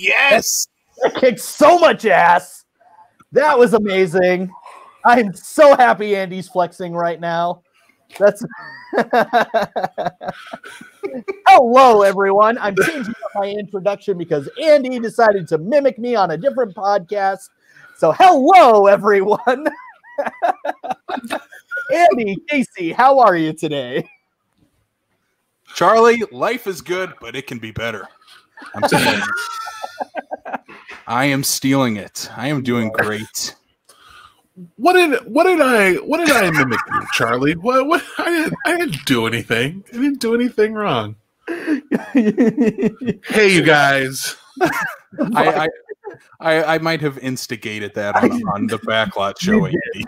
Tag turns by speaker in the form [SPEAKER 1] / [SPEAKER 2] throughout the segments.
[SPEAKER 1] Yes!
[SPEAKER 2] That kicked so much ass. That was amazing. I'm so happy Andy's flexing right now. That's hello, everyone. I'm changing up my introduction because Andy decided to mimic me on a different podcast. So hello, everyone. Andy, Casey, how are you today?
[SPEAKER 1] Charlie, life is good, but it can be better. I'm saying I am stealing it. I am doing great.
[SPEAKER 3] What did I mimic you, Charlie? What I didn't do anything. I didn't do anything wrong. Hey, you guys.
[SPEAKER 1] I might have instigated that on the backlot show, Andy.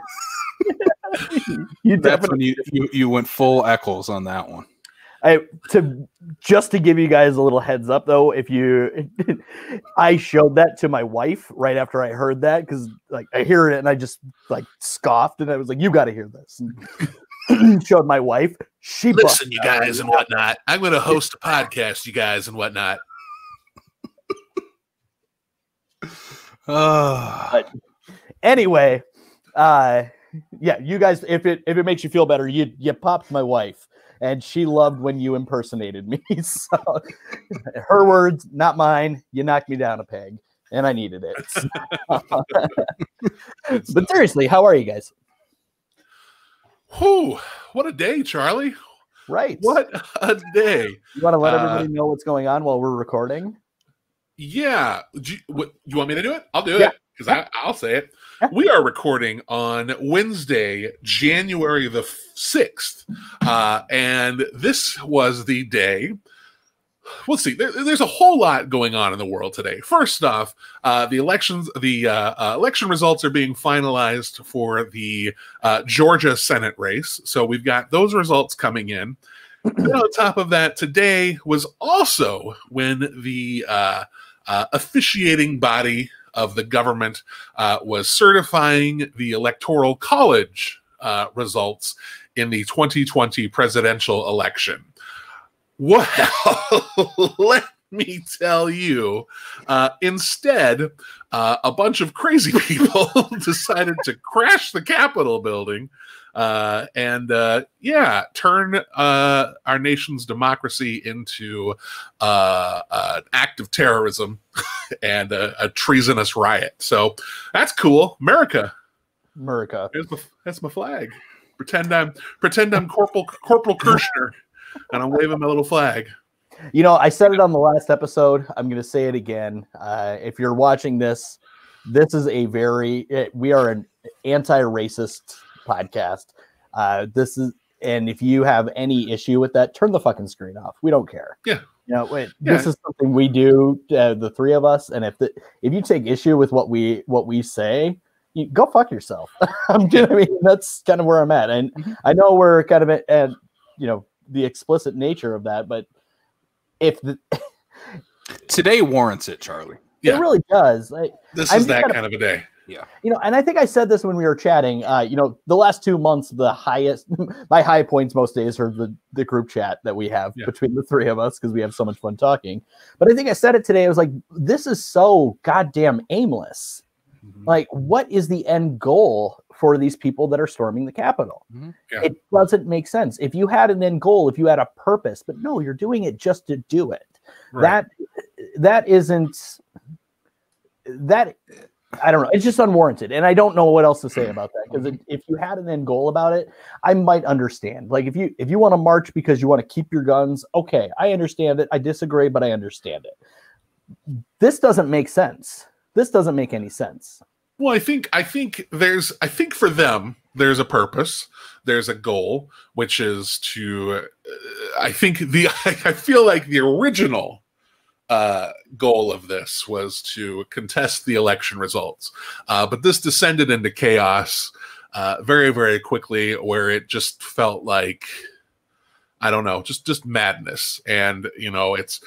[SPEAKER 1] That's when you went full Eccles on that one.
[SPEAKER 2] Just to give you guys a little heads up, though, I showed that to my wife right after I heard that because, like, I hear it and I just like scoffed and I was like, "You got to hear this." And showed my wife. She
[SPEAKER 3] listen, you guys and whatnot. I'm going to host a podcast, you guys and whatnot.
[SPEAKER 2] But anyway, yeah, you guys. If it makes you feel better, you popped my wife. And she loved when you impersonated me. So, her words, not mine. You knocked me down a peg, and I needed it. But seriously, how are you guys?
[SPEAKER 3] Whew, what a day, Charlie.
[SPEAKER 2] Right.
[SPEAKER 3] What a day.
[SPEAKER 2] You want to let everybody know what's going on while we're recording?
[SPEAKER 3] Yeah. You want me to do it? I'll do it because I'll say it. We are recording on Wednesday, January the 6th. And this was the day. Let's see. There's a whole lot going on in the world today. First off, the election results are being finalized for the Georgia Senate race. So we've got those results coming in. And on top of that, today was also when the officiating body of the government was certifying the Electoral College results in the 2020 presidential election. Well, let me tell you, instead, a bunch of crazy people decided to crash the Capitol building and turn our nation's democracy into an act of terrorism and a treasonous riot. So that's cool. America. That's my flag. Pretend I'm Corporal Kirshner, and I'm waving my little flag.
[SPEAKER 2] You know, I said it on the last episode. I'm going to say it again. If you're watching this, is we are an anti-racist podcast. And if you have any issue with that, turn the fucking screen off. We don't care.
[SPEAKER 3] Yeah.
[SPEAKER 2] You know, this is something we do, the three of us. And if you take issue with what we say, you go fuck yourself. I mean, that's kind of where I'm at. And I know we're kind of at the explicit nature of that, but
[SPEAKER 1] today warrants it, Charlie.
[SPEAKER 2] It really does.
[SPEAKER 3] This is that kind of a day.
[SPEAKER 1] Yeah.
[SPEAKER 2] You know, and I think I said this when we were chatting, the last 2 months, my high points most days are the group chat that we have between the three of us because we have so much fun talking. But I think I said it today. I was like, this is so goddamn aimless. Mm-hmm. Like, what is the end goal for these people that are storming the Capitol? Mm-hmm. Yeah. It doesn't make sense. If you had an end goal, if you had a purpose, but no, you're doing it just to do it. Right. That isn't that. I don't know. It's just unwarranted. And I don't know what else to say about that. Because if you had an end goal about it, I might understand. Like if you want to march because you want to keep your guns, okay, I understand it. I disagree, but I understand it. This doesn't make sense. This doesn't make any sense.
[SPEAKER 3] Well, I think for them, there's a purpose. There's a goal, which is to, I feel like the original goal of this was to contest the election results. But this descended into chaos very, very quickly, where it just felt like, I don't know, just madness. And, you know, it's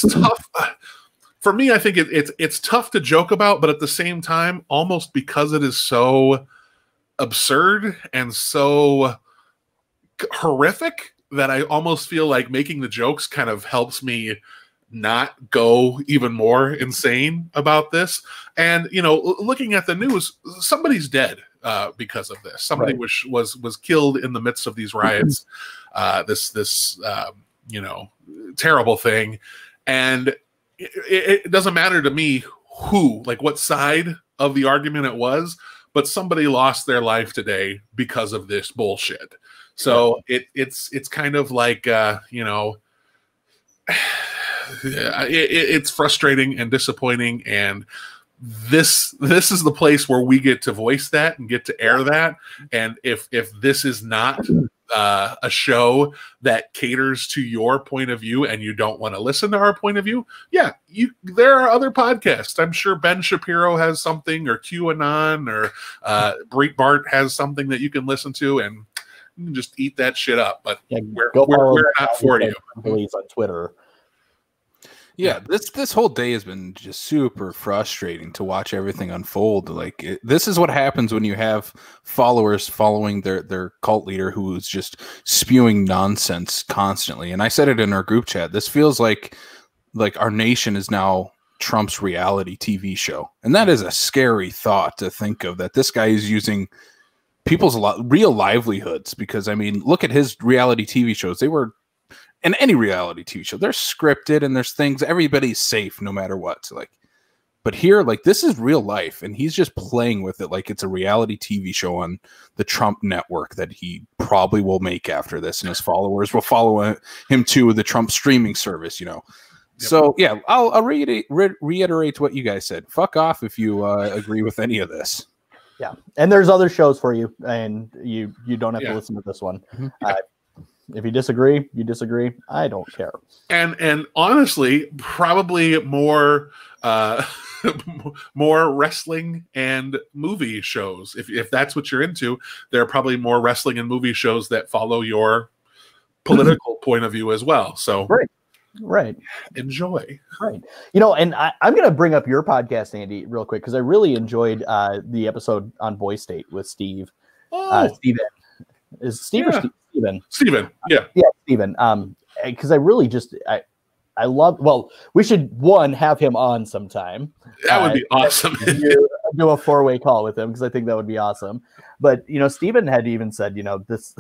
[SPEAKER 3] tough. For me, I think it's tough to joke about, but at the same time, almost because it is so absurd and so horrific, that I almost feel like making the jokes kind of helps me not go even more insane about this. And, you know, looking at the news, somebody's dead because of this. Somebody was killed in the midst of these riots. This you know, terrible thing. And it doesn't matter to me what side of the argument it was, but somebody lost their life today because of this bullshit. So it's kind of like, you know, it's frustrating and disappointing. And this is the place where we get to voice that and get to air that. And if this is not a show that caters to your point of view and you don't want to listen to our point of view, there are other podcasts. I'm sure Ben Shapiro has something, or QAnon, or Breitbart has something that you can listen to, and you can just eat that shit up. But we're not for you.
[SPEAKER 2] Police on Twitter.
[SPEAKER 1] Yeah, this whole day has been just super frustrating to watch everything unfold. Like this is what happens when you have followers following their cult leader who's just spewing nonsense constantly. And I said it in our group chat. This feels like our nation is now Trump's reality TV show, and that is a scary thought to think of. That this guy is using people's real livelihoods. Because I mean, look at his reality TV shows. They were. In any reality TV show, they're scripted and there's things, everybody's safe no matter what. So but here, this is real life, and he's just playing with it like it's a reality TV show on the Trump network that he probably will make after this, and his followers will follow him to the Trump streaming service, you know. Yep. So yeah, I'll reiterate what you guys said. Fuck off if you agree with any of this.
[SPEAKER 2] Yeah, and there's other shows for you, and you don't have to listen to this one.
[SPEAKER 1] Mm-hmm.
[SPEAKER 2] If you disagree, you disagree. I don't care.
[SPEAKER 3] And honestly, probably more more wrestling and movie shows. If that's what you're into, there are probably more wrestling and movie shows that follow your political point of view as well. So
[SPEAKER 2] right.
[SPEAKER 3] Enjoy.
[SPEAKER 2] Right. You know, and I'm going to bring up your podcast, Andy, real quick, because I really enjoyed the episode on Boy State with Steve. Steven. Is Steve or Steven?
[SPEAKER 3] Steven, yeah.
[SPEAKER 2] Yeah, Steven. Because I really just I love, well, we should have him on sometime.
[SPEAKER 3] That would be awesome.
[SPEAKER 2] Do a 4-way call with him, because I think that would be awesome. But you know, Steven had even said, you know, this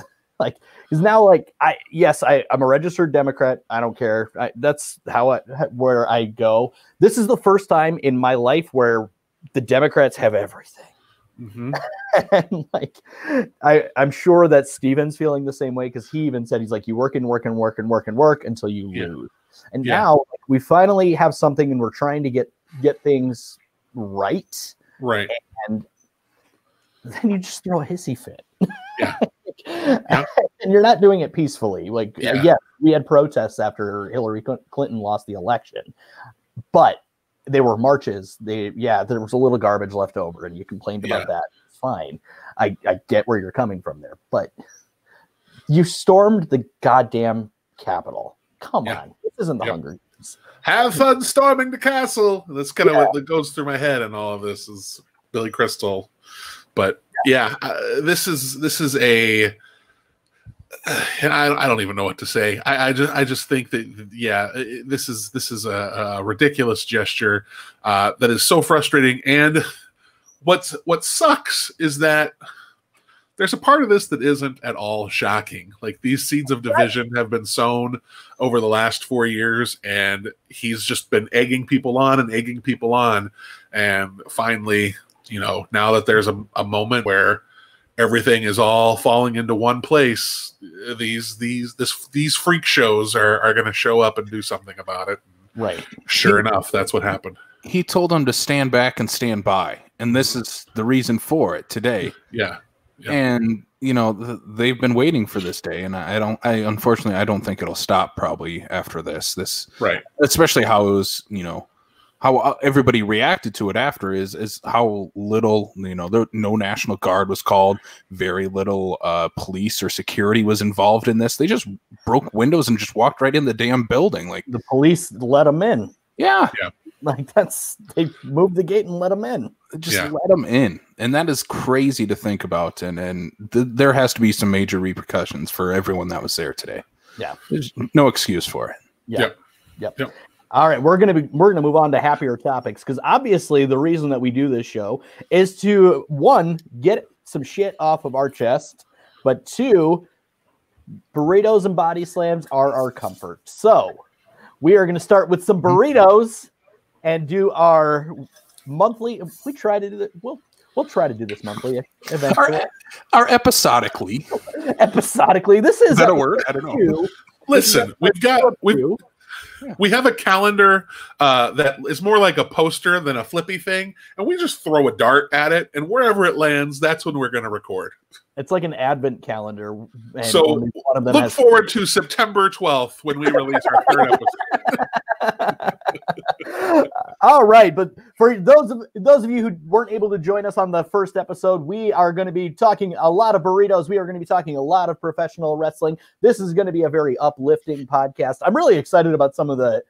[SPEAKER 2] he's now I'm a registered Democrat. I don't care. That's where I go. This is the first time in my life where the Democrats have everything.
[SPEAKER 3] Mm-hmm.
[SPEAKER 2] And I'm sure that Steven's feeling the same way, because he even said, he's like, you work until you lose. And now we finally have something, and we're trying to get things right.
[SPEAKER 3] Right.
[SPEAKER 2] And then you just throw a hissy fit.
[SPEAKER 3] Yeah.
[SPEAKER 2] And you're not doing it peacefully. We had protests after Hillary Clinton lost the election, but they were marches. There was a little garbage left over, and you complained about that. It's fine. I get where you're coming from there, but you stormed the goddamn Capitol. Come on. This isn't the Hunger Games.
[SPEAKER 3] Have fun storming the castle. That's kind of what goes through my head, and all of this is Billy Crystal. But this is a I don't even know what to say. I just think that this is a ridiculous gesture that is so frustrating. And what sucks is that there's a part of this that isn't at all shocking. Like, these seeds of division have been sown over the last 4 years, and he's just been egging people on. And finally, now that there's a moment where everything is all falling into one place, these freak shows are going to show up and do something about it.
[SPEAKER 2] Right.
[SPEAKER 3] Sure enough, that's what happened.
[SPEAKER 1] He told them to stand back and stand by, and this is the reason for it today.
[SPEAKER 3] Yeah.
[SPEAKER 1] And they've been waiting for this day, and unfortunately I don't think it'll stop probably after this.
[SPEAKER 3] Right.
[SPEAKER 1] Especially how it was, how everybody reacted to it after is how little, no National Guard was called, very little police or security was involved in this. They just broke windows and just walked right in the damn building. Like,
[SPEAKER 2] the police let them in.
[SPEAKER 1] Yeah.
[SPEAKER 2] Like, they moved the gate and let them in.
[SPEAKER 1] Just let them in. And that is crazy to think about. And there has to be some major repercussions for everyone that was there today.
[SPEAKER 2] Yeah.
[SPEAKER 1] There's no excuse for it.
[SPEAKER 2] Yep. All right, we're gonna move on to happier topics, because obviously the reason that we do this show is to, one, get some shit off of our chest, but two, burritos and body slams are our comfort. So we are going to start with some burritos and do our monthly. We try to do that. We'll try to do this monthly eventually.
[SPEAKER 1] Our episodically.
[SPEAKER 2] Episodically, this is
[SPEAKER 1] that a word? I don't know.
[SPEAKER 3] Listen, we have a calendar that is more like a poster than a flippy thing, and we just throw a dart at it, and wherever it lands, that's when we're going to record.
[SPEAKER 2] It's like an advent calendar. And
[SPEAKER 3] so one of them look forward to September 12th when we release our third episode.
[SPEAKER 2] All right, but for those of you who weren't able to join us on the first episode, we are going to be talking a lot of burritos. We are going to be talking a lot of professional wrestling. This is going to be a very uplifting podcast. I'm really excited about some of the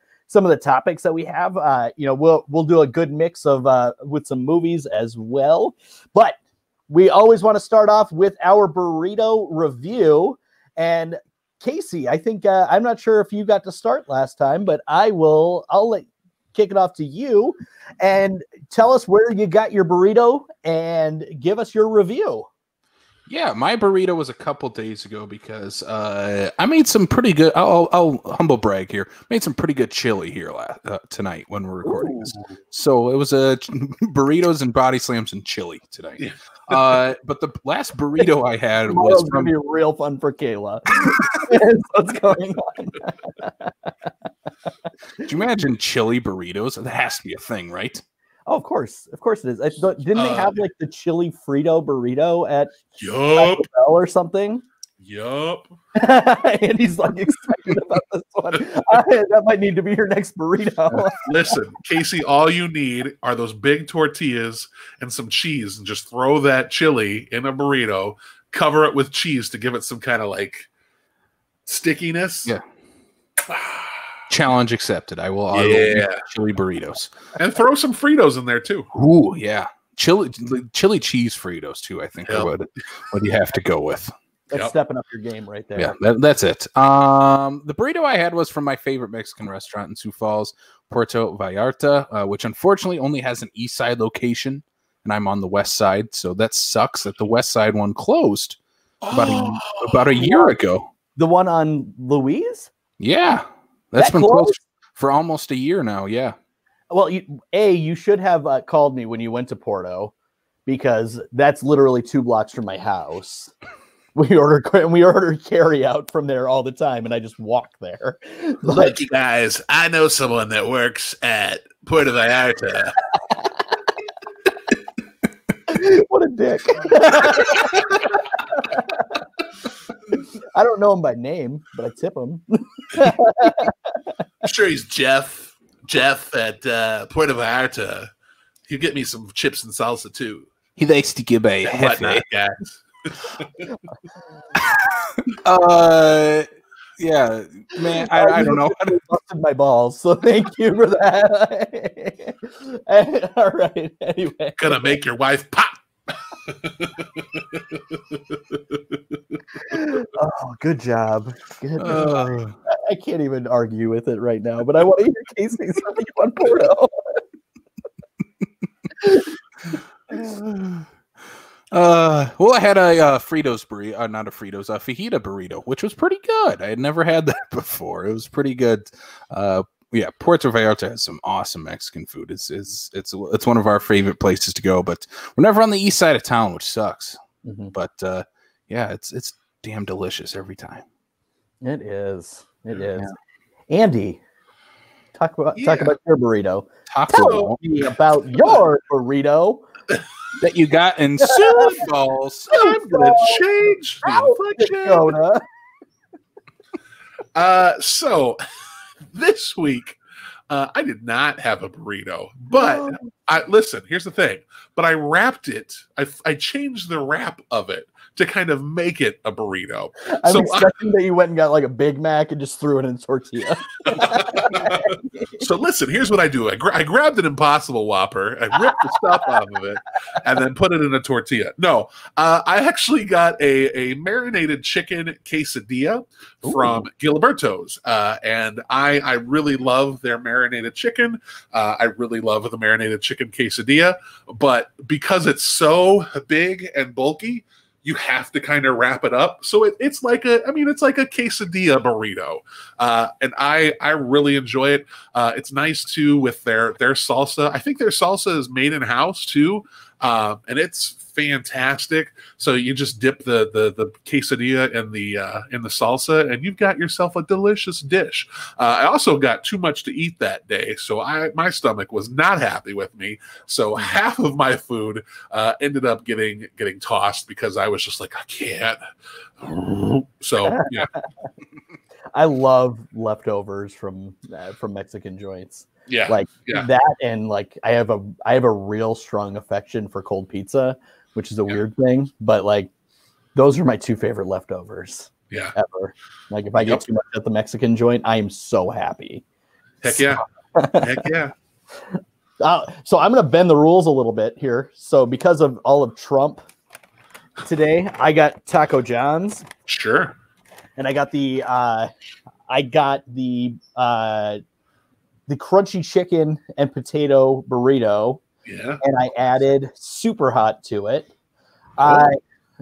[SPEAKER 2] topics that we have. We'll do a good mix of with some movies as well, but we always want to start off with our burrito review. And Casey, I think I'm not sure if you got to start last time, but I'll kick it off to you and tell us where you got your burrito and give us your review.
[SPEAKER 1] Yeah, my burrito was a couple days ago because I made some pretty good. I'll humble brag here. Made some pretty good chili here tonight when we're recording this. So it was a burritos and body slams and chili tonight. Yeah. But the last burrito I had was
[SPEAKER 2] going to be real fun for Kayla. That's what's going on.
[SPEAKER 1] Could you imagine chili burritos? That has to be a thing, right?
[SPEAKER 2] Oh, of course it is. Didn't they have like the chili Frito burrito at
[SPEAKER 3] Yup
[SPEAKER 2] or something?
[SPEAKER 3] Yup.
[SPEAKER 2] And he's like excited about this one. That might need to be your next burrito.
[SPEAKER 3] Listen, Casey, all you need are those big tortillas and some cheese, and just throw that chili in a burrito, cover it with cheese to give it some kind of like stickiness.
[SPEAKER 1] Yeah. Challenge accepted. I will chili burritos.
[SPEAKER 3] And throw some Fritos in there too.
[SPEAKER 1] Ooh, yeah. Chili cheese Fritos too, I think are what you have to go with.
[SPEAKER 2] That's stepping up your game right there.
[SPEAKER 1] Yeah, that's it. The burrito I had was from my favorite Mexican restaurant in Sioux Falls, Puerto Vallarta, which unfortunately only has an east side location, and I'm on the west side, so that sucks that the west side one closed about a year ago.
[SPEAKER 2] The one on Louise?
[SPEAKER 1] Yeah. That's been closed for almost a year now, yeah.
[SPEAKER 2] Well, you should have called me when you went to Porto, because that's literally 2 blocks from my house. We order carry out from there all the time, and I just walk there.
[SPEAKER 3] Look, you guys, I know someone that works at Puerto Vallarta.
[SPEAKER 2] What a dick. I don't know him by name, but I tip him.
[SPEAKER 3] I'm sure he's Jeff. Jeff at Puerto Vallarta. He'll get me some chips and salsa too.
[SPEAKER 1] He likes to give a hefe.
[SPEAKER 3] Guys.
[SPEAKER 1] Yeah, man, I don't know.
[SPEAKER 2] I busted my balls, so thank you for that. All right, anyway.
[SPEAKER 3] Gonna make your wife pop.
[SPEAKER 2] Oh, good job. I can't even argue with it right now, but I want to hear Casey something on Porto.
[SPEAKER 1] Well, I had a Fritos burrito, not a Fritos, a fajita burrito, which was pretty good. I had never had that before. It was pretty good. Yeah, Puerto Vallarta has some awesome Mexican food. It's one of our favorite places to go, but we're never on the east side of town, which sucks. But yeah, it's damn delicious every time.
[SPEAKER 2] It is. It is. Andy, talk about your burrito. Tell me about your burrito
[SPEAKER 1] that you got in Sioux Falls.
[SPEAKER 3] I'm gonna change the so this week, I did not have a burrito, but listen, here's the thing. But I wrapped it. I changed the wrap of it to kind of make it a burrito.
[SPEAKER 2] I'm expecting that you went and got like a Big Mac and just threw it in a tortilla.
[SPEAKER 3] So listen, here's what I do. I grabbed an Impossible Whopper, I ripped the stuff out of it, and then put it in a tortilla. No, I actually got a marinated chicken quesadilla from Gilberto's, and I really love their marinated chicken. I really love the marinated chicken quesadilla, but because it's so big and bulky, you have to kind of wrap it up. So it's like a quesadilla burrito. And I really enjoy it. It's nice too with their salsa. I think their salsa is made in-house too. And it's fantastic. So you just dip the quesadilla in the salsa, and you've got yourself a delicious dish. I also got too much to eat that day, so my stomach was not happy with me. So half of my food ended up getting tossed because I was just like, I can't. So yeah.
[SPEAKER 2] I love leftovers from Mexican joints.
[SPEAKER 3] Yeah,
[SPEAKER 2] that, and like I have a real strong affection for cold pizza, which is a weird thing, but like those are my two favorite leftovers.
[SPEAKER 3] Yeah,
[SPEAKER 2] ever. Like if I get too much at the Mexican joint, I am so happy.
[SPEAKER 3] Heck yeah, heck yeah.
[SPEAKER 2] So I'm gonna bend the rules a little bit here. So because of all of Trump today, I got Taco John's.
[SPEAKER 3] Sure.
[SPEAKER 2] And I got the crunchy chicken and potato burrito.
[SPEAKER 3] Yeah.
[SPEAKER 2] And I added super hot to it.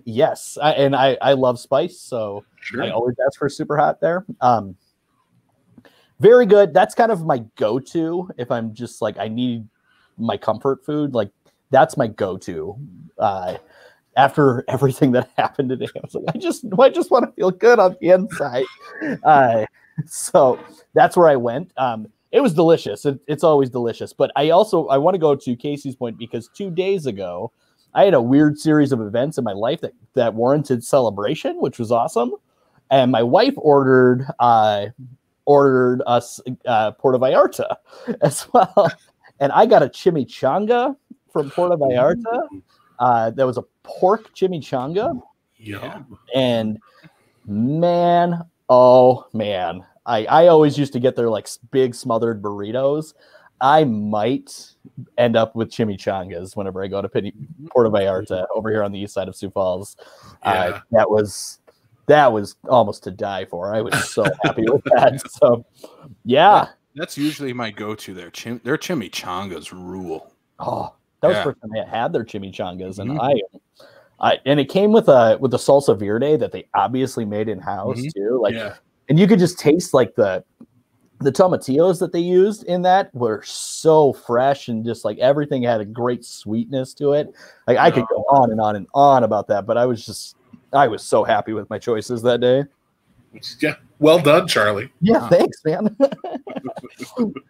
[SPEAKER 2] Yes. I love spice, so I always ask for super hot there. Very good. That's kind of my go-to if I'm just like, I need my comfort food. Like that's my go-to. After everything that happened today, I was like, I just want to feel good on the inside. So that's where I went. It was delicious. It's always delicious. But I want to go to Casey's point because 2 days ago, I had a weird series of events in my life that warranted celebration, which was awesome. And my wife ordered us Puerto Vallarta as well. And I got a chimichanga from Puerto Vallarta. That was a pork chimichanga.
[SPEAKER 3] Yeah.
[SPEAKER 2] And man, oh man. I always used to get their like big smothered burritos. I might end up with chimichangas whenever I go to Puerto Vallarta over here on the east side of Sioux Falls.
[SPEAKER 3] Yeah.
[SPEAKER 2] That was almost to die for. I was so happy with that. So yeah.
[SPEAKER 1] That's usually my go-to there. Their chimichangas rule.
[SPEAKER 2] Oh, that was the first time I had their chimichangas, and and it came with a salsa verde that they obviously made in house too. Like, and you could just taste like the tomatillos that they used in that were so fresh, and just like everything had a great sweetness to it. Like I could go on and on and on about that, but I was so happy with my choices that day.
[SPEAKER 3] Yeah, well done, Charlie.
[SPEAKER 2] Yeah, thanks, man.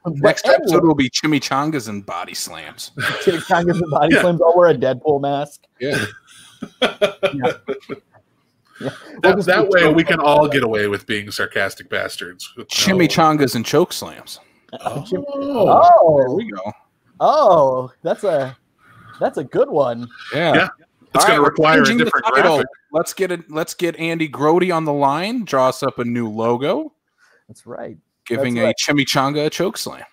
[SPEAKER 1] Next episode will be chimichangas and body slams.
[SPEAKER 2] Chimichangas and body slams. I'll wear a Deadpool mask.
[SPEAKER 1] Yeah.
[SPEAKER 3] That way we can all get away with being sarcastic bastards.
[SPEAKER 1] Chimichangas and chokeslams.
[SPEAKER 2] Oh,
[SPEAKER 1] there we go.
[SPEAKER 2] Oh, that's a good one.
[SPEAKER 3] Yeah. It's going to require a different graphic.
[SPEAKER 1] Let's get Andy Brodie on the line. Draw us up a new logo.
[SPEAKER 2] That's right.
[SPEAKER 1] Giving a chimichanga a chokeslam.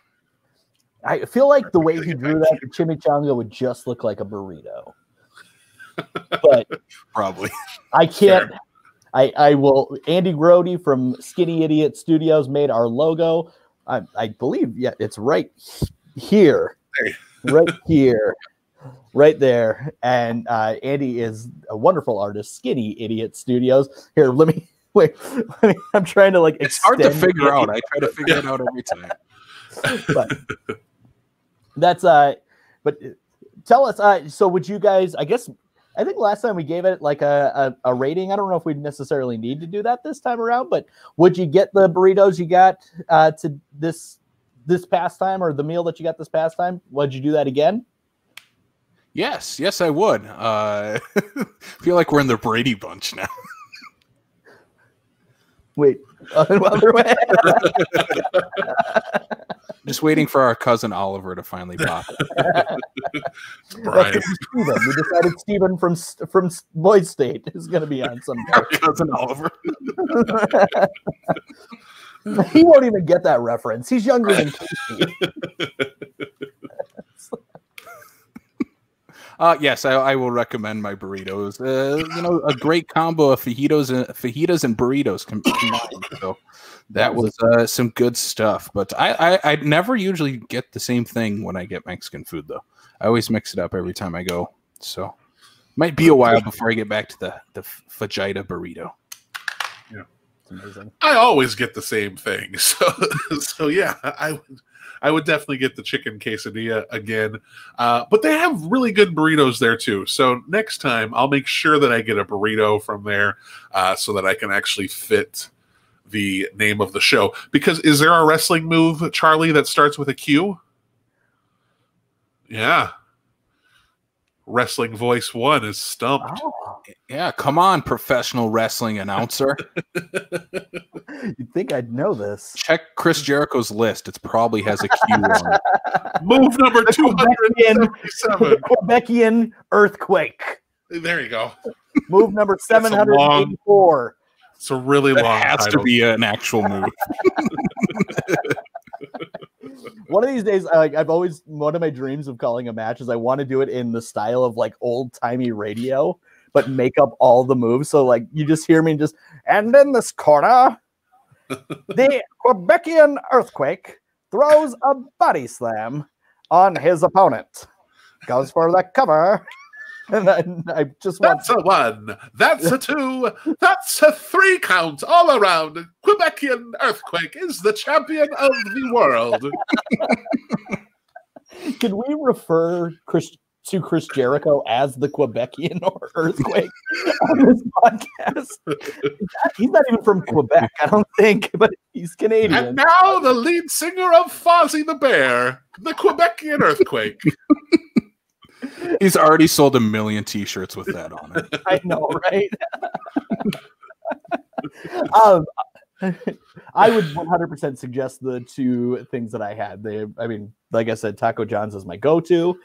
[SPEAKER 2] I feel like the way he drew that chimichanga would just look like a burrito. But
[SPEAKER 1] probably.
[SPEAKER 2] I can't. Sure. I will. Andy Brodie from Skinny Idiot Studios made our logo. I believe, it's right here. Right here. Right there. And Andy is a wonderful artist. Skinny Idiot Studios. Here, wait. I'm trying to
[SPEAKER 1] It's hard to figure out. I try to figure it out every time.
[SPEAKER 2] But that's but tell us, so would you guys, I think last time we gave it like a rating. I don't know if we necessarily need to do that this time around, but would you get the burritos you got to this past time, or the meal that you got this past time? Would you do that again?
[SPEAKER 1] Yes, I would. I feel like we're in the Brady bunch now.
[SPEAKER 2] Wait, other way.
[SPEAKER 1] Just waiting for our cousin Oliver to finally pop.
[SPEAKER 3] Brian.
[SPEAKER 2] Steven. We decided Steven from Boyd State is going to be on someday.
[SPEAKER 1] Our cousin Oliver.
[SPEAKER 2] He won't even get that reference. He's younger than Casey.
[SPEAKER 1] Yes, I will recommend my burritos. A great combo of fajitas and burritos combined. So that was some good stuff. But I never usually get the same thing when I get Mexican food, though. I always mix it up every time I go. So might be a while before I get back to the fajita burrito.
[SPEAKER 3] Yeah,
[SPEAKER 2] it's amazing.
[SPEAKER 3] I always get the same thing. So yeah, I would definitely get the chicken quesadilla again. But they have really good burritos there too. So next time I'll make sure that I get a burrito from there so that I can actually fit the name of the show. Because is there a wrestling move, Charlie, that starts with a Q? Yeah. Wrestling Voice 1 is stumped.
[SPEAKER 2] Oh.
[SPEAKER 1] Yeah, come on, professional wrestling announcer.
[SPEAKER 2] You'd think I'd know this.
[SPEAKER 1] Check Chris Jericho's list. It probably has a Q on it.
[SPEAKER 3] Move number 277.
[SPEAKER 2] The Quebecian earthquake.
[SPEAKER 3] There you go.
[SPEAKER 2] Move number 784.
[SPEAKER 3] It's a really long
[SPEAKER 1] It has
[SPEAKER 3] title.
[SPEAKER 1] to be an actual move.
[SPEAKER 2] One of these days, one of my dreams of calling a match is I want to do it in the style of like old timey radio, but make up all the moves. So like you just hear me and in this corner, the Quebecian earthquake throws a body slam on his opponent. Goes for the cover. And I just want
[SPEAKER 3] That's a 1. That's a 2. That's a 3 count all around. Quebecian earthquake is the champion of the world.
[SPEAKER 2] Can we refer to Chris Jericho as the Quebecian earthquake on this podcast? He's not even from Quebec, I don't think, but he's Canadian.
[SPEAKER 3] And now the lead singer of Fozzie the Bear, the Quebecian earthquake.
[SPEAKER 1] He's already sold 1 million T-shirts with that on it.
[SPEAKER 2] I know, right? I would 100% suggest the two things that I had. Like I said, Taco John's is my go-to.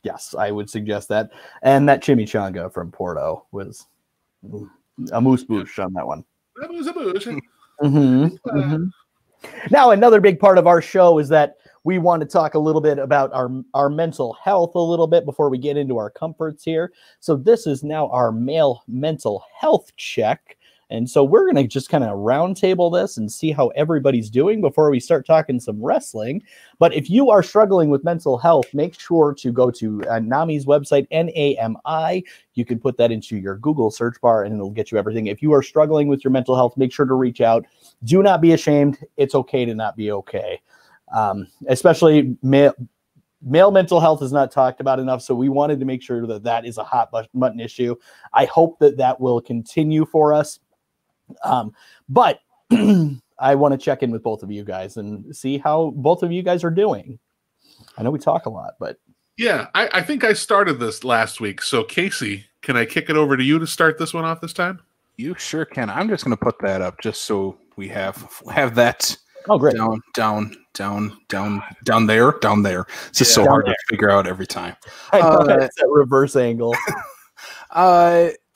[SPEAKER 2] Yes, I would suggest that. And that chimichanga from Porto was a moose bouche on that one.
[SPEAKER 3] That was a bouche.
[SPEAKER 2] Now, another big part of our show is that we want to talk a little bit about our mental health a little bit before we get into our comforts here. So this is now our male mental health check. And so we're going to just kind of roundtable this and see how everybody's doing before we start talking some wrestling. But if you are struggling with mental health, make sure to go to NAMI's website, NAMI. You can put that into your Google search bar and it'll get you everything. If you are struggling with your mental health, make sure to reach out. Do not be ashamed. It's okay to not be okay. Especially male mental health is not talked about enough. So we wanted to make sure that is a hot button issue. I hope that will continue for us. But I want to check in with both of you guys and see how both of you guys are doing. I know we talk a lot, but
[SPEAKER 3] yeah, I think I started this last week. So Casey, can I kick it over to you to start this one off this time?
[SPEAKER 1] You sure can. I'm just going to put that up just so we have that.
[SPEAKER 2] Oh, great.
[SPEAKER 1] Down there. It's just so hard to figure out every time.
[SPEAKER 2] I know it's a reverse angle.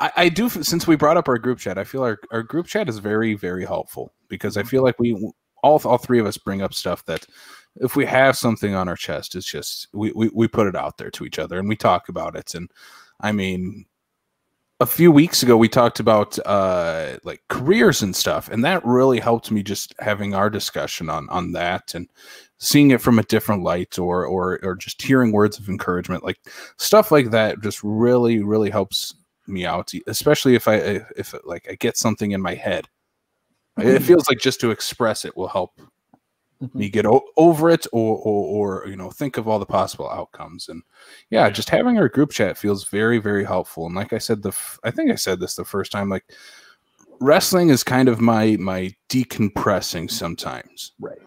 [SPEAKER 1] I do, since we brought up our group chat, I feel our group chat is very, very helpful because I feel like we all three of us bring up stuff that if we have something on our chest, it's just we put it out there to each other and we talk about it. And I mean, a few weeks ago we talked about like careers and stuff, and that really helped me, just having our discussion on that and seeing it from a different light, or just hearing words of encouragement, like stuff like that just really, really helps me out, especially if I get something in my head. It feels like just to express it will help me get over it, or think of all the possible outcomes. And just having our group chat feels very, very helpful. And like I said, I think I said this the first time, like wrestling is kind of my decompressing sometimes.
[SPEAKER 2] Right.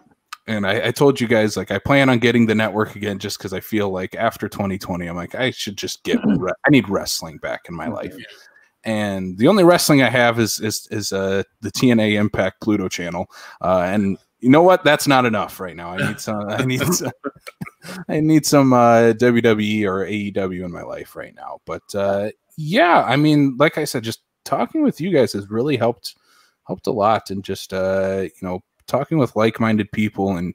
[SPEAKER 1] And I told you guys, like, I plan on getting the network again just because I feel like after 2020, I'm like, I should just I need wrestling back in my life. And the only wrestling I have is the TNA Impact Pluto channel. And you know what? That's not enough right now. I need some. I need some WWE or AEW in my life right now. But I mean, like I said, just talking with you guys has really helped a lot, and just talking with like-minded people, and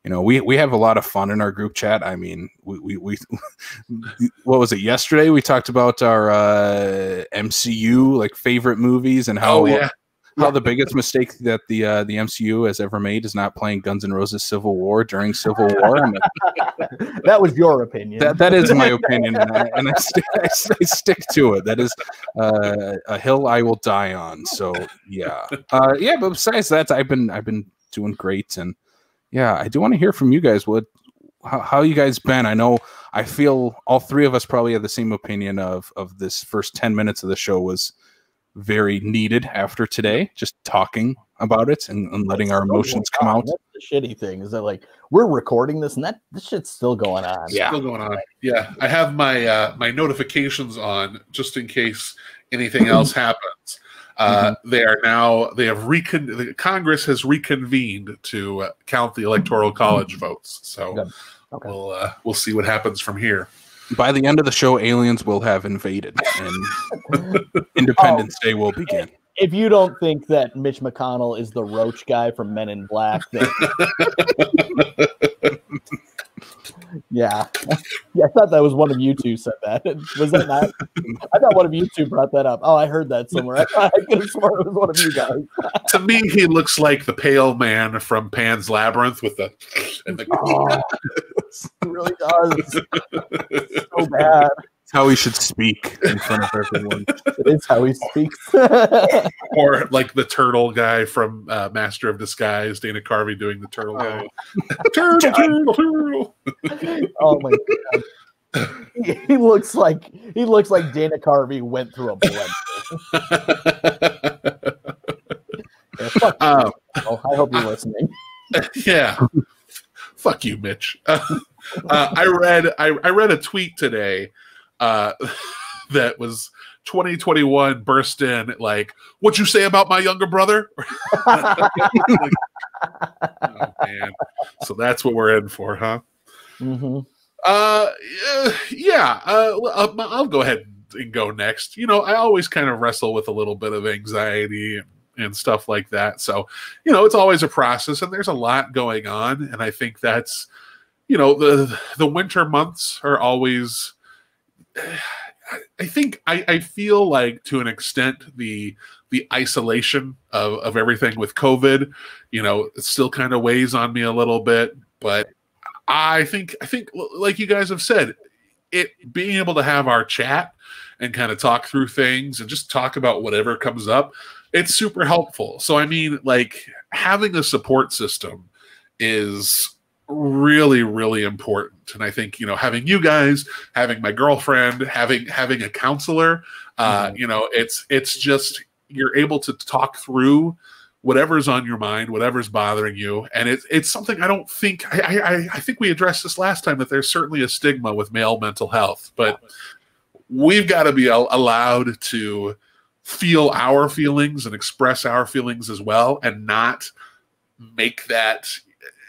[SPEAKER 1] we have a lot of fun in our group chat. I mean, we what was it yesterday? We talked about our MCU like favorite movies, and how the biggest mistake that the MCU has ever made is not playing Guns N' Roses Civil War during Civil War.
[SPEAKER 2] That was your opinion.
[SPEAKER 1] That is my opinion, and I stick to it. That is a hill I will die on. So but besides that, I've been doing great, and I do want to hear from you guys. How you guys been? I feel all three of us probably have the same opinion of this first 10 minutes of the show was very needed after today, just talking about it and letting our emotions come out.
[SPEAKER 2] That's the shitty thing, is that like we're recording this and this shit's still going on.
[SPEAKER 3] Still going on. Yeah, I have my my notifications on just in case anything else happens. The Congress has reconvened to count the Electoral College votes. So we'll see what happens from here.
[SPEAKER 1] By the end of the show, aliens will have invaded, and Independence Day will begin.
[SPEAKER 2] If you don't think that Mitch McConnell is the roach guy from Men in Black, then I thought that was one of you two said that. Was that not? I thought one of you two brought that up. Oh, I heard that somewhere. I could have sworn it was one of you guys.
[SPEAKER 3] To me, he looks like the pale man from Pan's Labyrinth with the.
[SPEAKER 2] It really does. So bad.
[SPEAKER 1] It's how he should speak in front of everyone.
[SPEAKER 2] It is how he speaks.
[SPEAKER 3] Or like the turtle guy from Master of Disguise, Dana Carvey doing the turtle guy. Turtle.
[SPEAKER 2] Oh my god. He looks like Dana Carvey went through a blender. I hope you're listening.
[SPEAKER 3] Yeah. Fuck you, Mitch. I read a tweet today that was 2021 burst in like, "What'd you say about my younger brother?" Like, oh man, so that's what we're in for, huh? I'll go ahead and go next. I always kind of wrestle with a little bit of anxiety and stuff like that. So, it's always a process, and there's a lot going on. And I think that's, the winter months are always, I feel like to an extent the isolation of everything with COVID, it still kind of weighs on me a little bit. But I think like you guys have said, it being able to have our chat and kind of talk through things and just talk about whatever comes up, it's super helpful. So, I mean, like having a support system is really, really important. And I think, having you guys, having my girlfriend, having a counselor, it's just, you're able to talk through whatever's on your mind, whatever's bothering you. And it's something I don't think, I think we addressed this last time, that there's certainly a stigma with male mental health, but we've got to be allowed to feel our feelings and express our feelings as well, and not make that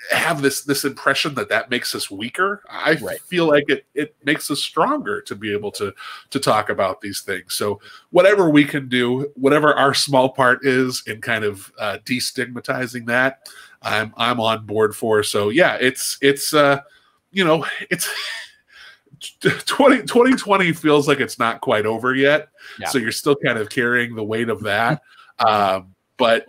[SPEAKER 3] have this impression that makes us weaker. I feel like it makes us stronger to be able to talk about these things. So whatever we can do, whatever our small part is in kind of destigmatizing that, I'm on board for. So yeah, it's 2020 feels like it's not quite over yet. Yeah. So you're still kind of carrying the weight of that. But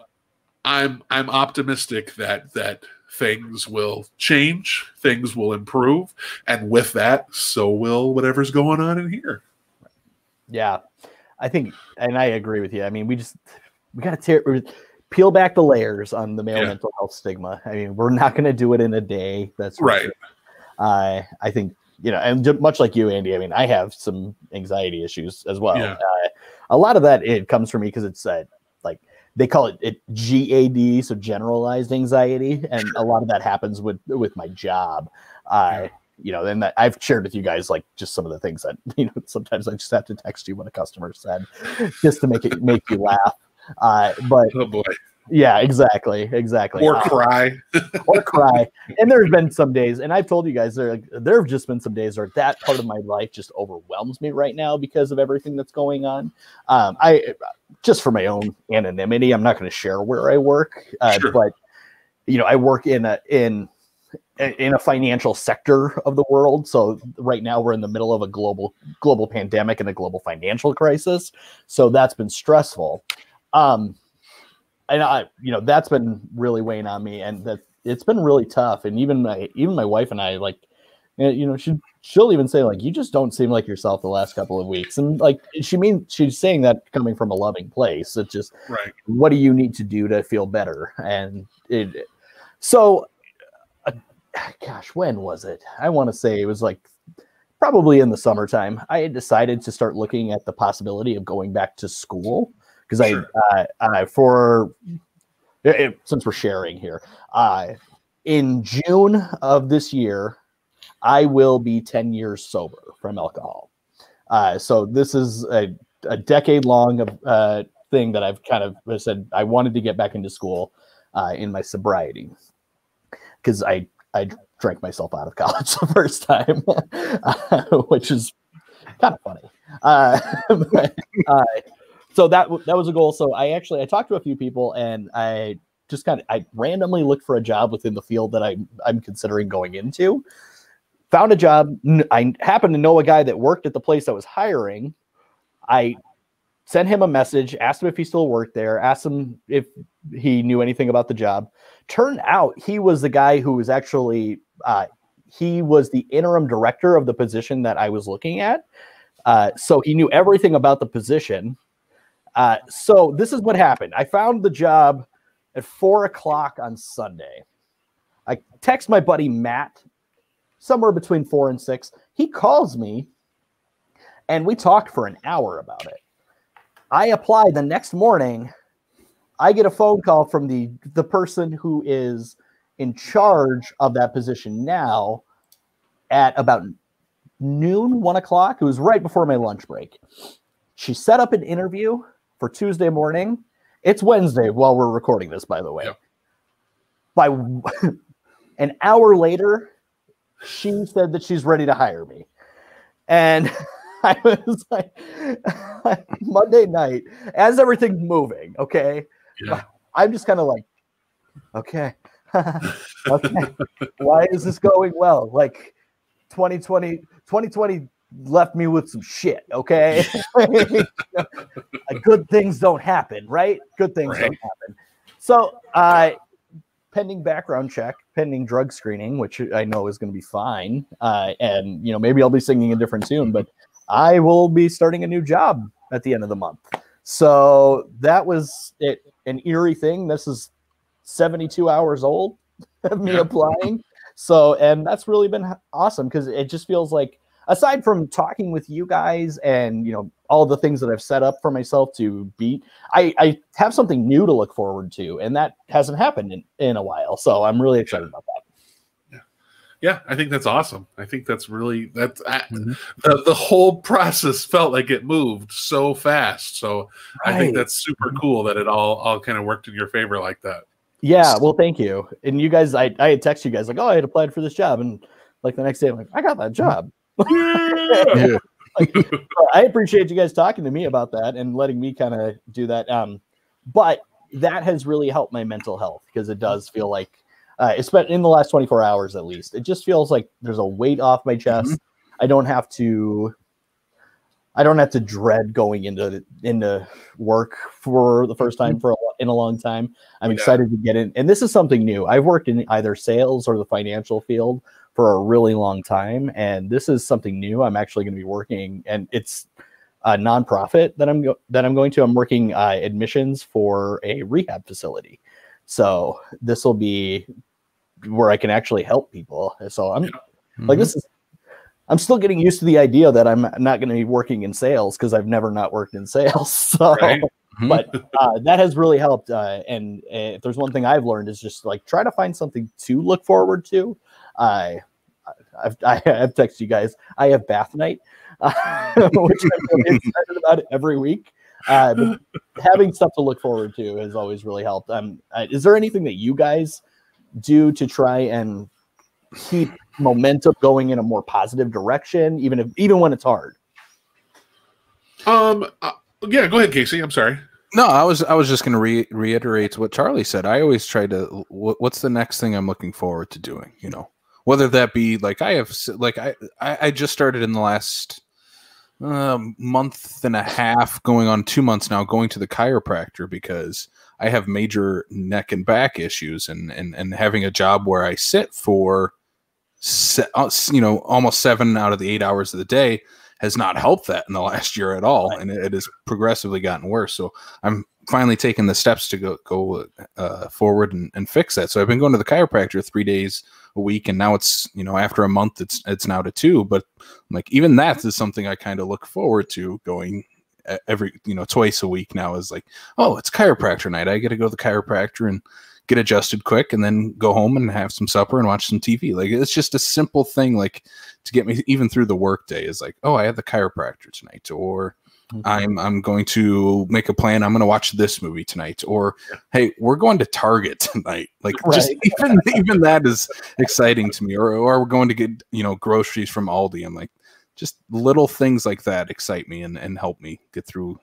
[SPEAKER 3] I'm optimistic that things will change, things will improve, and with that, so will whatever's going on in here.
[SPEAKER 2] Yeah, I think, and I agree with you. I mean, we got to peel back the layers on the male mental health stigma. I mean, we're not going to do it in a day. That's
[SPEAKER 3] right.
[SPEAKER 2] Sure. I think, and much like you, Andy, I mean, I have some anxiety issues as well.
[SPEAKER 3] Yeah.
[SPEAKER 2] A lot of that, it comes from me because it's like they call it GAD, so generalized anxiety. And a lot of that happens with my job. And that I've shared with you guys, like just some of the things that, sometimes I just have to text you what a customer said just to make you laugh. But
[SPEAKER 3] oh boy.
[SPEAKER 2] Yeah, exactly.
[SPEAKER 3] Or cry.
[SPEAKER 2] Or cry. And there's been some days, and I've told you guys, there have just been some days where that part of my life just overwhelms me right now because of everything that's going on. I just for my own anonymity, I'm not going to share where I work,
[SPEAKER 3] sure.
[SPEAKER 2] But I work in a financial sector of the world. So right now we're in the middle of a global pandemic and a global financial crisis. So that's been stressful. And that's been really weighing on me, and that it's been really tough. And even my wife and I, like, she'll even say, like, you just don't seem like yourself the last couple of weeks. And like, she's saying that coming from a loving place. It's just,
[SPEAKER 3] right.
[SPEAKER 2] What do you need to do to feel better? And gosh, when was it? I want to say it was like probably in the summertime. I had decided to start looking at the possibility of going back to school. Because since we're sharing here, in June of this year, I will be 10 years sober from alcohol. So this is a decade-long thing that I've kind of said I wanted to get back into school in my sobriety, because I drank myself out of college the first time, which is kind of funny. So that was a goal. So I talked to a few people, and I randomly looked for a job within the field that I'm considering going into. Found a job. I happened to know a guy that worked at the place that was hiring. I sent him a message, asked him if he still worked there, asked him if he knew anything about the job. Turned out he was the guy who was actually he was the interim director of the position that I was looking at. So he knew everything about the position. So this is what happened. I found the job at 4:00 on Sunday. I text my buddy Matt somewhere between 4 and 6. He calls me, and we talked for an hour about it. I applied the next morning. I get a phone call from the person who is in charge of that position now at about noon, 1:00. It was right before my lunch break. She set up an interview for Tuesday morning. It's Wednesday while we're recording this, by the way. Yep. By an hour later, she said that she's ready to hire me. And I was like, Monday night, as everything's moving, okay? Yeah. I'm just kind of like, okay. Okay. Why is this going well? Like 2020 left me with some shit, okay? Good things don't happen, right? Good things don't happen. So pending background check, pending drug screening, which I know is going to be fine. And, maybe I'll be singing a different tune, but I will be starting a new job at the end of the month. So that was an eerie thing. This is 72 hours old of me applying. So, and that's really been awesome, because it just feels like, aside from talking with you guys and, all the things that I've set up for myself to beat, I have something new to look forward to, and that hasn't happened in a while. So I'm really excited about that.
[SPEAKER 3] Yeah, I think that's awesome. I think that's really the whole process felt like it moved so fast. So I think that's super cool that it all kind of worked in your favor like that.
[SPEAKER 2] Yeah, well, thank you. And you guys, I had texted you guys like, oh, I had applied for this job, and like the next day I'm like, I got that job. Yeah. I appreciate you guys talking to me about that and letting me kind of do that. But that has really helped my mental health, because it does feel like, especially in the last 24 hours at least, it just feels like there's a weight off my chest. Mm-hmm. I don't have to dread going into work for the first time in a long time. I'm excited to get in, and this is something new. I've worked in either sales or the financial field for a really long time, and this is something new. I'm actually going to be working, and it's nonprofit that I'm going to. I'm working admissions for a rehab facility, so this will be where I can actually help people. So I'm like, I'm still getting used to the idea that I'm not going to be working in sales because I've never not worked in sales. So, but that has really helped. And if there's one thing I've learned is just like try to find something to look forward to. I've texted you guys. I have bath night, which I'm really excited about every week. But having stuff to look forward to has always really helped. Is there anything that you guys do to try and keep momentum going in a more positive direction, even when it's hard?
[SPEAKER 3] Yeah, go ahead, Casey. I'm sorry.
[SPEAKER 1] No, I was just going to reiterate what Charlie said. I always try to. What's the next thing I'm looking forward to doing? You know, whether that be like I just started in the last month and a half, going on 2 months now, going to the chiropractor because I have major neck and back issues, and having a job where I sit for almost 7 out of the 8 hours of the day has not helped that in the last year at all, and it has progressively gotten worse. So I'm finally taking the steps to go forward and fix that. So I've been going to the chiropractor 3 days a week, and now it's after a month it's now to 2. But like even that is something I kind of look forward to going every twice a week now. Is like, oh, it's chiropractor night. I get to go to the chiropractor and get adjusted quick, and then go home and have some supper and watch some TV. Like it's just a simple thing, like to get me even through the work day. Is like, oh, I have the chiropractor tonight, or I'm going to make a plan. I'm going to watch this movie tonight, or hey, we're going to Target tonight. Like just even that is exciting to me. Or we're going to get groceries from Aldi. I'm like, just little things like that excite me and help me get through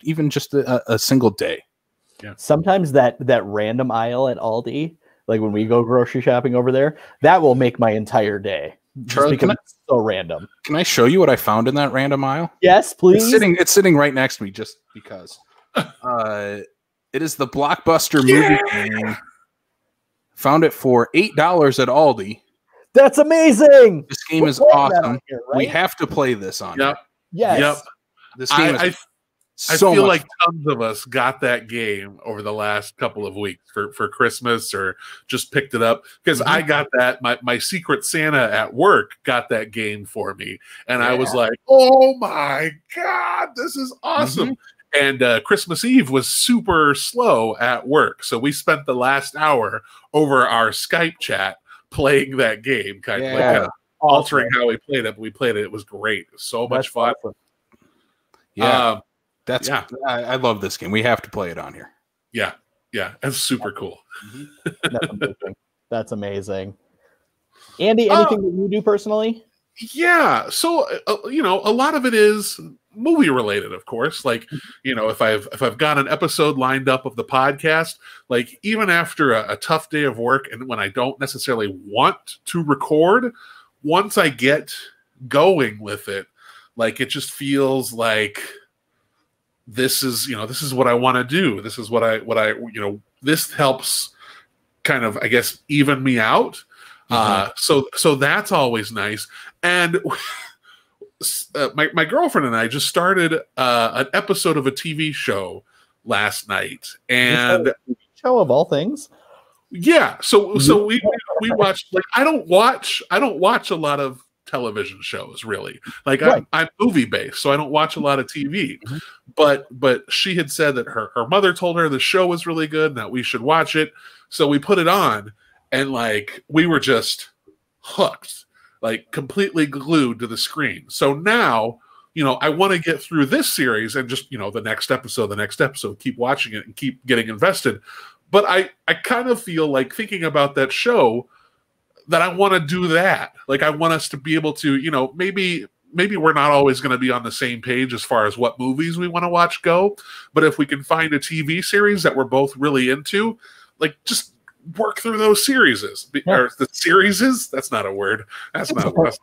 [SPEAKER 1] even just a single day.
[SPEAKER 2] Yeah. Sometimes that random aisle at Aldi, like when we go grocery shopping over there, that will make my entire day.
[SPEAKER 1] Charlie,
[SPEAKER 2] because it's so random.
[SPEAKER 1] Can I show you what I found in that random aisle?
[SPEAKER 2] Yes, please.
[SPEAKER 1] It's sitting right next to me just because. It is the Blockbuster movie game. Found it for $8 at Aldi.
[SPEAKER 2] That's amazing.
[SPEAKER 1] This game is awesome. Here, right? We have to play this on.
[SPEAKER 3] Yep.
[SPEAKER 2] Yes.
[SPEAKER 3] Yep.
[SPEAKER 1] This game is
[SPEAKER 3] I feel like tons of us got that game over the last couple of weeks for Christmas, or just picked it up because I got that. My Secret Santa at work got that game for me, and I was like, "Oh my god, this is awesome!" And Christmas Eve was super slow at work, so we spent the last hour over our Skype chat playing that game, kind of altering how we played it. But we played it; it was great. It was so much fun. Awesome.
[SPEAKER 1] Yeah. I love this game. We have to play it on here.
[SPEAKER 3] Yeah, it's super cool.
[SPEAKER 2] That's amazing. That's amazing. Andy, anything that you do personally?
[SPEAKER 3] Yeah, so a lot of it is movie related, of course. Like if I've got an episode lined up of the podcast, like even after a tough day of work, and when I don't necessarily want to record, once I get going with it, like it just feels like this is what I want to do. This is what I this helps kind of, I guess, even me out. So that's always nice. And my girlfriend and I just started an episode of a TV show last night, and
[SPEAKER 2] show of all things.
[SPEAKER 3] Yeah. So we watched, like, I don't watch a lot of television shows, really. Like I'm movie based, so I don't watch a lot of TV. But she had said that her mother told her the show was really good and that we should watch it. So we put it on, and like we were just hooked, like completely glued to the screen. So now, I want to get through this series and just, the next episode, keep watching it and keep getting invested. But I kind of feel like, thinking about that show, that I want to do that. Like, I want us to be able to, maybe we're not always going to be on the same page as far as what movies we want to watch go, but if we can find a TV series that we're both really into, like, just work through those series. Or the series, that's not a word. That's not a word.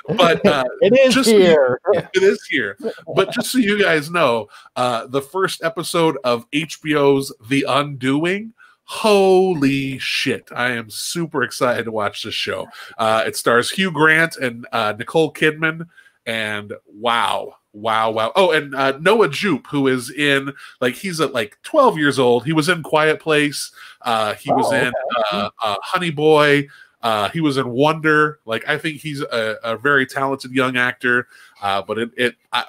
[SPEAKER 3] But
[SPEAKER 2] it is here.
[SPEAKER 3] It is here. But just so you guys know, the first episode of HBO's The Undoing, holy shit, I am super excited to watch this show. It stars Hugh Grant and Nicole Kidman, and wow. Oh, and Noah Jupe, who is in, like, he's at like 12 years old. He was in Quiet Place. He was in Honey Boy. He was in Wonder. Like, I think he's a very talented young actor. But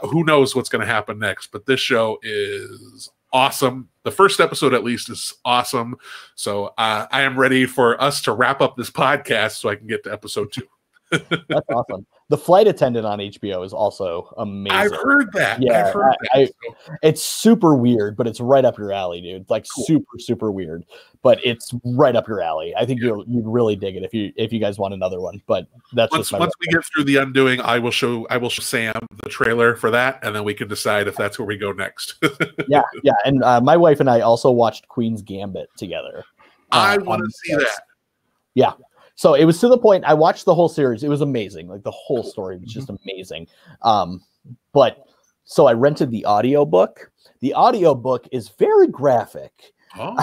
[SPEAKER 3] who knows what's going to happen next? But this show is awesome. The first episode, at least, is awesome. So I am ready for us to wrap up this podcast so I can get to episode 2.
[SPEAKER 2] That's awesome. The Flight Attendant on HBO is also amazing.
[SPEAKER 3] I've heard that.
[SPEAKER 2] Yeah, it's super weird, but it's right up your alley, dude. Like, cool. Super weird, but it's right up your alley. I think you'd really dig it if you guys want another one. But that's
[SPEAKER 3] once we get through The Undoing, I will show Sam the trailer for that, and then we can decide if that's where we go next. yeah.
[SPEAKER 2] And my wife and I also watched Queen's Gambit together.
[SPEAKER 3] I want to see that.
[SPEAKER 2] Yeah. So it was to the point I watched the whole series. It was amazing. Like, the whole story was just amazing. But so I rented the audiobook. The audiobook is very graphic.
[SPEAKER 3] Oh.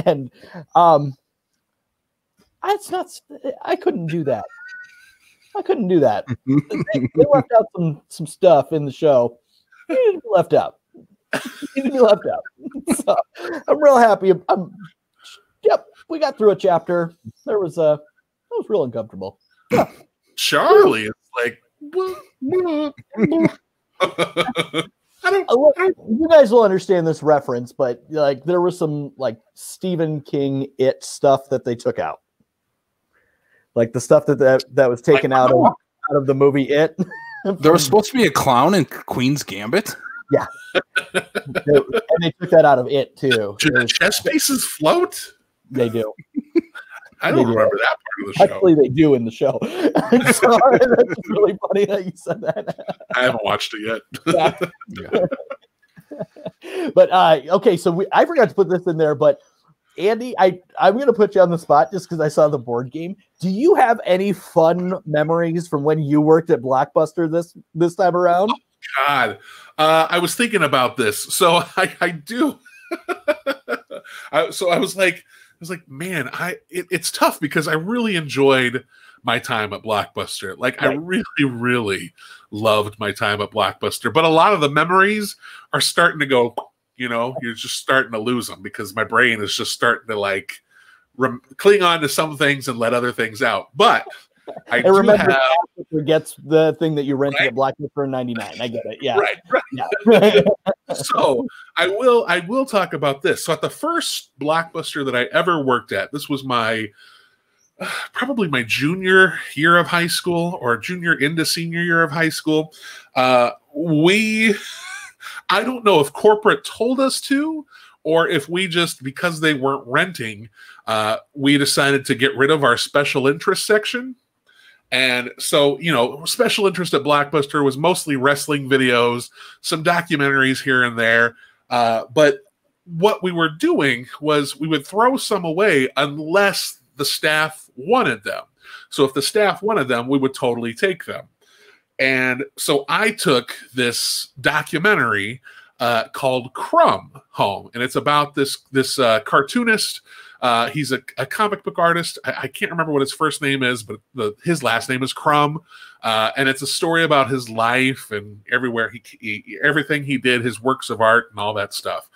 [SPEAKER 2] And it's not, I couldn't do that. They left out some stuff in the show. It needed to be left out. So I'm real happy. Yep, we got through a chapter. It was real uncomfortable. Yeah.
[SPEAKER 3] Charlie, it's like,
[SPEAKER 2] you guys will understand this reference, but like, there was some like Stephen King It stuff that they took out, like the stuff that was taken out of the movie It.
[SPEAKER 1] There was supposed to be a clown in Queen's Gambit.
[SPEAKER 2] Yeah, and they took that out of It too.
[SPEAKER 3] Do the chess faces float?
[SPEAKER 2] They do.
[SPEAKER 3] I don't remember that part of the show.
[SPEAKER 2] Actually, they do in the show. So, that's really funny that you said that.
[SPEAKER 3] I haven't watched it yet.
[SPEAKER 2] Yeah. But okay, so I forgot to put this in there, but Andy, I'm going to put you on the spot just because I saw the board game. Do you have any fun memories from when you worked at Blockbuster this time around?
[SPEAKER 3] Oh, God, I was thinking about this, so I do. So I was like, man, it's tough because I really enjoyed my time at Blockbuster. Like, right. I really, really loved my time at Blockbuster. But a lot of the memories are starting to go, you're just starting to lose them because my brain is just starting to like cling on to some things and let other things out. But I do
[SPEAKER 2] remember gets the thing that you rented at Blockbuster for $99. I get it. Yeah.
[SPEAKER 3] Right. Yeah. So I will talk about this. So at the first Blockbuster that I ever worked at, this was my probably my junior year of high school or junior into senior year of high school. I don't know if corporate told us to, or if we just, because they weren't renting, we decided to get rid of our special interest section. And so, special interest at Blockbuster was mostly wrestling videos, some documentaries here and there. But what we were doing was we would throw some away unless the staff wanted them. So if the staff wanted them, we would totally take them. And so I took this documentary called Crumb home. And it's about this cartoonist. He's a comic book artist. I can't remember what his first name is, but his last name is Crumb. And it's a story about his life and everything he did, his works of art and all that stuff.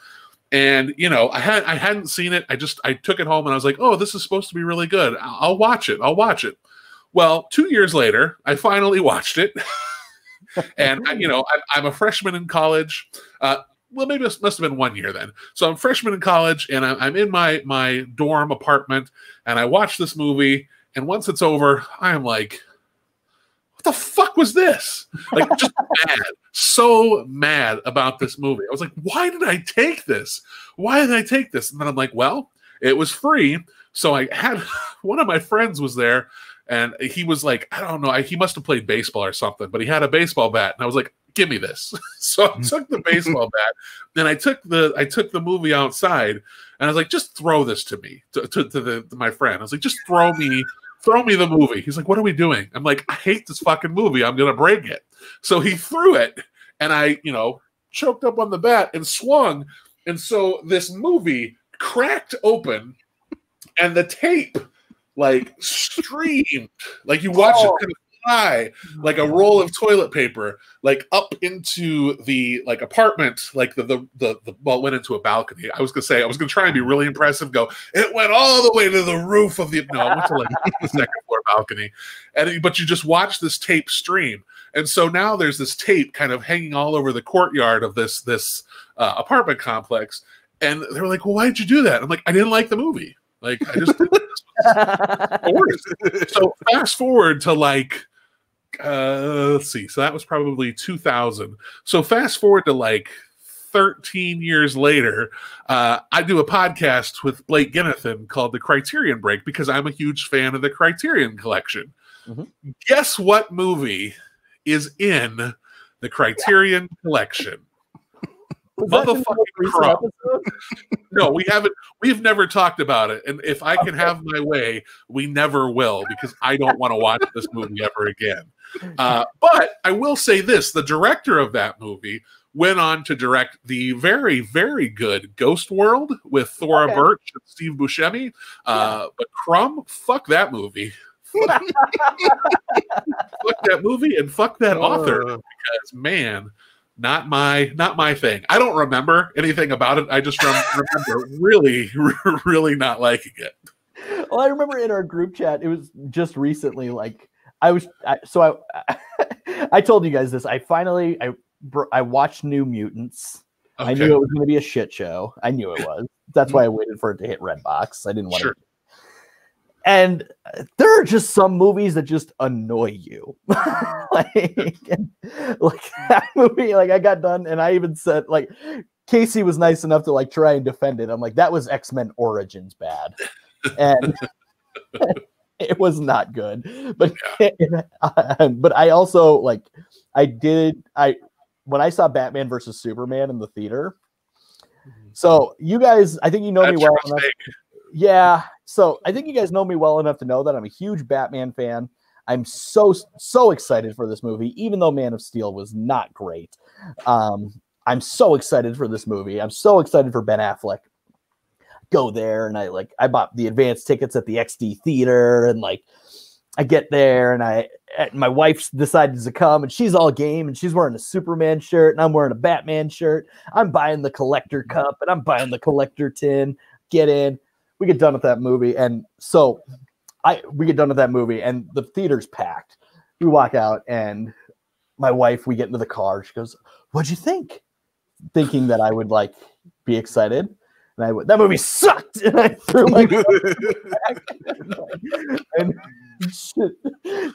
[SPEAKER 3] And, I hadn't seen it. I took it home and I was like, oh, this is supposed to be really good. I'll watch it. Well, 2 years later, I finally watched it. And, I'm a freshman in college. Well, maybe it must have been 1 year then. So I'm a freshman in college, and I'm in my dorm apartment, and I watch this movie, and once it's over, I am like, what the fuck was this? Like, just mad. So mad about this movie. I was like, why did I take this? And then I'm like, well, it was free. So I had one of my friends was there, and he was like, I don't know, he must have played baseball or something, but he had a baseball bat, and I was like, give me this. So I took the baseball bat, and I took the movie outside, and I was like, just throw this to me, to my friend. I was like, just throw me the movie. He's like, what are we doing? I'm like, I hate this fucking movie. I'm gonna break it. So he threw it, and I, choked up on the bat and swung, and so this movie cracked open, and the tape like streamed, like you watch it kind of high, like a roll of toilet paper, like up into the like apartment, like the well, it went into a balcony. I was gonna try and be really impressive. Go, it went all the way to the roof of the no, it went to like the second floor balcony, but you just watch this tape stream, and so now there's this tape kind of hanging all over the courtyard of this apartment complex, and they were like, "Well, why did you do that?" I'm like, "I didn't like the movie." Like, I just so fast forward to like let's see, so that was probably 2000. So fast forward to like 13 years later, I do a podcast with Blake Ginnathan called The Criterion Break because I'm a huge fan of the Criterion Collection. Guess what movie is in the Criterion Collection? Motherfucking Crumb. No, we haven't. We've never talked about it. And if I can have my way, we never will, because I don't want to watch this movie ever again. But I will say this: the director of that movie went on to direct the very, very good Ghost World with Thora Birch and Steve Buscemi. But Crumb, fuck that movie. Fuck that movie and fuck that author, because man, not my thing. I don't remember anything about it. I just remember really, really not liking it.
[SPEAKER 2] Well, I remember in our group chat, it was just recently, like I told you guys this. I watched New Mutants. Okay. I knew it was going to be a shit show. I knew it was. That's why I waited for it to hit Redbox. I didn't want to. And there are just some movies that just annoy you. like that movie, like I got done and I even said, like, Casey was nice enough to like try and defend it. I'm like, that was X-Men Origins bad. And it was not good. But but I also like when I saw Batman versus Superman in the theater. So you guys, I think you know me well enough. Yeah. So I think you guys know me well enough to know that I'm a huge Batman fan. I'm so excited for this movie, even though Man of Steel was not great. I'm so excited for this movie. I'm so excited for Ben Affleck. Go there, and I bought the advance tickets at the XD Theater, and like I get there, and my wife decided to come, and she's all game, and she's wearing a Superman shirt, and I'm wearing a Batman shirt. I'm buying the collector cup, and I'm buying the collector tin. Get in. We get done with that movie, and so we get done with that movie, and the theater's packed. We walk out, and my wife, we get into the car. She goes, "What'd you think?" Thinking that I would like be excited, and that movie sucked, and I threw my back. And shit.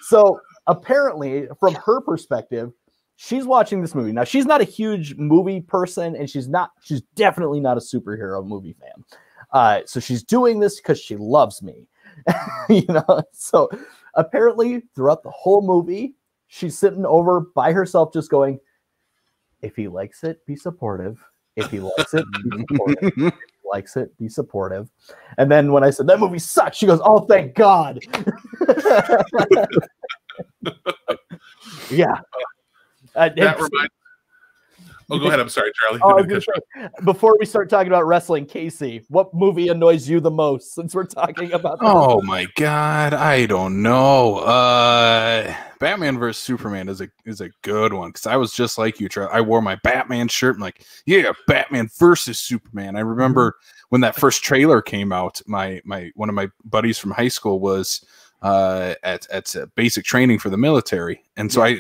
[SPEAKER 2] So apparently, from her perspective, she's watching this movie now. She's not a huge movie person, and she's definitely not a superhero movie fan. So she's doing this because she loves me, so apparently throughout the whole movie, she's sitting over by herself, just going, if he likes it, be supportive. If he likes it, be supportive. If he likes it, be supportive. And then when I said that movie sucks, she goes, "Oh, thank God." Yeah.
[SPEAKER 3] That reminds. Oh, go ahead. I'm sorry, Charlie.
[SPEAKER 2] Before we start talking about wrestling, Casey, what movie annoys you the most since we're talking about that?
[SPEAKER 1] Oh, my God. I don't know. Batman vs. Superman is a good one, because I was just like you, Charlie. I wore my Batman shirt. I'm like, yeah, Batman versus Superman. I remember when that first trailer came out, one of my buddies from high school was at basic training for the military. And so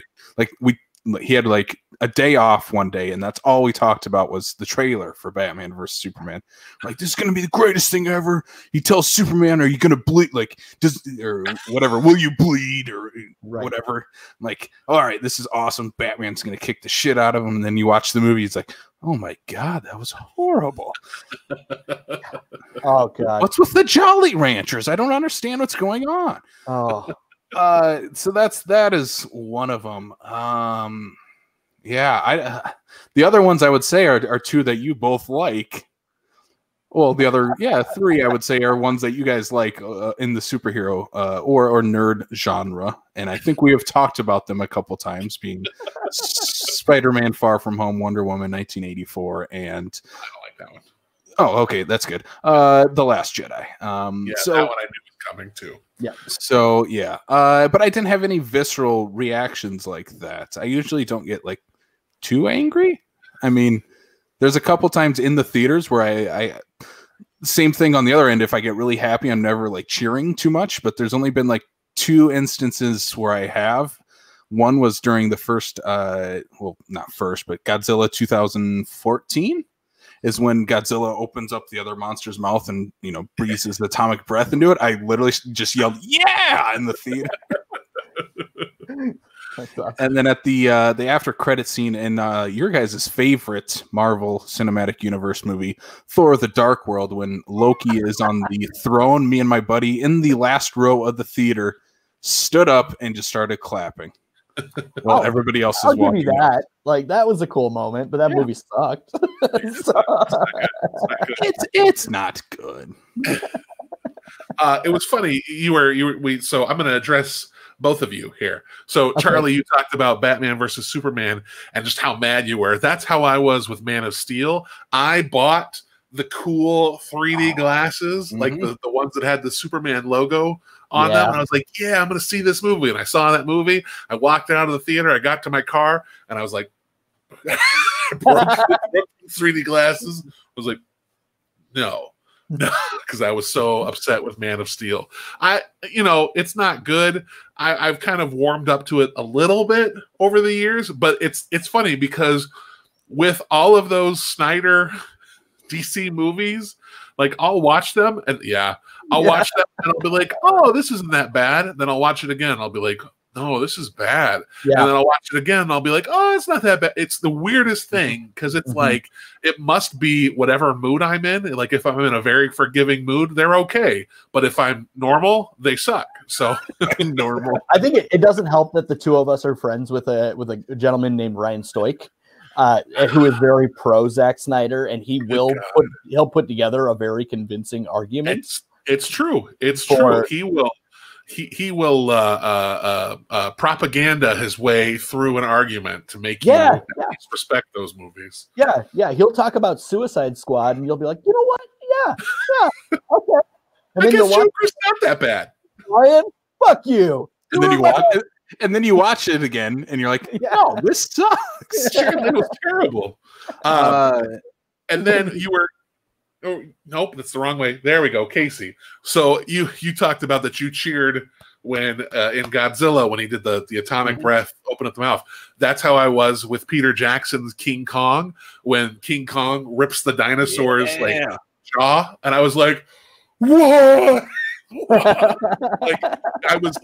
[SPEAKER 1] he had like a day off one day, and that's all we talked about was the trailer for Batman versus Superman. Like, this is going to be the greatest thing ever. He tells Superman, "Are you going to bleed?" Like, or whatever. "Will you bleed?" Or whatever. I'm like, all right, this is awesome. Batman's going to kick the shit out of him. And then you watch the movie. It's like, oh my God, that was horrible.
[SPEAKER 2] Oh God.
[SPEAKER 1] What's with the Jolly Ranchers? I don't understand what's going on.
[SPEAKER 2] Oh.
[SPEAKER 1] So that is one of them. The other ones I would say are two that you both like. Well, the other, three I would say are ones that you guys like in the superhero or nerd genre, and I think we have talked about them a couple times, being Spider-Man: Far From Home, Wonder Woman 1984, and
[SPEAKER 3] I don't like that one.
[SPEAKER 1] Oh, okay, that's good. The Last Jedi. So
[SPEAKER 3] that one I knew was coming too.
[SPEAKER 2] Yeah.
[SPEAKER 1] So yeah, but I didn't have any visceral reactions like that. I usually don't get like too angry. I mean, there's a couple times in the theaters where I same thing on the other end. If I get really happy, I'm never like cheering too much. But there's only been like 2 instances where I have. One was during the first, well, not first, but Godzilla 2014 is when Godzilla opens up the other monster's mouth and, you know, breathes his atomic breath into it. I literally just yelled, "Yeah!" in the theater. And then at the after credit scene in your guys' favorite Marvel Cinematic Universe movie, Thor: The Dark World, when Loki is on the throne, me and my buddy in the last row of the theater stood up and just started clapping. Well, everybody else is
[SPEAKER 2] walking. Give you that. Like, that was a cool moment, but that movie sucked.
[SPEAKER 1] It's not good.
[SPEAKER 3] It was funny. So I'm going to address both of you here. So Charlie, you talked about Batman versus Superman and just how mad you were. That's how I was with Man of Steel. I bought the cool 3D glasses, like the ones that had the Superman logo on them. And I was like, yeah, I'm going to see this movie. And I saw that movie. I walked out of the theater. I got to my car and I was like, broke 3D glasses. I was like, no, because I was so upset with Man of Steel. It's not good. I've kind of warmed up to it a little bit over the years, but it's funny because with all of those Snyder DC movies, like I'll watch them and I'll watch them and I'll be like, oh, this isn't that bad. Then I'll watch it again. I'll be like, no, this is bad. Yeah. And then I'll watch it again and I'll be like, oh, it's not that bad. It's the weirdest thing because it's like it must be whatever mood I'm in. Like if I'm in a very forgiving mood, they're okay. But if I'm normal, they suck. So
[SPEAKER 2] normal. I think it doesn't help that the two of us are friends with a gentleman named Ryan Stoik. Who is very pro Zack Snyder, and he'll put together a very convincing argument.
[SPEAKER 3] It's true. It's true. He will propaganda his way through an argument to make you respect those movies.
[SPEAKER 2] Yeah. He'll talk about Suicide Squad, and you'll be like, you know what? Yeah, okay. And
[SPEAKER 3] I guess Joker's not that bad.
[SPEAKER 2] Ryan, fuck you.
[SPEAKER 1] And then you watch it. And then you watch it again, and you're like, "No, this sucks."
[SPEAKER 3] It was terrible. And then you were, nope, that's the wrong way. There we go, Casey. So you talked about that you cheered when in Godzilla when he did the atomic breath, open up the mouth. That's how I was with Peter Jackson's King Kong when King Kong rips the dinosaur's jaw, and I was like, "What?" I was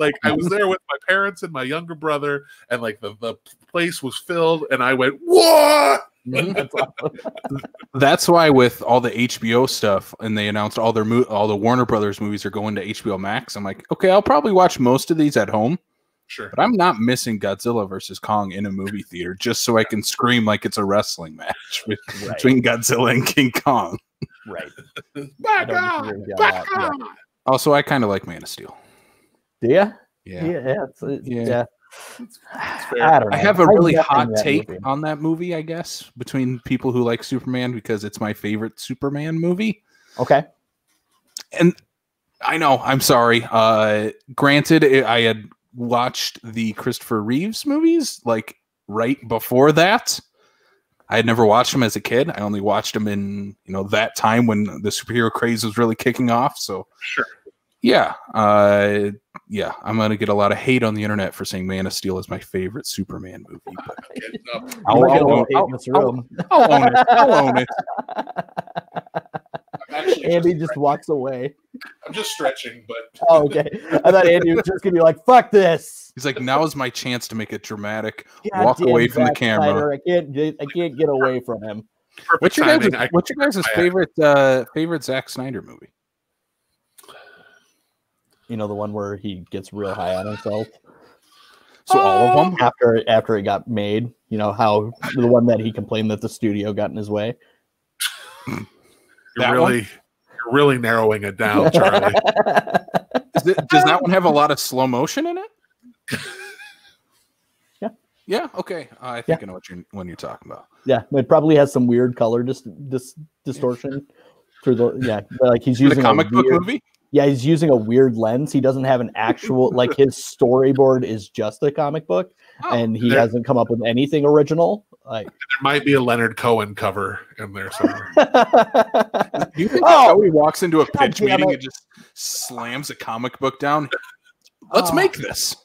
[SPEAKER 3] there with my parents and my younger brother, and like the place was filled, and I went, "What?"
[SPEAKER 1] That's why with all the HBO stuff, and they announced all the Warner Brothers movies are going to HBO Max. I'm like, okay, I'll probably watch most of these at home.
[SPEAKER 3] Sure,
[SPEAKER 1] but I'm not missing Godzilla versus Kong in a movie theater just so I can scream like it's a wrestling match between Godzilla and King Kong.
[SPEAKER 2] Right.
[SPEAKER 3] Back on.
[SPEAKER 1] Also, I kind of like Man of Steel.
[SPEAKER 2] Do you?
[SPEAKER 1] Yeah.
[SPEAKER 2] Yeah.
[SPEAKER 1] I don't know. I have a really hot take on that movie, I guess, between people who like Superman because it's my favorite Superman movie.
[SPEAKER 2] Okay.
[SPEAKER 1] And I know, I'm sorry. Granted, I had watched the Christopher Reeves movies like right before that. I had never watched them as a kid. I only watched them in, that time when the superhero craze was really kicking off. So,
[SPEAKER 3] sure.
[SPEAKER 1] Yeah. I'm going to get a lot of hate on the internet for saying Man of Steel is my favorite Superman movie. But I'll own it.
[SPEAKER 2] Andy just walks away.
[SPEAKER 3] I'm just stretching, but
[SPEAKER 2] okay. I thought Andy was just gonna be like, "Fuck this."
[SPEAKER 1] He's like, "Now is my chance to make it dramatic. Walk away from the camera."
[SPEAKER 2] Snyder, I can't get away from him.
[SPEAKER 1] What's your guys' favorite Zack Snyder movie?
[SPEAKER 2] The one where he gets real high on himself.
[SPEAKER 1] So all of them
[SPEAKER 2] after it got made. How the one that he complained that the studio got in his way.
[SPEAKER 3] You're really narrowing it down, Charlie.
[SPEAKER 1] Does that one have a lot of slow motion in it?
[SPEAKER 2] Yeah.
[SPEAKER 1] Yeah. Okay. I think I know what you're talking about.
[SPEAKER 2] Yeah, it probably has some weird color distortion. through like he's using
[SPEAKER 1] a comic book movie.
[SPEAKER 2] Yeah, he's using a weird lens. He doesn't have an actual like his storyboard is just a comic book, and he hasn't come up with anything original. Like
[SPEAKER 3] there might be a Leonard Cohen cover in there somewhere.
[SPEAKER 1] You think how he walks into a pitch meeting and just slams a comic book down? Let's make this.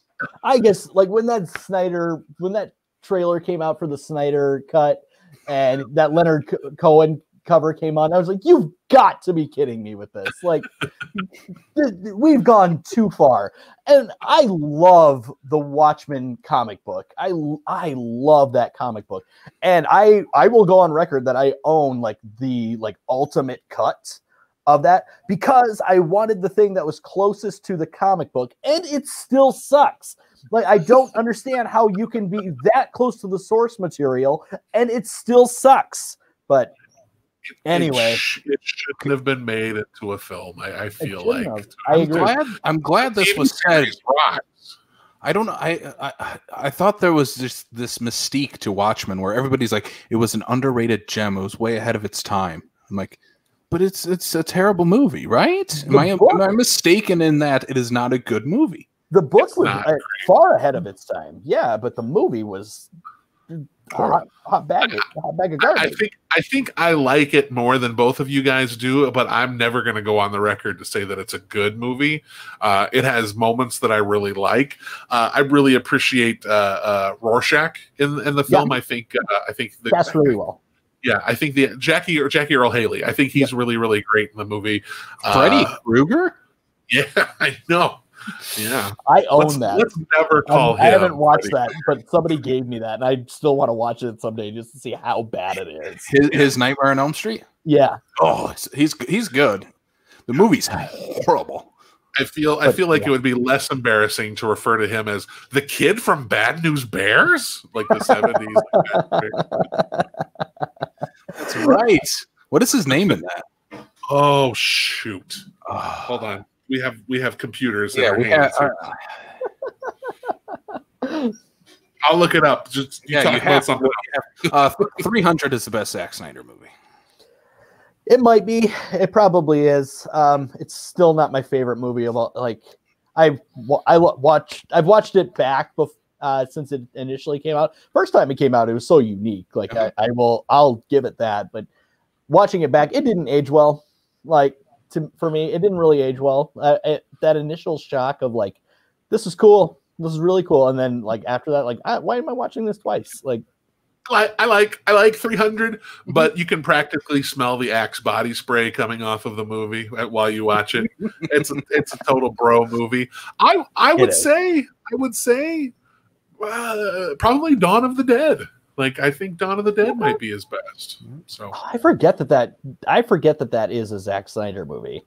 [SPEAKER 2] I guess like when that trailer came out for the Snyder cut and that Leonard Cohen cover came on, I was like, you've got to be kidding me with this. Like we've gone too far. And I love the Watchmen comic book. I love that comic book. And I will go on record that I own like the ultimate cut of that because I wanted the thing that was closest to the comic book, and it still sucks. Like I don't understand how you can be that close to the source material and it still sucks. But anyway,
[SPEAKER 3] it shouldn't have been made into a film. I feel like
[SPEAKER 1] I'm glad this was said. I don't know. I thought there was just this mystique to Watchmen where everybody's like, it was an underrated gem. It was way ahead of its time. I'm like, but it's a terrible movie, right? Am I mistaken in that it is not a good movie?
[SPEAKER 2] The book was far ahead of its time. Yeah, but the movie was hot bag of garbage.
[SPEAKER 3] I think I like it more than both of you guys do, but I'm never going to go on the record to say that it's a good movie. It has moments that I really like. I really appreciate Rorschach in the film. I think
[SPEAKER 2] that's really well.
[SPEAKER 3] Yeah, I think the Jackie Earl Haley. I think he's really, really great in the movie.
[SPEAKER 1] Freddy Krueger?
[SPEAKER 3] Yeah, I know. Yeah,
[SPEAKER 2] I own that.
[SPEAKER 3] Let's never call him.
[SPEAKER 2] I haven't watched that, but somebody gave me that, and I still want to watch it someday just to see how bad it is.
[SPEAKER 1] His Nightmare on Elm Street?
[SPEAKER 2] Yeah.
[SPEAKER 1] Oh, he's good. The movie's horrible.
[SPEAKER 3] I feel like it would be less embarrassing to refer to him as the kid from Bad News Bears, like the 70s.
[SPEAKER 1] That's right. What is his name in that?
[SPEAKER 3] Oh shoot! Hold on. We have computers.
[SPEAKER 1] Yeah, we have.
[SPEAKER 3] I'll look it up. Just
[SPEAKER 1] you have something. 300 is the best Zack Snyder movie.
[SPEAKER 2] It might be. It probably is. It's still not my favorite movie of all. Like I've watched it back since it initially came out. First time it came out, it was so unique. Like I'll give it that. But watching it back, it didn't age well. Like for me, it didn't really age well. That initial shock of like, this is cool. This is really cool. And then like after that, like, why am I watching this twice? Like,
[SPEAKER 3] I like 300, but you can practically smell the Axe body spray coming off of the movie while you watch it. It's a total bro movie. I would say probably Dawn of the Dead. Like I think Dawn of the Dead might be his best. So
[SPEAKER 2] I forget that is a Zack Snyder movie.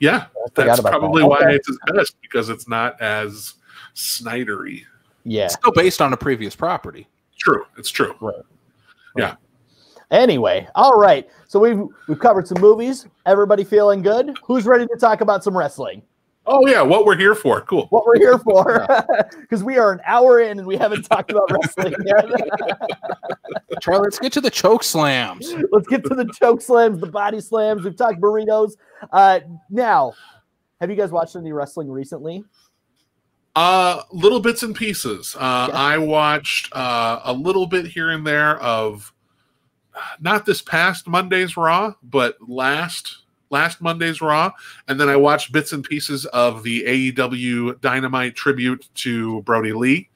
[SPEAKER 3] Yeah. That's probably why it's his best, because it's not as Snydery.
[SPEAKER 2] Yeah,
[SPEAKER 1] it's still based on a previous property.
[SPEAKER 3] True, it's true.
[SPEAKER 2] Right.
[SPEAKER 3] Yeah.
[SPEAKER 2] Anyway, all right. So we've covered some movies. Everybody feeling good? Who's ready to talk about some wrestling?
[SPEAKER 3] Oh yeah, what we're here for. Cool.
[SPEAKER 2] What we're here for, because we are an hour in and we haven't talked about wrestling yet.
[SPEAKER 1] Charlie, let's get to the Chokeslams.
[SPEAKER 2] Let's get to the Chokeslams, the Body Slams. We've talked burritos. Now, have you guys watched any wrestling recently?
[SPEAKER 3] Little bits and pieces. I watched a little bit here and there of not this past Monday's Raw, but last Monday's Raw, and then I watched bits and pieces of the AEW Dynamite tribute to Brodie Lee,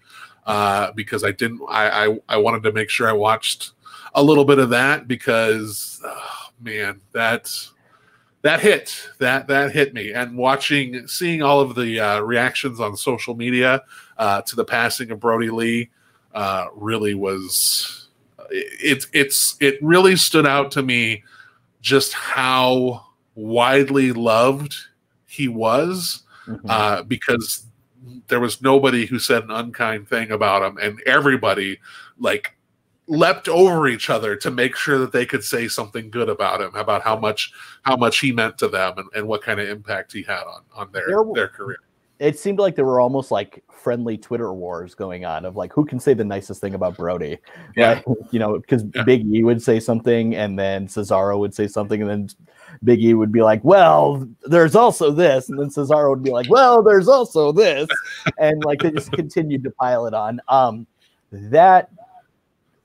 [SPEAKER 3] because I wanted to make sure I watched a little bit of that, because man, that hit me. And seeing all of the reactions on social media to the passing of Brodie Lee really was it really stood out to me just how widely loved he was, because there was nobody who said an unkind thing about him, and everybody like leapt over each other to make sure that they could say something good about him, about how much he meant to them, and what kind of impact he had on their career.
[SPEAKER 2] It seemed like there were almost like friendly Twitter wars going on of like, who can say the nicest thing about Brodie?
[SPEAKER 3] Yeah.
[SPEAKER 2] Like, because Big E would say something, and then Cesaro would say something, and then Big E would be like, well, there's also this. And then Cesaro would be like, well, there's also this. And like they just continued to pile it on. That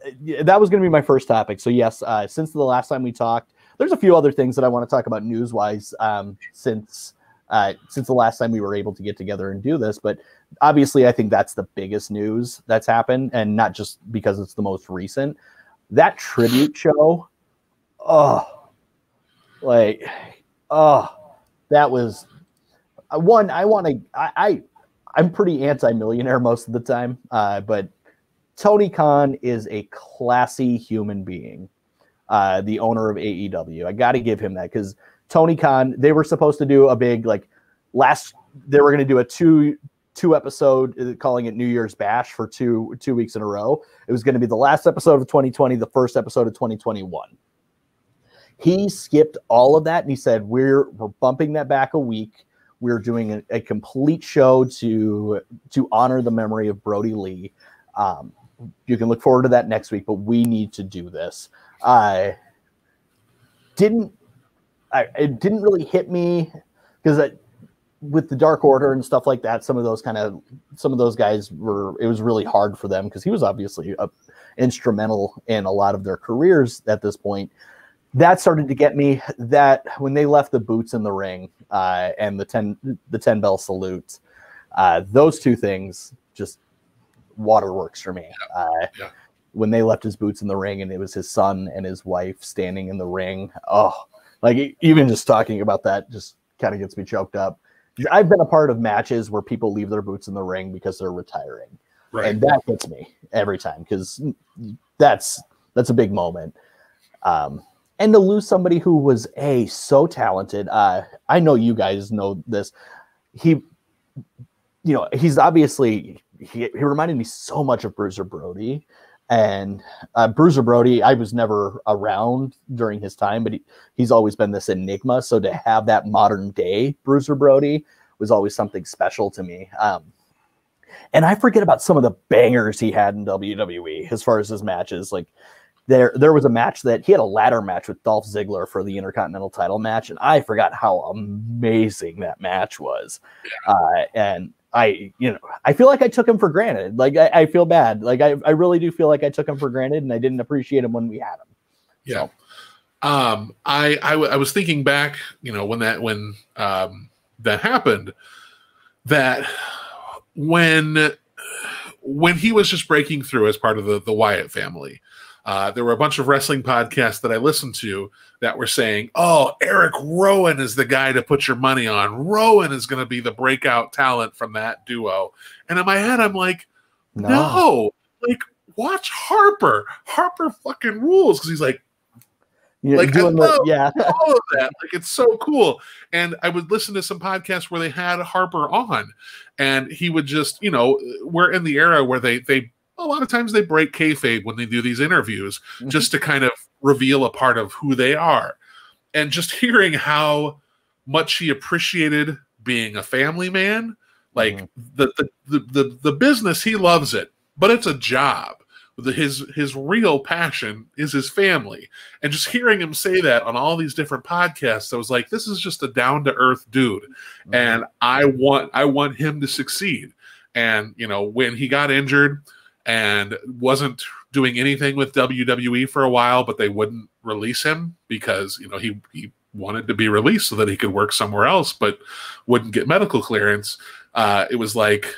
[SPEAKER 2] was going to be my first topic. So yes, since the last time we talked, there's a few other things that I want to talk about news-wise since the last time we were able to get together and do this. But obviously, I think that's the biggest news that's happened, and not just because it's the most recent. That tribute show, that was one. I'm pretty anti-millionaire most of the time, but Tony Khan is a classy human being, the owner of AEW. I got to give him that, because Tony Khan, they were supposed to do a big, they were going to do a two episode, calling it New Year's Bash for two weeks in a row. It was going to be the last episode of 2020, the first episode of 2021. He skipped all of that, and he said, we're bumping that back a week. We're doing a complete show to honor the memory of Brodie Lee. You can look forward to that next week, but we need to do this. It didn't really hit me, because with the Dark Order and stuff like that, some of those guys it was really hard for them, because he was obviously instrumental in a lot of their careers at this point. That started to get me, that when they left the boots in the ring and the 10 bell salute, those two things just waterworks for me. When they left his boots in the ring and it was his son and his wife standing in the ring, even just talking about that just kind of gets me choked up. I've been a part of matches where people leave their boots in the ring because they're retiring, and that hits me every time, because that's a big moment. And to lose somebody who was so talented, I know you guys know this. He's obviously he reminded me so much of Bruiser Brody, and Bruiser Brody, I was never around during his time, but he's always been this enigma. So to have that modern day Bruiser Brody was always something special to me. And I forget about some of the bangers he had in WWE as far as his matches. Like there was a match that he had, a ladder match with Dolph Ziggler for the Intercontinental title match, and I forgot how amazing that match was. And I feel like I took him for granted. Like I feel bad. Like I really do feel like I took him for granted, and I didn't appreciate him when we had him.
[SPEAKER 3] Yeah. So. I was thinking back, when that happened, that when he was just breaking through as part of the Wyatt family, there were a bunch of wrestling podcasts that I listened to that were saying, oh, Eric Rowan is the guy to put your money on. Rowan is going to be the breakout talent from that duo. And in my head, I'm like, no. Like, watch Harper. Harper fucking rules, because he's like, I love all of that. Like, it's so cool. And I would listen to some podcasts where they had Harper on, and he would just, we're in the era where they a lot of times they break kayfabe when they do these interviews, just to kind of reveal a part of who they are. And just hearing how much he appreciated being a family man, like the business, he loves it, but it's a job. His real passion is his family. And just hearing him say that on all these different podcasts, I was like, this is just a down-to-earth dude. And I want him to succeed. And, when he got injured and wasn't doing anything with WWE for a while, but they wouldn't release him because, he wanted to be released so that he could work somewhere else, but wouldn't get medical clearance. It was like,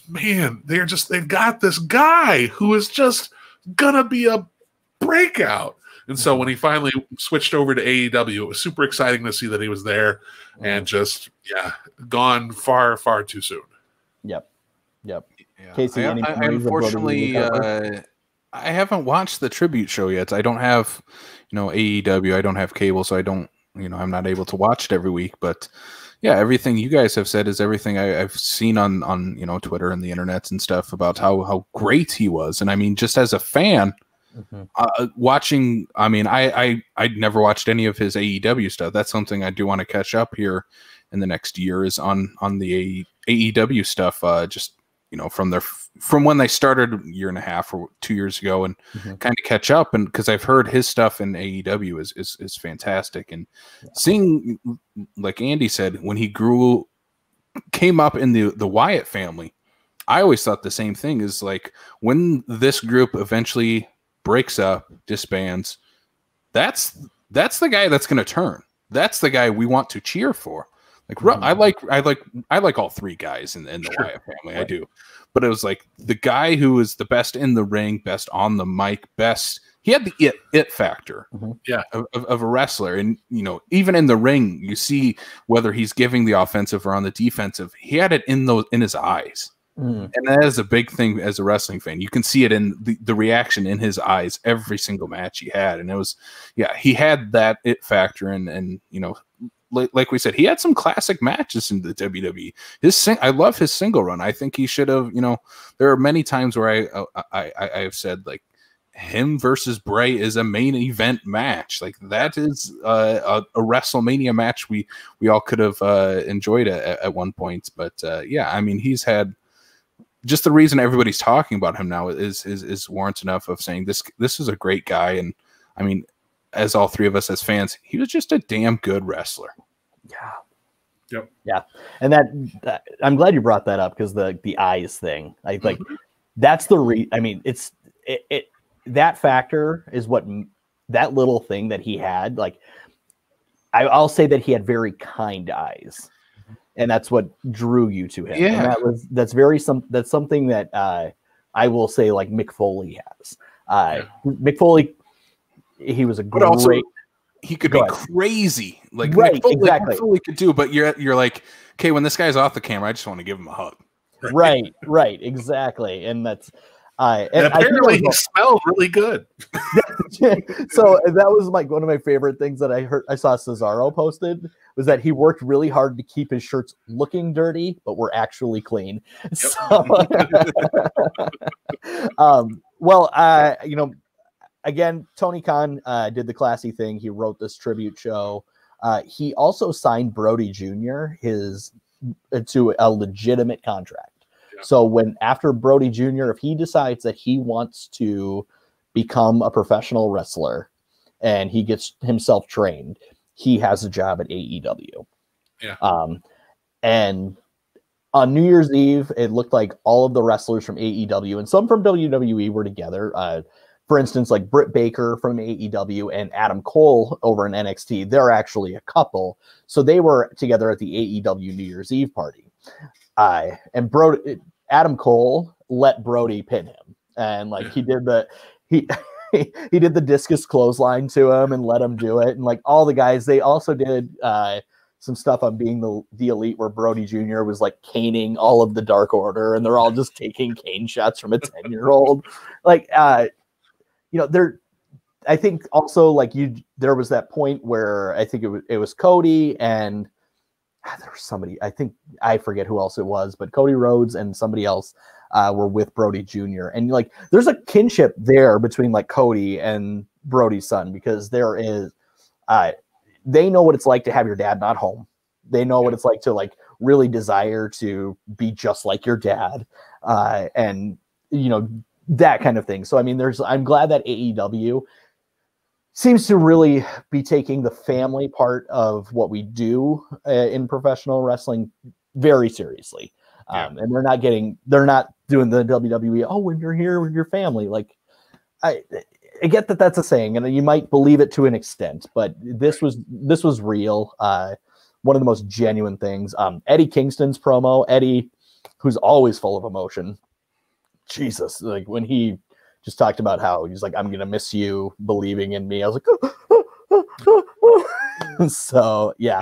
[SPEAKER 3] man, they've got this guy who is just gonna be a breakout. And so when he finally switched over to AEW, it was super exciting to see that he was there, and just, gone far, far too soon.
[SPEAKER 2] Yep.
[SPEAKER 1] Yeah.
[SPEAKER 2] Casey,
[SPEAKER 1] I unfortunately, I haven't watched the tribute show yet. I don't have, AEW. I don't have cable, so I don't, I'm not able to watch it every week. But yeah, everything you guys have said is everything I've seen on Twitter and the internet and stuff about how great he was. And I mean, just as a fan, watching, I mean, I'd never watched any of his AEW stuff. That's something I do want to catch up here in the next year, is on the AEW stuff. Just from when they started a year and a half or 2 years ago, and kind of catch up. And because I've heard his stuff in AEW is fantastic, and seeing, like Andy said, when he came up in the Wyatt family, I always thought the same thing, is like when this group eventually breaks up, disbands, that's the guy that's going to turn. That's the guy we want to cheer for. Like I like all three guys in the Wyatt family. Right. I do. But it was like the guy who was the best in the ring, best on the mic, best. He had the it factor, of a wrestler, and even in the ring, you see whether he's giving the offensive or on the defensive. He had it in his eyes, and that is a big thing as a wrestling fan. You can see it in the reaction in his eyes every single match he had, and it was he had that it factor, and like we said, he had some classic matches in the WWE. I love his single run. I think he should have. There are many times where I have said, like, him versus Bray is a main event match. Like, that is a WrestleMania match we all could have enjoyed at one point. But I mean, he's had just the reason everybody's talking about him now is warrant enough of saying this is a great guy. And I mean, as all three of us as fans, he was just a damn good wrestler.
[SPEAKER 2] Yeah.
[SPEAKER 3] Yep.
[SPEAKER 2] Yeah. And that I'm glad you brought that up, because the eyes thing, I like that's the I mean, it's that factor is what that little thing that he had. Like, I'll say that he had very kind eyes, and that's what drew you to him.
[SPEAKER 1] Yeah.
[SPEAKER 2] And that's something that I will say, like, Mick Foley has. Mick Foley, he was a great.
[SPEAKER 1] He could be crazy, like
[SPEAKER 2] right, exactly.
[SPEAKER 1] Mick Foley could do, but you're like, okay, when this guy's off the camera, I just want to give him a hug.
[SPEAKER 2] Right, exactly, and that's.
[SPEAKER 3] And apparently he smelled really good.
[SPEAKER 2] So that was like one of my favorite things that I saw Cesaro posted, was that he worked really hard to keep his shirts looking dirty, but were actually clean. Yep. So, again, Tony Khan did the classy thing. He wrote this tribute show. He also signed Brodie Jr. to a legitimate contract. Yeah. So after Brodie Jr., if he decides that he wants to become a professional wrestler and he gets himself trained, he has a job at AEW.
[SPEAKER 3] Yeah.
[SPEAKER 2] And on New Year's Eve, it looked like all of the wrestlers from AEW and some from WWE were together. For instance, like Britt Baker from AEW and Adam Cole over in NXT, they're actually a couple. So they were together at the AEW New Year's Eve party. And Adam Cole let Brodie pin him. And like he did he did the discus clothesline to him and let him do it. And like all the guys, they also did some stuff on Being the Elite where Brodie Jr. was like caning all of the Dark Order, and they're all just taking cane shots from a 10-year-old. Like, I think also like there was that point where I think it was Cody and there was somebody, I forget who else it was, but Cody Rhodes and somebody else were with Brodie Jr. And like, there's a kinship there between like Cody and Brodie's son, because there is, they know what it's like to have your dad not home. They know what it's like to like really desire to be just like your dad. And that kind of thing. So, I mean, I'm glad that AEW seems to really be taking the family part of what we do in professional wrestling very seriously. And they're not doing the WWE, oh, when you're here with your family. Like, I get that that's a saying, and you might believe it to an extent, but this was real. One of the most genuine things. Eddie Kingston's promo, Eddie, who's always full of emotion. Jesus, like when he just talked about how he's like, I'm gonna miss you, believing in me. I was like, so yeah.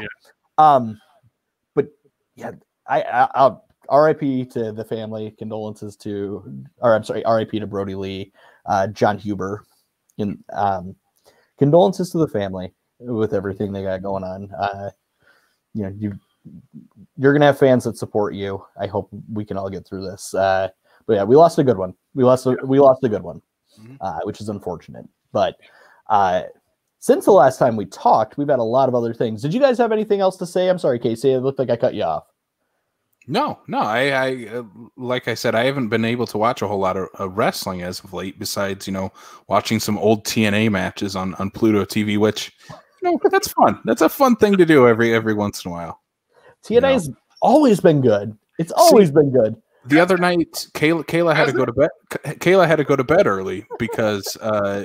[SPEAKER 2] But yeah, I'll RIP to the family, condolences RIP to Brodie Lee, John Huber, and condolences to the family with everything they got going on. You're gonna have fans that support you. I hope we can all get through this. But yeah, we lost a good one. We lost a good one, which is unfortunate. But since the last time we talked, we've had a lot of other things. Did you guys have anything else to say? I'm sorry, Casey. It looked like I cut you off.
[SPEAKER 1] No. I like I said, I haven't been able to watch a whole lot of wrestling as of late. Besides, watching some old TNA matches on Pluto TV, which that's fun. That's a fun thing to do every once in a while.
[SPEAKER 2] TNA's always been good. It's always been good.
[SPEAKER 1] The other night, Kayla had to go to bed. Kayla had to go to bed early because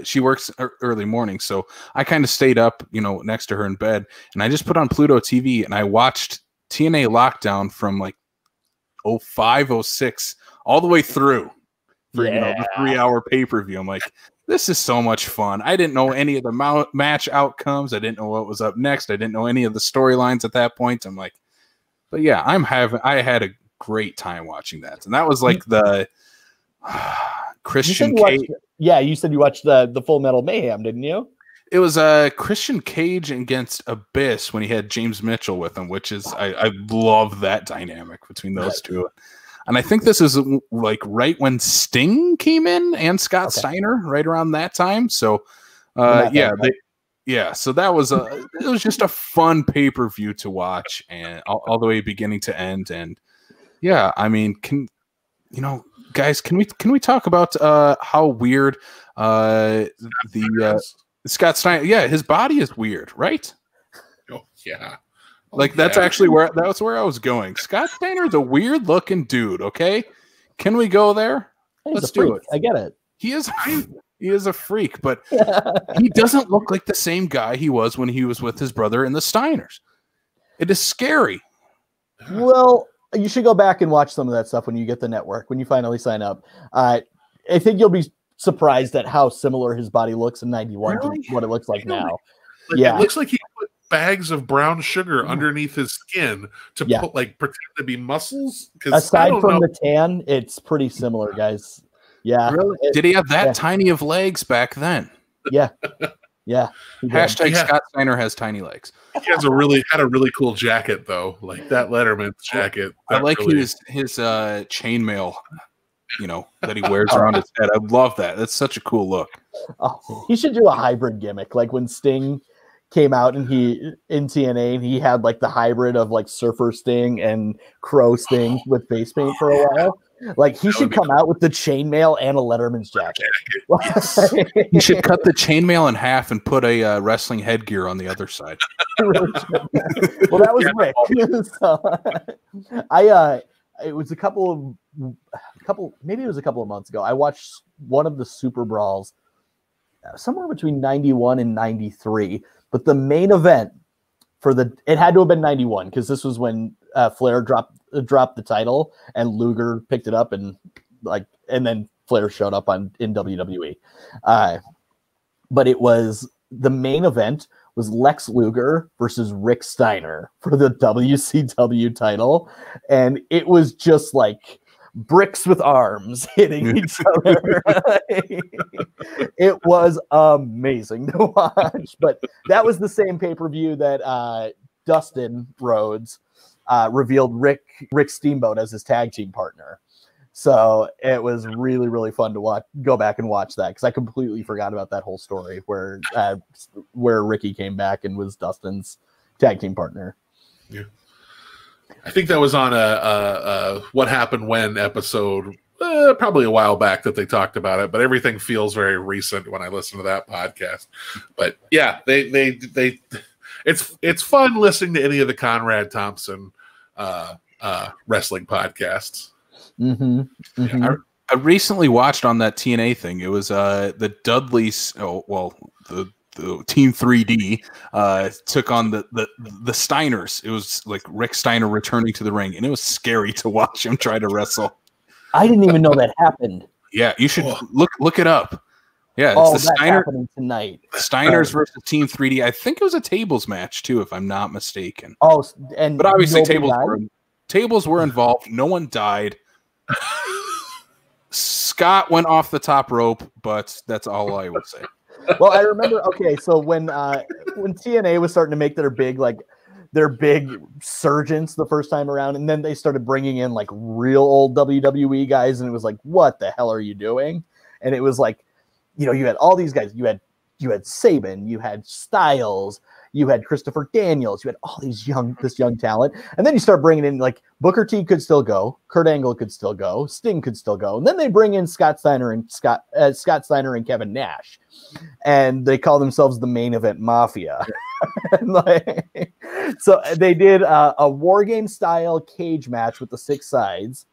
[SPEAKER 1] she works early morning. So I kind of stayed up, next to her in bed, and I just put on Pluto TV and I watched TNA Lockdown from like 05, 06 all the way through for the 3-hour pay-per-view. I'm like, this is so much fun. I didn't know any of the match outcomes. I didn't know what was up next. I didn't know any of the storylines at that point. I'm like, but yeah, I had a great time watching that. And that was like the Christian Cage.
[SPEAKER 2] You said you watched the Full Metal Mayhem, didn't you?
[SPEAKER 1] It was Christian Cage against Abyss when he had James Mitchell with him, which is I love that dynamic between those two. And I think this is like right when Sting came in and Scott Steiner, right around that time. So so that was it was just a fun pay-per-view to watch, and all the way beginning to end. And yeah, I mean, guys, can we talk about how weird Scott Steiner, his body is weird, right?
[SPEAKER 3] Oh yeah.
[SPEAKER 1] That's actually where I was going. Scott Steiner is a weird looking dude, okay? Can we go there? Let's do it.
[SPEAKER 2] I get it.
[SPEAKER 1] He is a freak, but he doesn't look like the same guy he was when he was with his brother in the Steiners. It is scary.
[SPEAKER 2] Well, you should go back and watch some of that stuff when you get the network, when you finally sign up. I think you'll be surprised at how similar his body looks in 91 to what it looks like now.
[SPEAKER 3] It looks like he put bags of brown sugar underneath his skin to pretend to be muscles.
[SPEAKER 2] Aside from the tan, it's pretty similar, guys. Yeah.
[SPEAKER 1] Really? Did he have that tiny of legs back then?
[SPEAKER 2] Yeah. Yeah.
[SPEAKER 1] Hashtag Scott Steiner has tiny legs.
[SPEAKER 3] He had a really cool jacket though, like that Letterman jacket.
[SPEAKER 1] I like his chainmail, that he wears around his head. I love that. That's such a cool look.
[SPEAKER 2] Oh, he should do a hybrid gimmick, like when Sting came out and he in TNA and he had like the hybrid of like Surfer Sting and Crow Sting with face paint for a while. Like he should come out with the chainmail and a Letterman's jacket.
[SPEAKER 1] He should cut the chainmail in half and put a wrestling headgear on the other side.
[SPEAKER 2] Well, that was Rick. So, it was a couple of months ago. I watched one of the Super Brawls somewhere between 91 and 93. But the main event it had to have been 91 because this was when Flair dropped the title and Luger picked it up and then Flair showed up in WWE. But it was the main event was Lex Luger versus Rick Steiner for the WCW title, and it was just like bricks with arms hitting each other. It was amazing to watch. But that was the same pay-per-view that Dustin Rhodes revealed Rick Steamboat as his tag team partner. So it was really, really fun to go back and watch that because I completely forgot about that whole story where Ricky came back and was Dustin's tag team partner.
[SPEAKER 3] Yeah. I think that was on a What Happened When episode, probably a while back that they talked about it, but everything feels very recent when I listen to that podcast. But yeah, it's fun listening to any of the Conrad Thompson wrestling podcasts.
[SPEAKER 2] Mm-hmm. Mm-hmm.
[SPEAKER 1] I recently watched on that TNA thing. It was the Dudleys. The Team 3D took on the Steiners. It was like Rick Steiner returning to the ring, and it was scary to watch him try to wrestle.
[SPEAKER 2] I didn't even know that happened.
[SPEAKER 1] Yeah, you should look it up. Yeah,
[SPEAKER 2] it's the Steiner happening tonight.
[SPEAKER 1] Steiners versus Team 3D. I think it was a tables match too, if I'm not mistaken.
[SPEAKER 2] Oh,
[SPEAKER 1] but obviously tables were involved. No one died. Scott went off the top rope, but that's all I would say.
[SPEAKER 2] Well, I remember. Okay, so when TNA was starting to make their big surgence the first time around, and then they started bringing in like real old WWE guys, and it was like, what the hell are you doing? And it was like, you had all these guys. You had Saban, you had Styles, you had Christopher Daniels, you had all this young talent, and then you start bringing in like Booker T could still go, Kurt Angle could still go, Sting could still go, and then they bring in Scott Steiner and Kevin Nash, and they call themselves the Main Event Mafia. So they did a War Game style cage match with the 6 sides,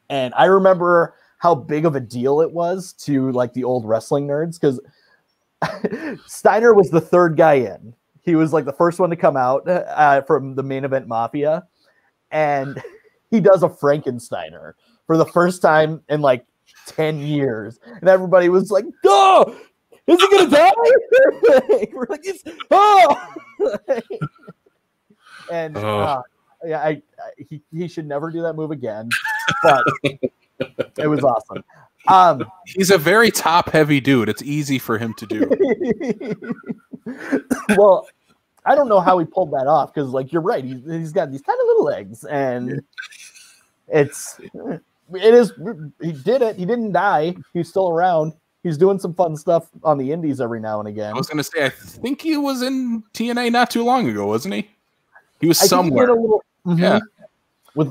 [SPEAKER 2] and I remember how big of a deal it was to like the old wrestling nerds because Steiner was the 3rd guy in. He was like the first one to come out from the Main Event Mafia, and he does a Frankensteiner for the first time in like 10 years, and everybody was like, "Oh, is he gonna die?" We're like, and yeah, he should never do that move again, but it was awesome.
[SPEAKER 1] He's a very top-heavy dude. It's easy for him to do.
[SPEAKER 2] Well, I don't know how he pulled that off because, like, you're right. He's got these tiny little legs, and it is. He did it. He didn't die. He's still around. He's doing some fun stuff on the indies every now and again.
[SPEAKER 1] I was going to say, I think he was in TNA not too long ago, wasn't he? He was somewhere. Yeah,
[SPEAKER 2] with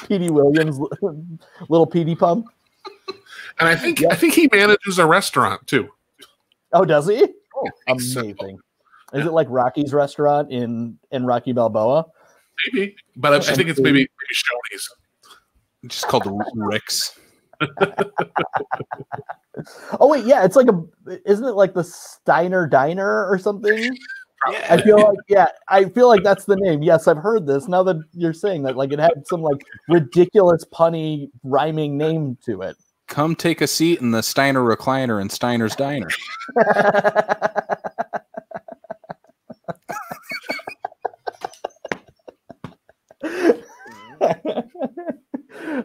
[SPEAKER 2] Petey Williams, little Petey Pump.
[SPEAKER 3] And I think he manages a restaurant too.
[SPEAKER 2] Oh, does he?
[SPEAKER 3] Oh,
[SPEAKER 2] amazing. So. Is it like Rocky's restaurant in Rocky Balboa?
[SPEAKER 3] Maybe, but I think it's maybe Shoney's.
[SPEAKER 1] Just called Rick's.
[SPEAKER 2] Oh wait, yeah, it's like isn't it like the Steiner Diner or something?
[SPEAKER 3] Yeah.
[SPEAKER 2] I feel like that's the name. Yes, I've heard this. Now that you're saying that, like it had some like ridiculous punny rhyming name to it.
[SPEAKER 1] Come take a seat in the Steiner recliner in Steiner's Diner.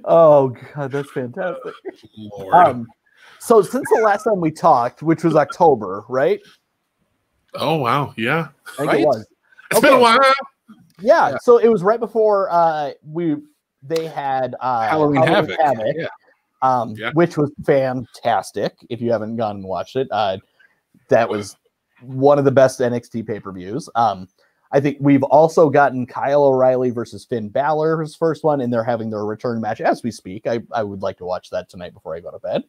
[SPEAKER 2] Oh god, that's fantastic.
[SPEAKER 3] Lord.
[SPEAKER 2] So since the last time we talked, which was October, right?
[SPEAKER 3] Oh wow, yeah.
[SPEAKER 2] I think it was.
[SPEAKER 3] It's been a while.
[SPEAKER 2] Yeah, so it was right before they had
[SPEAKER 1] Halloween Havoc.
[SPEAKER 2] Which was fantastic. If you haven't gone and watched it, that was one of the best NXT pay-per-views. I think we've also gotten Kyle O'Reilly versus Finn Balor's first one, and they're having their return match as we speak. I would like to watch that tonight before I go to bed,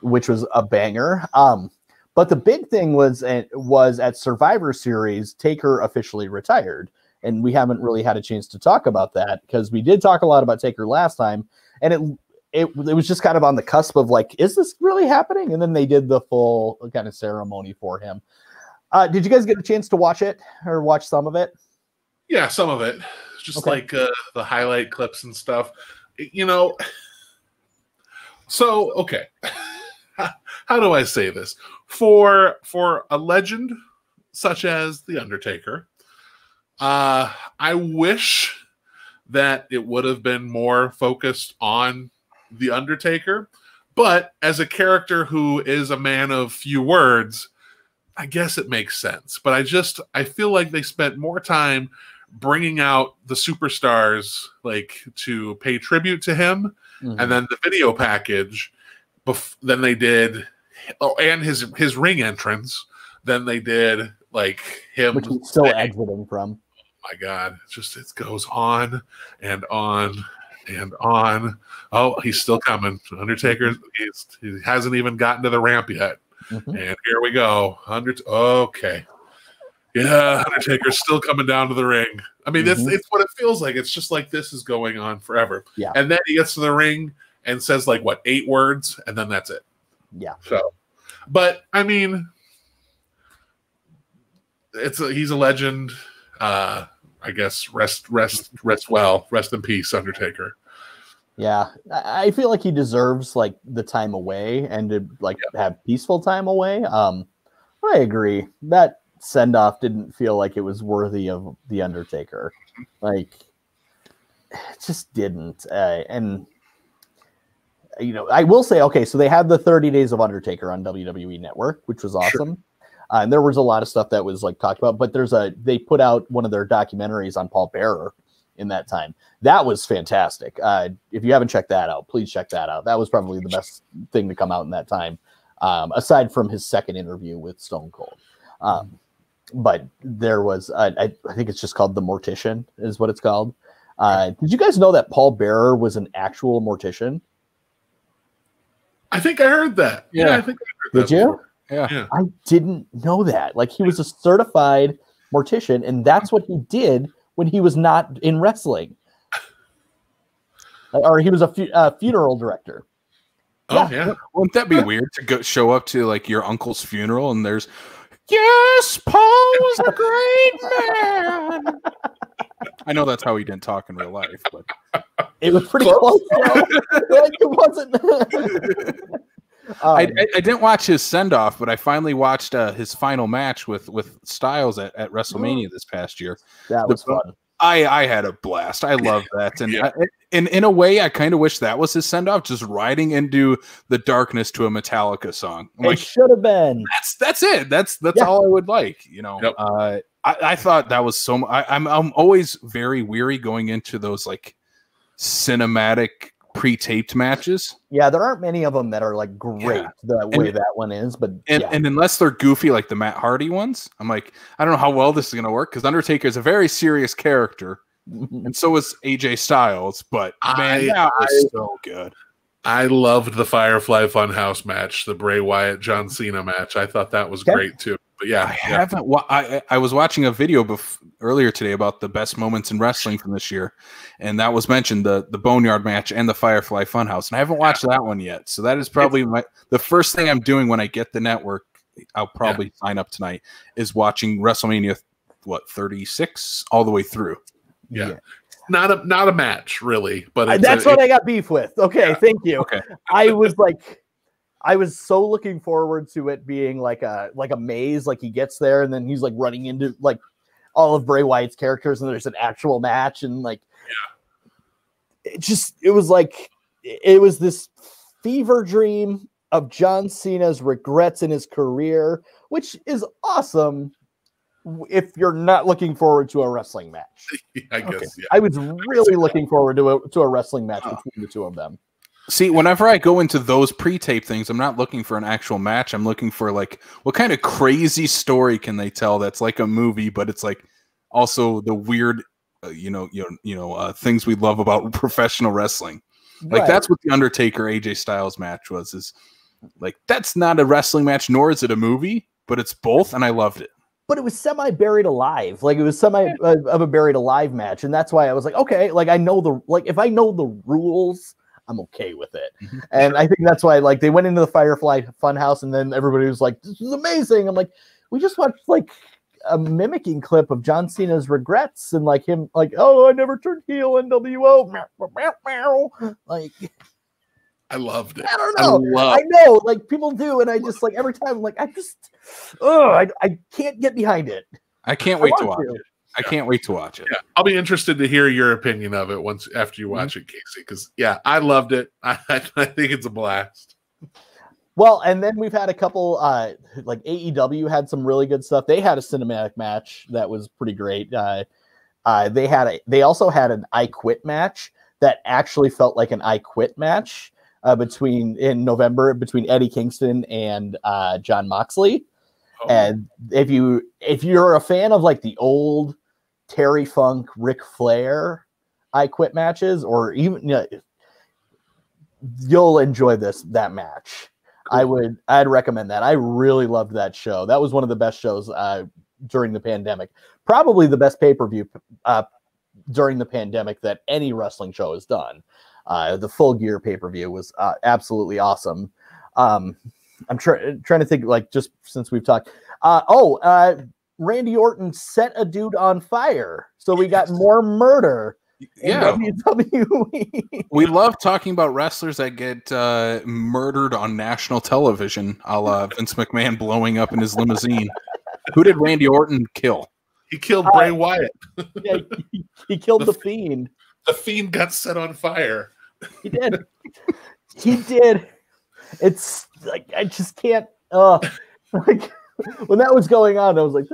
[SPEAKER 2] which was a banger. But the big thing was at Survivor Series, Taker officially retired, and we haven't really had a chance to talk about that because we did talk a lot about Taker last time, and it was just kind of on the cusp of like, is this really happening? And then they did the full kind of ceremony for him. Did you guys get a chance to watch it or watch some of it?
[SPEAKER 3] Yeah, some of it. Just like the highlight clips and stuff. So, okay. How do I say this? For a legend such as The Undertaker, I wish that it would have been more focused on The Undertaker. But as a character who is a man of few words, I guess it makes sense. But I feel like they spent more time bringing out the superstars like to pay tribute to him, and then the video package than they did, and his ring entrance than they did like him,
[SPEAKER 2] which he's still exiting from.
[SPEAKER 3] Oh my God, it goes on and on and on. Oh, he's still coming. Undertaker, he hasn't even gotten to the ramp yet. And here we go. Okay. Yeah, Undertaker's still coming down to the ring. I mean, it's what it feels like. It's just like this is going on forever.
[SPEAKER 2] Yeah.
[SPEAKER 3] And then he gets to the ring and says like, 8 words? And then that's it.
[SPEAKER 2] Yeah.
[SPEAKER 3] So, but I mean, he's a legend. I guess rest well. Rest in peace, Undertaker.
[SPEAKER 2] Yeah, I feel like he deserves like the time away and to have peaceful time away. I agree that send off didn't feel like it was worthy of the Undertaker. Like, it just didn't. And I will say, okay, so they had the 30 Days of Undertaker on WWE Network, which was awesome. Sure. And there was a lot of stuff that was like talked about, but they put out one of their documentaries on Paul Bearer in that time. That was fantastic. If you haven't checked that out, please check that out. That was probably the best thing to come out in that time. aside from his second interview with Stone Cold. But there was, I think it's just called The Mortician is what it's called. Did you guys know that Paul Bearer was an actual mortician?
[SPEAKER 3] I think I heard that. Yeah, I think I heard that.
[SPEAKER 2] Did you?
[SPEAKER 1] Yeah.
[SPEAKER 2] I didn't know that. Like, he was a certified mortician, and that's what he did when he was not in wrestling. Or he was a funeral director.
[SPEAKER 3] Oh, yeah.
[SPEAKER 1] Wouldn't that be weird to go show up to like your uncle's funeral and there's, yes, Paul was a great man. I know that's how he didn't talk in real life, but
[SPEAKER 2] it was pretty close. Like, it wasn't.
[SPEAKER 1] I didn't watch his send off, but I finally watched his final match with Styles at WrestleMania this past year.
[SPEAKER 2] That was fun.
[SPEAKER 1] I had a blast. I love that, and in a way, I kind of wish that was his send off, just riding into the darkness to a Metallica song.
[SPEAKER 2] It should have been.
[SPEAKER 1] That's it. That's all I would like. You know, I thought that was so. I'm always very weary going into those like cinematic pre-taped matches.
[SPEAKER 2] Yeah, there aren't many of them that are like great the way that one is, but
[SPEAKER 1] and unless they're goofy like the Matt Hardy ones, I'm like, I don't know how well this is gonna work because Undertaker is a very serious character, and so is AJ Styles. But man, that was so good.
[SPEAKER 3] I loved the Firefly Funhouse match, the Bray Wyatt John Cena match. I thought that was great too. But yeah,
[SPEAKER 1] I was watching a video earlier today about the best moments in wrestling from this year, and that was mentioned the Boneyard match and the Firefly Funhouse, and I haven't watched that one yet. So that is probably the first thing I'm doing when I get the network. I'll probably sign up tonight is watching WrestleMania 36 all the way through.
[SPEAKER 3] Yeah. Not a match really, but
[SPEAKER 2] that's what I got beef with. Okay, thank you.
[SPEAKER 1] Okay,
[SPEAKER 2] I was so looking forward to it being like a maze, like he gets there and then he's like running into like all of Bray Wyatt's characters and there's an actual match and like it was this fever dream of John Cena's regrets in his career, which is awesome if you're not looking forward to a wrestling match.
[SPEAKER 3] I guess. Yeah.
[SPEAKER 2] I was really looking forward to a wrestling match between the two of them.
[SPEAKER 1] See, whenever I go into those pre-tape things, I'm not looking for an actual match. I'm looking for like, what kind of crazy story can they tell that's like a movie, but it's like also the weird, things we love about professional wrestling. Like that's what the Undertaker AJ Styles match was. Is like that's not a wrestling match, nor is it a movie, but it's both, and I loved it.
[SPEAKER 2] But it was semi-buried alive. Like it was of a buried alive match, and that's why I was like, okay, like if I know the rules, I'm okay with it. Mm-hmm. And I think that's why like they went into the Firefly Funhouse and then everybody was like, this is amazing. I'm like, we just watched like a mimicking clip of John Cena's regrets and like him like, oh, I never turned heel NWO. Like
[SPEAKER 3] I loved it.
[SPEAKER 2] I don't know. I know like people do. And I just like every time like I can't get behind it.
[SPEAKER 1] I can't wait to watch it. I can't wait to watch it.
[SPEAKER 3] Yeah, I'll be interested to hear your opinion of it after you watch it, Casey. Because I loved it. I think it's a blast.
[SPEAKER 2] Well, and then we've had a couple like AEW had some really good stuff. They had a cinematic match that was pretty great. They also had an I Quit match that actually felt like an I Quit match in November between Eddie Kingston and Jon Moxley. Oh. And if you're a fan of like the old Terry Funk, Ric Flair I Quit matches, or even you'll enjoy that match. Cool. I'd recommend that. I really loved that show. That was one of the best shows during the pandemic. Probably the best pay-per-view during the pandemic that any wrestling show has done. The Full Gear pay-per-view was absolutely awesome. I'm trying to think, like, just since we've talked. Randy Orton set a dude on fire, so we got more murder.
[SPEAKER 1] Yeah,
[SPEAKER 2] WWE.
[SPEAKER 1] We love talking about wrestlers that get murdered on national television, a la Vince McMahon blowing up in his limousine. Who did Randy Orton kill?
[SPEAKER 3] He killed Bray Wyatt.
[SPEAKER 2] Yeah, he killed the Fiend.
[SPEAKER 3] The Fiend got set on fire.
[SPEAKER 2] He did. He did. It's like I just can't. Like when that was going on, I was like,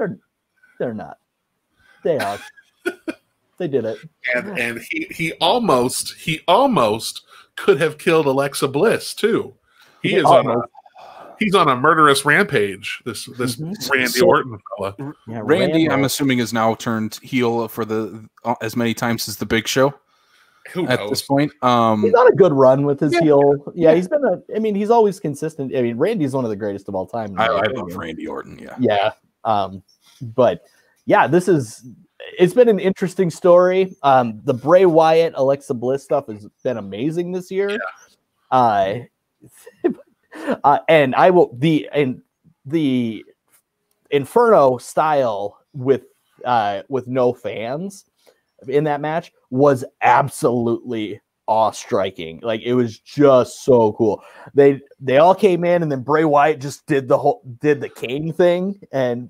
[SPEAKER 2] they're not. They are. They did it.
[SPEAKER 3] And he almost could have killed Alexa Bliss too. He he's on a murderous rampage. This Randy Orton fella.
[SPEAKER 1] Yeah, Randy, I'm assuming, is now turned heel for the as many times as the Big Show.
[SPEAKER 3] Who
[SPEAKER 1] at
[SPEAKER 3] knows?
[SPEAKER 1] this point,
[SPEAKER 2] he's on a good run with his heel. Yeah, he's been he's always consistent. I mean, Randy's one of the greatest of all time.
[SPEAKER 1] I love Randy Orton.
[SPEAKER 2] Yeah. But yeah, it's been an interesting story. The Bray Wyatt, Alexa Bliss stuff has been amazing this year. Yeah. And the Inferno style with no fans in that match was absolutely awe-striking. Like, it was just so cool. They all came in, and then Bray Wyatt just did the cane thing and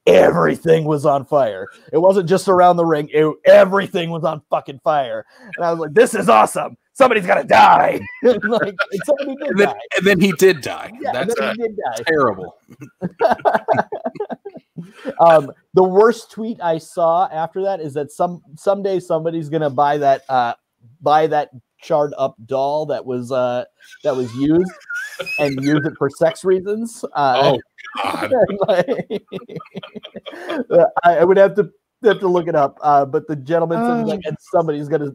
[SPEAKER 2] everything was on fire. It wasn't just around the ring; everything was on fucking fire. And I was like, "This is awesome! Somebody's gonna die!" Like, somebody did die.
[SPEAKER 1] And then he did die.
[SPEAKER 2] Yeah,
[SPEAKER 1] that's
[SPEAKER 2] he did die.
[SPEAKER 1] Terrible.
[SPEAKER 2] The worst tweet I saw after that is that someday somebody's gonna buy that charred up doll that was used and use it for sex reasons.
[SPEAKER 3] Oh God!
[SPEAKER 2] I would have to look it up. But the gentleman said, like, and somebody's gonna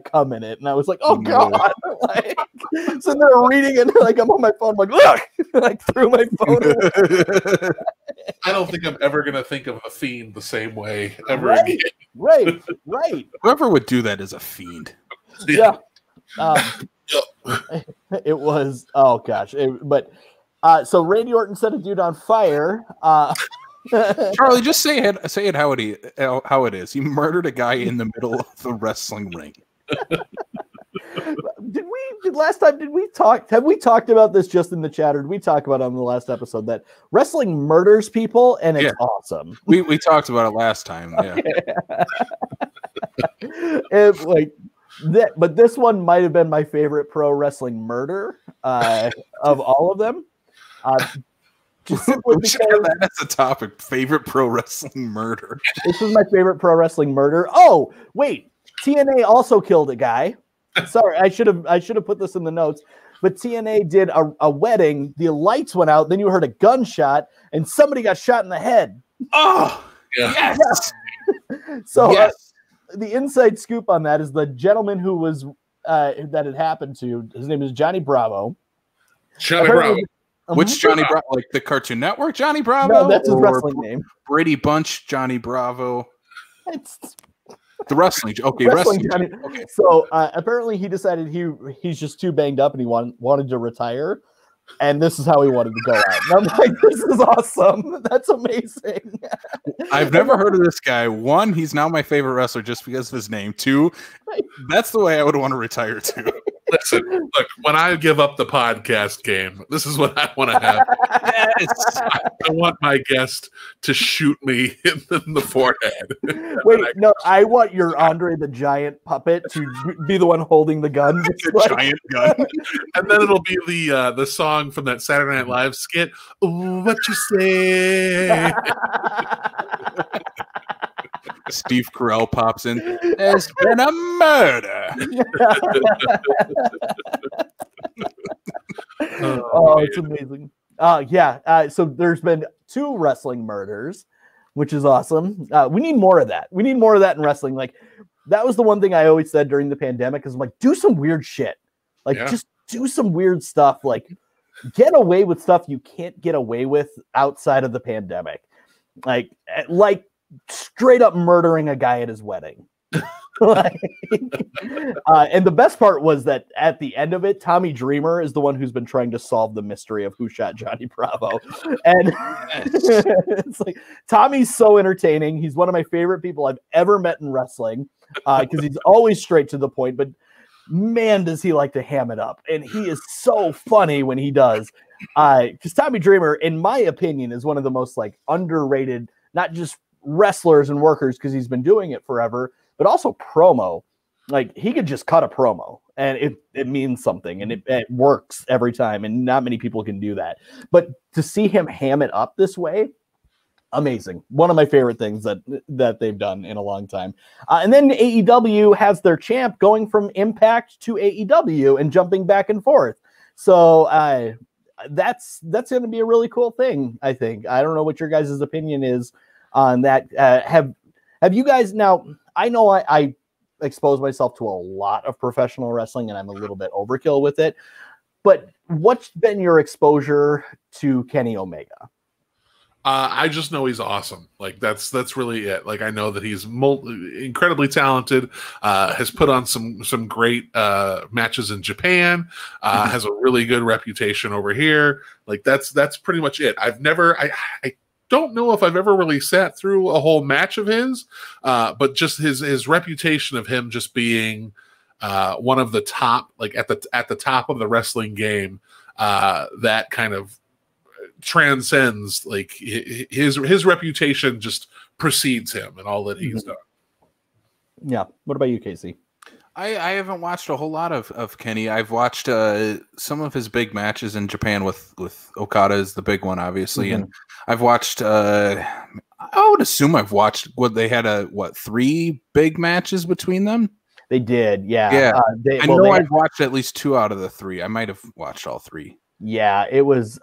[SPEAKER 2] come in it, and I was like, oh God! Like, so they're reading it, like, I'm on my phone, I'm like, look, like, threw my phone away.
[SPEAKER 3] I don't think I'm ever gonna think of a fiend the same way ever
[SPEAKER 2] right,
[SPEAKER 3] again.
[SPEAKER 2] Right.
[SPEAKER 1] Whoever would do that is a fiend.
[SPEAKER 2] Yeah. It was, oh gosh. So Randy Orton set a dude on fire.
[SPEAKER 1] Charlie, just say it how it is. He murdered a guy in the middle of the wrestling ring. Have we talked about this just in the chat, or did we talk about it on the last episode that wrestling murders people and it's awesome? We talked about it last time. Yeah.
[SPEAKER 2] But this one might have been my favorite pro wrestling murder of all of them. Just simply because
[SPEAKER 1] that's a topic. Favorite pro wrestling murder.
[SPEAKER 2] This is my favorite pro wrestling murder. Oh, wait. TNA also killed a guy. Sorry, I should have put this in the notes. But TNA did a wedding. The lights went out. Then you heard a gunshot, and somebody got shot in the head.
[SPEAKER 1] Oh,
[SPEAKER 2] yes. So the inside scoop on that is the gentleman who was that it happened to. His name is Johnny Bravo.
[SPEAKER 3] Johnny Bravo.
[SPEAKER 1] Which Johnny Bravo? Like the Cartoon Network Johnny Bravo?
[SPEAKER 2] No, that's his wrestling name.
[SPEAKER 1] Brady Bunch Johnny Bravo.
[SPEAKER 2] It's
[SPEAKER 1] the wrestling. Okay,
[SPEAKER 2] wrestling.
[SPEAKER 1] Johnny.
[SPEAKER 2] Okay. So apparently he decided he's just too banged up and he wanted to retire. And this is how he wanted to go out. And I'm like, this is awesome. That's amazing.
[SPEAKER 1] I've never heard of this guy. One, he's now my favorite wrestler just because of his name. Two, that's the way I would want to retire to.
[SPEAKER 3] Listen, look, when I give up the podcast game, this is what I want to have. I want my guest to shoot me in the forehead.
[SPEAKER 2] Wait, no, I want your Andre the Giant puppet to be the one holding the gun.
[SPEAKER 1] The giant gun.
[SPEAKER 3] And then it'll be the song from that Saturday Night Live skit, "Ooh, what you say?"
[SPEAKER 1] Steve Carell pops in. There's been a murder.
[SPEAKER 2] Oh, it's amazing. So there's been 2 wrestling murders, which is awesome. We need more of that. We need more of that in wrestling. Like, that was the one thing I always said during the pandemic is, I'm like, do some weird shit. Like, just do some weird stuff. Like, get away with stuff you can't get away with outside of the pandemic. Like straight up murdering a guy at his wedding. And the best part was that at the end of it, Tommy Dreamer is the one who's been trying to solve the mystery of who shot Johnny Bravo. And it's like, Tommy's so entertaining. He's one of my favorite people I've ever met in wrestling because he's always straight to the point, but man, does he like to ham it up. And he is so funny when he does. Because Tommy Dreamer, in my opinion, is one of the most like underrated, not just wrestlers and workers because he's been doing it forever, but also promo. Like, he could just cut a promo and it means something and it works every time, and not many people can do that. But to see him ham it up this way, amazing. One of my favorite things that they've done in a long time. And then AEW has their champ going from Impact to AEW and jumping back and forth. So that's going to be a really cool thing, I think. I don't know what your guys' opinion is on that. Have you guys, now I know I expose myself to a lot of professional wrestling and I'm a little bit overkill with it, but what's been your exposure to Kenny Omega?
[SPEAKER 3] I just know he's awesome. Like that's really it. Like I know that he's incredibly talented. Has put on some great matches in Japan. Has a really good reputation over here. Like that's pretty much it. I don't know if I've ever really sat through a whole match of his, but just his reputation of him just being one of the top, like at the top of the wrestling game, that kind of transcends, like his reputation just precedes him and all that he's done.
[SPEAKER 2] Yeah. What about you, Casey?
[SPEAKER 1] I haven't watched a whole lot of Kenny. I've watched some of his big matches in Japan with Okada is the big one, obviously, and I've watched. I would assume I've watched what they had 3 big matches between them.
[SPEAKER 2] They did, yeah.
[SPEAKER 1] Yeah, I've watched at least 2 out of the 3. I might have watched all 3.
[SPEAKER 2] Yeah, it was.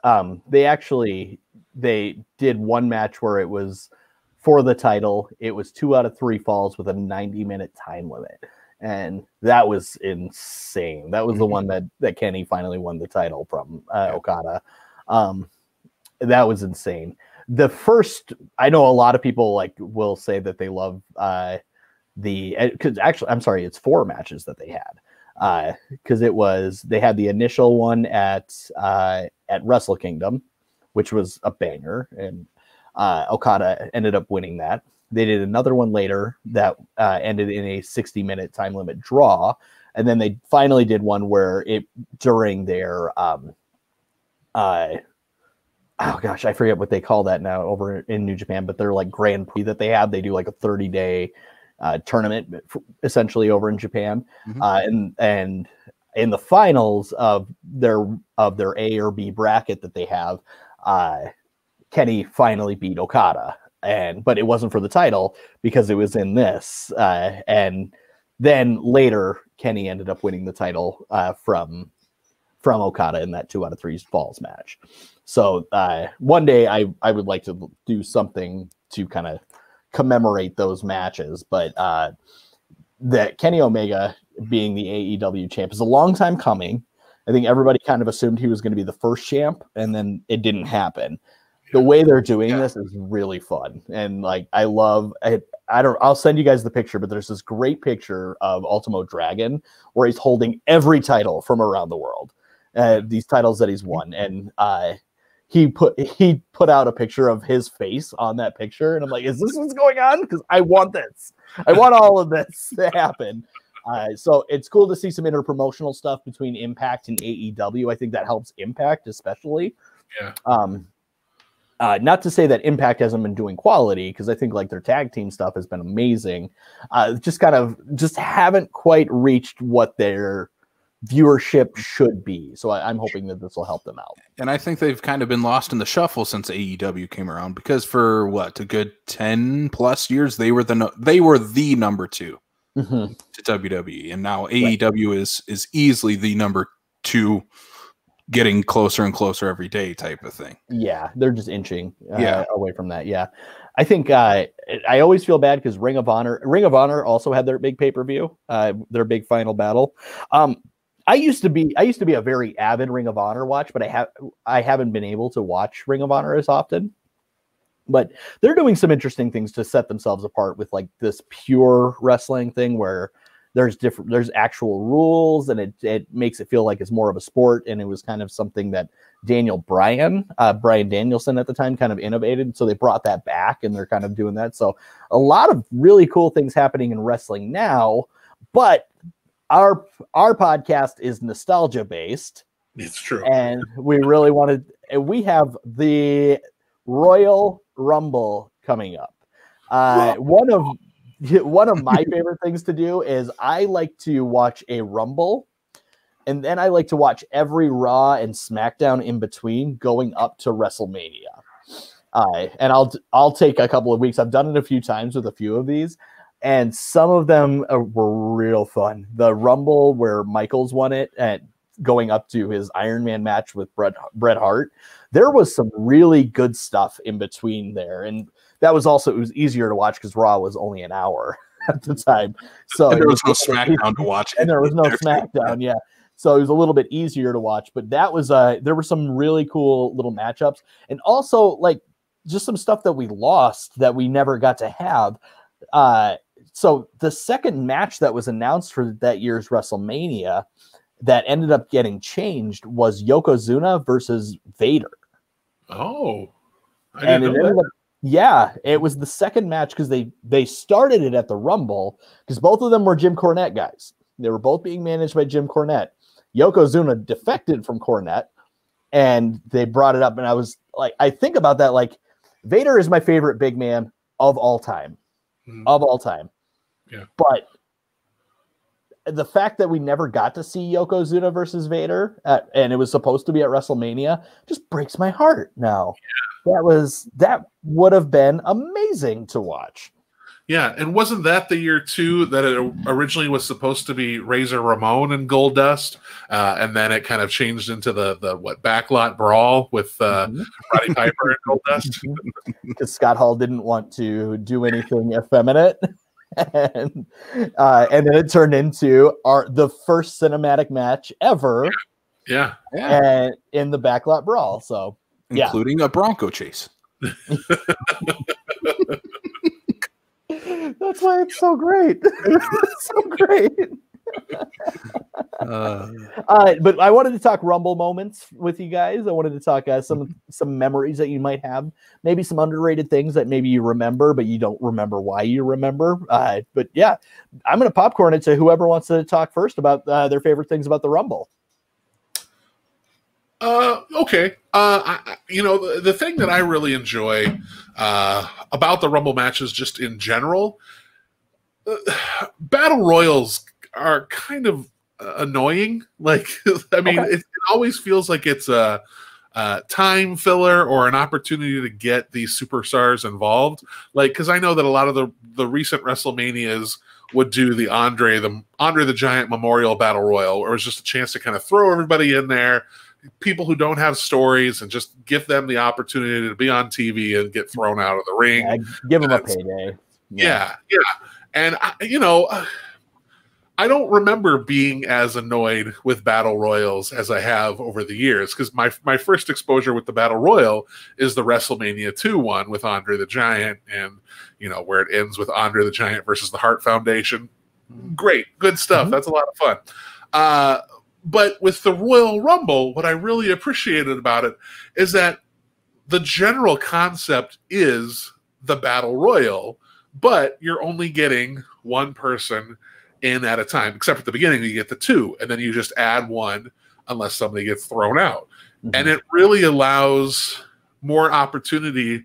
[SPEAKER 2] They did one match where it was for the title. It was 2 out of 3 falls with a 90-minute time limit. And that was insane. That was the one that Kenny finally won the title from Okada. That was insane. The first, I know a lot of people will say that they love because actually, I'm sorry, it's 4 matches that they had. Because they had the initial one at Wrestle Kingdom, which was a banger, and Okada ended up winning that. They did another one later that ended in a 60-minute time limit draw. And then they finally did one where during their, oh gosh, I forget what they call that now over in New Japan, but they're like Grand Prix that they have. They do like a 30-day tournament essentially over in Japan. And in the finals of their A or B bracket that they have, Kenny finally beat Okada. But it wasn't for the title because it was in this. And then later, Kenny ended up winning the title from Okada in that 2 out of 3 falls match. So one day I would like to do something to kind of commemorate those matches. But that Kenny Omega being the AEW champ is a long time coming. I think everybody kind of assumed he was going to be the first champ, and then it didn't happen. The way they're doing this is really fun. And I love it. I'll send you guys the picture, but there's this great picture of Ultimo Dragon where he's holding every title from around the world, these titles that he's won. And he put out a picture of his face on that picture. And I'm like, is this what's going on? Because I want this. I want all of this to happen. So it's cool to see some interpromotional stuff between Impact and AEW. I think that helps Impact especially.
[SPEAKER 3] Yeah.
[SPEAKER 2] Not to say that Impact hasn't been doing quality, because I think their tag team stuff has been amazing. Just haven't quite reached what their viewership should be. So I'm hoping that this will help them out.
[SPEAKER 1] And I think they've kind of been lost in the shuffle since AEW came around, because for a good 10 plus years they were the number 2 to WWE, and now AEW is easily the number 2. Getting closer and closer every day type of thing.
[SPEAKER 2] Yeah, they're just inching away from that. Yeah, I think I always feel bad because Ring of Honor also had their big pay-per-view, their big final battle. I used to be a very avid Ring of Honor watch, but I haven't been able to watch Ring of Honor as often. But they're doing some interesting things to set themselves apart with this pure wrestling thing where there's actual rules, and it makes it feel like it's more of a sport. And it was kind of something that Brian Danielson at the time kind of innovated. So they brought that back, and they're kind of doing that. So a lot of really cool things happening in wrestling now, but our podcast is nostalgia based.
[SPEAKER 3] It's true.
[SPEAKER 2] And we really we have the Royal Rumble coming up. One of my favorite things to do is I like to watch a Rumble, and then I like to watch every Raw and SmackDown in between going up to WrestleMania. And I'll take a couple of weeks. I've done it a few times with a few of these, and some of them were real fun. The Rumble where Michaels won it going up to his Iron Man match with Bret Hart. There was some really good stuff in between there, and that was also, it was easier to watch because Raw was only an hour at the time, so
[SPEAKER 1] and there was no SmackDown to watch,
[SPEAKER 2] and there was no SmackDown, yeah. So it was a little bit easier to watch, but that was there were some really cool little matchups, and also like just some stuff that we lost that we never got to have. So the second match that was announced for that year's WrestleMania that ended up getting changed was Yokozuna versus Vader.
[SPEAKER 3] Oh, I didn't know that.
[SPEAKER 2] Yeah, it was the second match because they started it at the Rumble because both of them were Jim Cornette guys. They were both being managed by Jim Cornette. Yokozuna defected from Cornette, and they brought it up. And I was like, I think about that. Like, Vader is my favorite big man of all time, of all time.
[SPEAKER 3] Yeah,
[SPEAKER 2] but the fact that we never got to see Yokozuna versus Vader and it was supposed to be at WrestleMania just breaks my heart now. Yeah. That would have been amazing to watch.
[SPEAKER 3] Yeah, and wasn't that the year too that it originally was supposed to be Razor Ramon and Goldust, and then it kind of changed into the backlot brawl with Roddy Piper and Goldust?
[SPEAKER 2] Because Scott Hall didn't want to do anything effeminate. And then it turned into the first cinematic match ever.
[SPEAKER 3] Yeah.
[SPEAKER 2] And in the backlot brawl. So
[SPEAKER 1] including a Bronco chase.
[SPEAKER 2] That's why it's so great. It's so great. But I wanted to talk Rumble moments with you guys. I wanted to talk some memories that you might have, maybe some underrated things that maybe you remember, but you don't remember why you remember. But yeah, I'm going to popcorn it to whoever wants to talk first about their favorite things about the Rumble.
[SPEAKER 3] Okay. The thing that I really enjoy about the Rumble matches just in general, battle royals are kind of annoying. Like, I mean, it always feels like it's a time filler or an opportunity to get these superstars involved. Like, because I know that a lot of the recent WrestleManias would do the Andre the Giant Memorial Battle Royal, or it was just a chance to kind of throw everybody in there, people who don't have stories, and just give them the opportunity to be on TV and get thrown out of the ring.
[SPEAKER 2] Yeah, give them a payday.
[SPEAKER 3] Yeah. And I don't remember being as annoyed with battle royals as I have over the years, because my first exposure with the battle royal is the WrestleMania 2 one with Andre the Giant, and where it ends with Andre the Giant versus the Hart Foundation. Great, good stuff. That's a lot of fun. But with the Royal Rumble, what I really appreciated about it is that the general concept is the battle royal, but you're only getting one person in at a time, except at the beginning you get the two, and then you just add one unless somebody gets thrown out. And it really allows more opportunity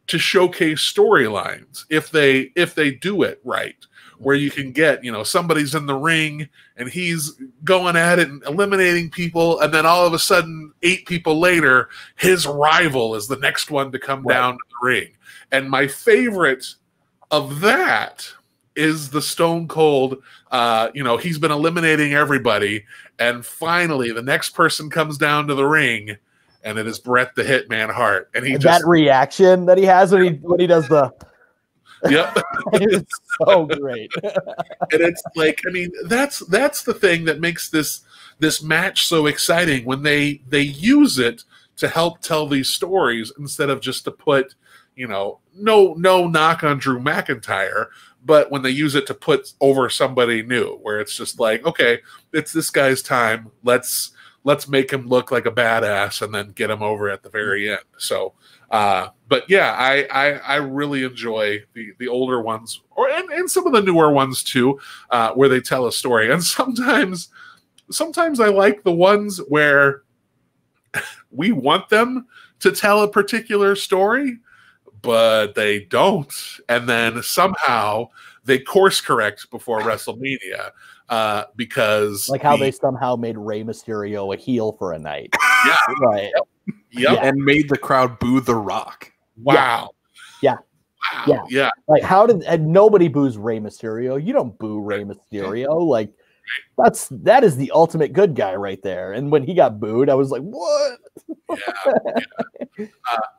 [SPEAKER 3] to showcase storylines if they do it right, where you can get, somebody's in the ring and he's going at it and eliminating people, and then all of a sudden 8 people later his rival is the next one to come down to the ring. And my favorite of that is the Stone Cold, he's been eliminating everybody, and finally the next person comes down to the ring, and it is Bret the Hitman Hart. And
[SPEAKER 2] that reaction that he has when he does the
[SPEAKER 3] yep.
[SPEAKER 2] It's so great.
[SPEAKER 3] And it's like, I mean, that's the thing that makes this match so exciting, when they use it to help tell these stories instead of just to put, no knock on Drew McIntyre, but when they use it to put over somebody new, where it's just like, okay, it's this guy's time. Let's make him look like a badass and then get him over at the very end. So, but yeah, I really enjoy the older ones, and some of the newer ones too, where they tell a story. And sometimes I like the ones where we want them to tell a particular story, but they don't, and then somehow they course correct before WrestleMania, because
[SPEAKER 2] like how they somehow made Rey Mysterio a heel for a night.
[SPEAKER 3] Yeah,
[SPEAKER 2] right.
[SPEAKER 3] Yep.
[SPEAKER 1] And made the crowd boo The Rock.
[SPEAKER 3] Wow.
[SPEAKER 2] Yeah.
[SPEAKER 3] Wow. Yeah.
[SPEAKER 2] Like, and nobody boos Rey Mysterio. You don't boo Rey Mysterio. Like, that is the ultimate good guy right there. And when he got booed, I was like, what?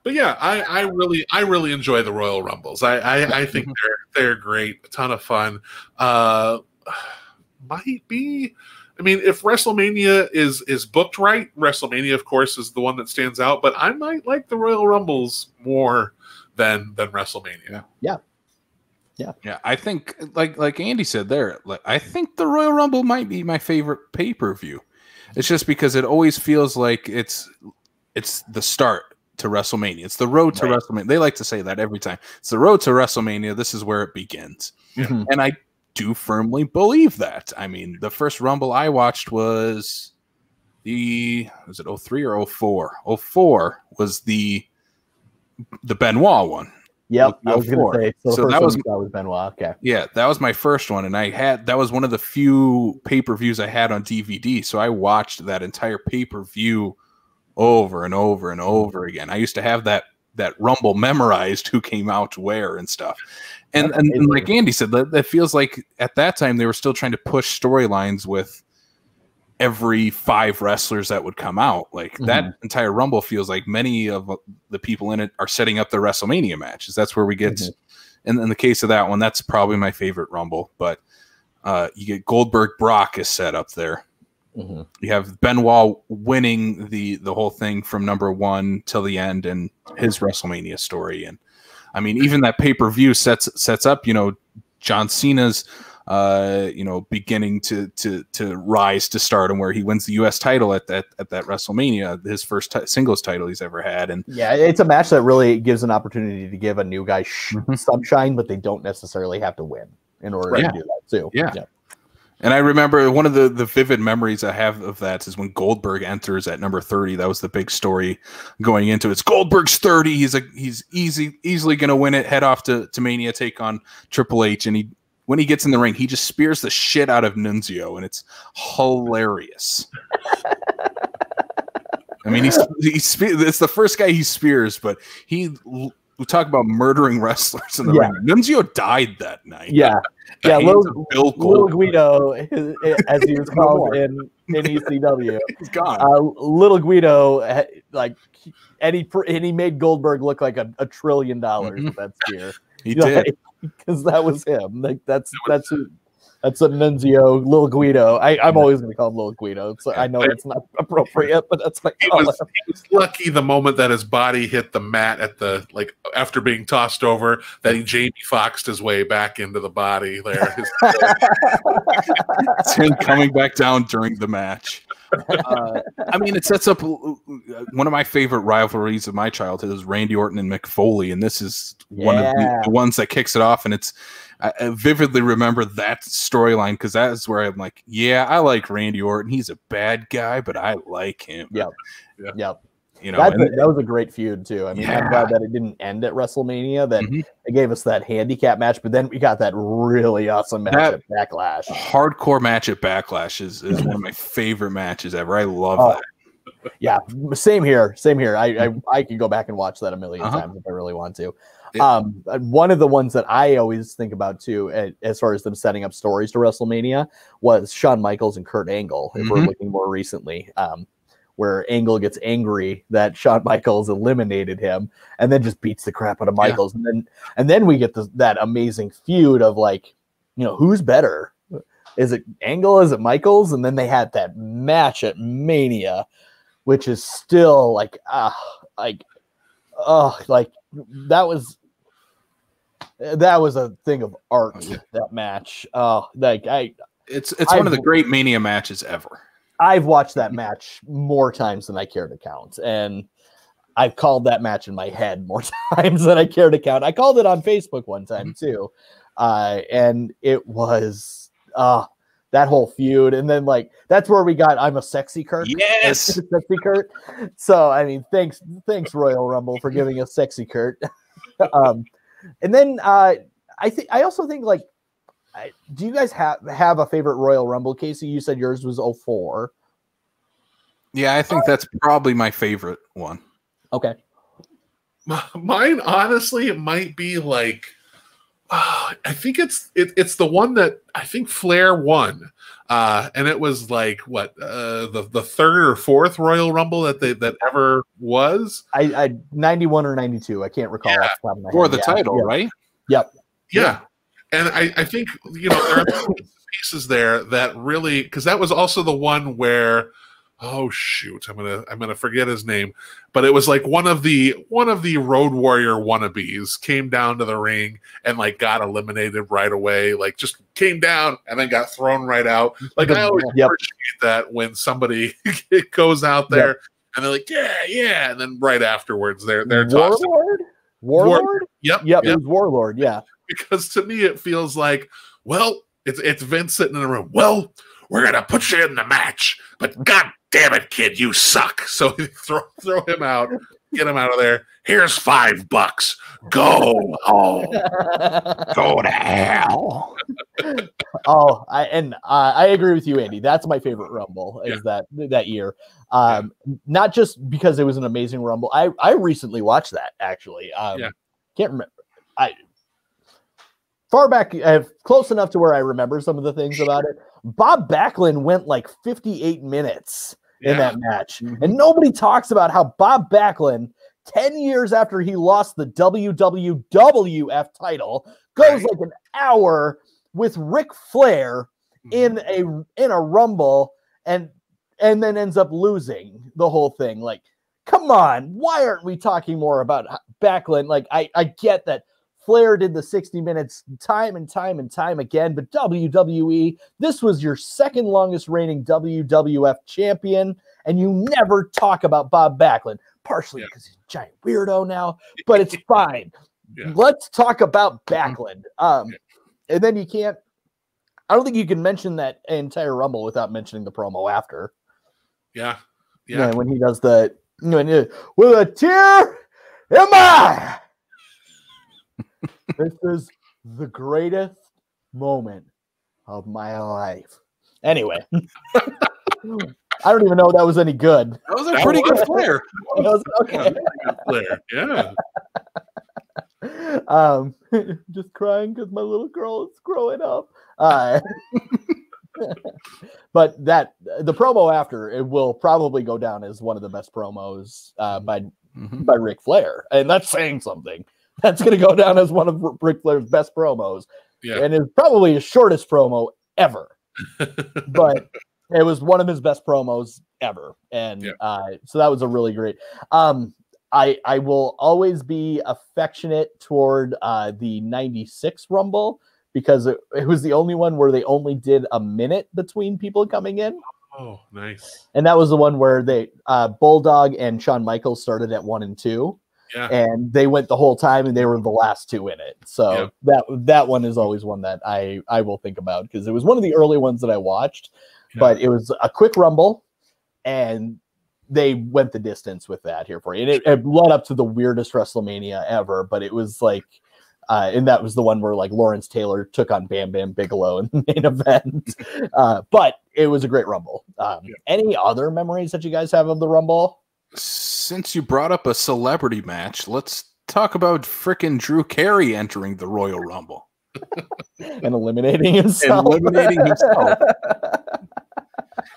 [SPEAKER 3] But yeah, I really enjoy the Royal Rumbles. I think they're great, a ton of fun. Might be, I mean, if WrestleMania is booked right, WrestleMania of course is the one that stands out. But I might like the Royal Rumbles more than WrestleMania.
[SPEAKER 2] Yeah.
[SPEAKER 1] I think like Andy said there, I think the Royal Rumble might be my favorite pay-per-view. It's just because it always feels like it's the start to WrestleMania. It's the road to WrestleMania. They like to say that every time. It's the road to WrestleMania. This is where it begins.
[SPEAKER 2] Mm-hmm.
[SPEAKER 1] And I do firmly believe that. I mean, the first Rumble I watched was was it 03 or 04? 04 was the Benoit one.
[SPEAKER 2] Yep, I was going to say. So that was Benoit. Okay.
[SPEAKER 1] Yeah, that was my first one, and that was one of the few pay-per-views I had on DVD. So I watched that entire pay-per-view over and over and over again. I used to have that Rumble memorized, who came out where and stuff. And like Andy said, that feels like at that time they were still trying to push storylines with every 5 wrestlers that would come out. Like that entire Rumble feels like many of the people in it are setting up their WrestleMania matches. That's where we get, in the case of that one, that's probably my favorite Rumble. But you get Goldberg Brock is set up there. You have Benoit winning the whole thing from number 1 till the end and his WrestleMania story. And I mean, even that pay-per-view sets up, John Cena's beginning to rise to stardom, where he wins the U.S. title at that WrestleMania, his first singles title he's ever had. And
[SPEAKER 2] yeah, it's a match that really gives an opportunity to give a new guy sunshine, but they don't necessarily have to win in order to do that too.
[SPEAKER 1] Yeah. And I remember one of the vivid memories I have of that is when Goldberg enters at number 30. That was the big story going into it. It's Goldberg's 30. He's easily going to win it, head off to Mania, take on Triple H. And when he gets in the ring, he just spears the shit out of Nunzio, and it's hilarious. I mean, it's the first guy he spears, but we talk about murdering wrestlers in the ring. Nunzio died that night.
[SPEAKER 2] Little Guido, as he was called in ECW.
[SPEAKER 1] He's gone.
[SPEAKER 2] Little Guido, and he made Goldberg look like $1 trillion with that spear.
[SPEAKER 1] He did,
[SPEAKER 2] because that was him. Like that's a Nunzio, Little Guido. I'm always going to call him Little Guido. So I know it's not appropriate, but that's my call.
[SPEAKER 3] He was lucky the moment that his body hit the mat after being tossed over, that he Jamie Foxxed his way back into the body there.
[SPEAKER 1] It's him coming back down during the match. I mean, it sets up one of my favorite rivalries of my childhood is Randy Orton and Mick Foley, and this is one of the ones that kicks it off. And I vividly remember that storyline because that is where I'm like, yeah, I like Randy Orton. He's a bad guy, but I like him.
[SPEAKER 2] Yep. That was a great feud too. I mean, I'm glad that it didn't end at WrestleMania. That it gave us that handicap match, but then we got that really awesome match at Backlash.
[SPEAKER 1] Hardcore match at Backlash is one of my favorite matches ever. I love that.
[SPEAKER 2] Yeah, same here. I could go back and watch that a million times if I really want to. One of the ones that I always think about too, as far as them setting up stories to WrestleMania, was Shawn Michaels and Kurt Angle. If we're looking more recently, where Angle gets angry that Shawn Michaels eliminated him, and then just beats the crap out of Michaels, and then we get that amazing feud of who's better? Is it Angle? Is it Michaels? And then they had that match at Mania, which is still that was a thing of art. That match,
[SPEAKER 1] it's one of the great Mania matches ever.
[SPEAKER 2] I've watched that match more times than I care to count, and I've called that match in my head more times than I care to count. I called it on Facebook one time too, and it was that whole feud, and then that's where we got "I'm a Sexy Kurt."
[SPEAKER 1] Yes,
[SPEAKER 2] Sexy Kurt. So I mean, thanks Royal Rumble for giving us Sexy Kurt. And then I also think do you guys have a favorite Royal Rumble? Casey, you said yours was 04.
[SPEAKER 1] Yeah, I think that's probably my favorite one.
[SPEAKER 2] Okay.
[SPEAKER 3] Mine, honestly, it might be I think it's the one that I think Flair won, and it was like what the third or fourth Royal Rumble that ever was.
[SPEAKER 2] I 91 or 92. I can't recall off the top of my head.
[SPEAKER 1] For the title, right?
[SPEAKER 2] Yep.
[SPEAKER 3] Yeah. And I think there are pieces there that really, because that was also the one where, oh shoot, I'm gonna forget his name, but it was like one of the Road Warrior wannabes came down to the ring and like got eliminated right away, like just came down and then got thrown right out. Like I always appreciate that when somebody goes out there and they're like, yeah, and then right afterwards they're tossed.
[SPEAKER 2] Warlord?
[SPEAKER 3] Yep.
[SPEAKER 2] It was Warlord, yeah.
[SPEAKER 3] Because to me it feels like, well, it's Vince sitting in the room. Well, we're gonna put you in the match, but god damn it, kid, you suck. So throw him out, get him out of there. Here's $5. Go home. Go to hell.
[SPEAKER 2] I agree with you, Andy. That's my favorite Rumble is that year. Not just because it was an amazing Rumble. I recently watched that actually. Can't remember. Far back, close enough to where I remember some of the things about it. Bob Backlund went like 58 minutes in that match. And nobody talks about how Bob Backlund, 10 years after he lost the WWF title, goes like an hour with Ric Flair in a Rumble and then ends up losing the whole thing. Like, come on, why aren't we talking more about Backlund? Like, I get that Flair did the 60 minutes time and time again, but WWE, this was your second longest reigning WWF champion, and you never talk about Bob Backlund, partially because he's a giant weirdo now, but it's fine. Let's talk about Backlund. And then I don't think you can mention that entire Rumble without mentioning the promo after.
[SPEAKER 3] Yeah.
[SPEAKER 2] When he does with a tear in my this is the greatest moment of my life. Anyway, I don't even know if that was any good.
[SPEAKER 1] That was a pretty good Flair.
[SPEAKER 2] Okay.
[SPEAKER 3] Yeah.
[SPEAKER 2] Just crying because my little girl is growing up. But the promo after it will probably go down as one of the best promos by Ric Flair, and that's saying something. That's going to go down as one of Ric Flair's best promos. And it's probably his shortest promo ever. But it was one of his best promos ever. And so that was a really great. I will always be affectionate toward the 96 Rumble because it was the only one where they only did a minute between people coming in.
[SPEAKER 3] Oh, nice.
[SPEAKER 2] And that was the one where they Bulldog and Shawn Michaels started at 1 and 2. And they went the whole time, and they were the last two in it. So that one is always one that I will think about because it was one of the early ones that I watched. But it was a quick Rumble, and they went the distance with that here for you. And it led up to the weirdest WrestleMania ever. But it was like, and that was the one where like Lawrence Taylor took on Bam Bam Bigelow in the main event. But it was a great Rumble. Any other memories that you guys have of the Rumble?
[SPEAKER 1] Since you brought up a celebrity match, let's talk about frickin' Drew Carey entering the Royal Rumble.
[SPEAKER 2] And eliminating himself.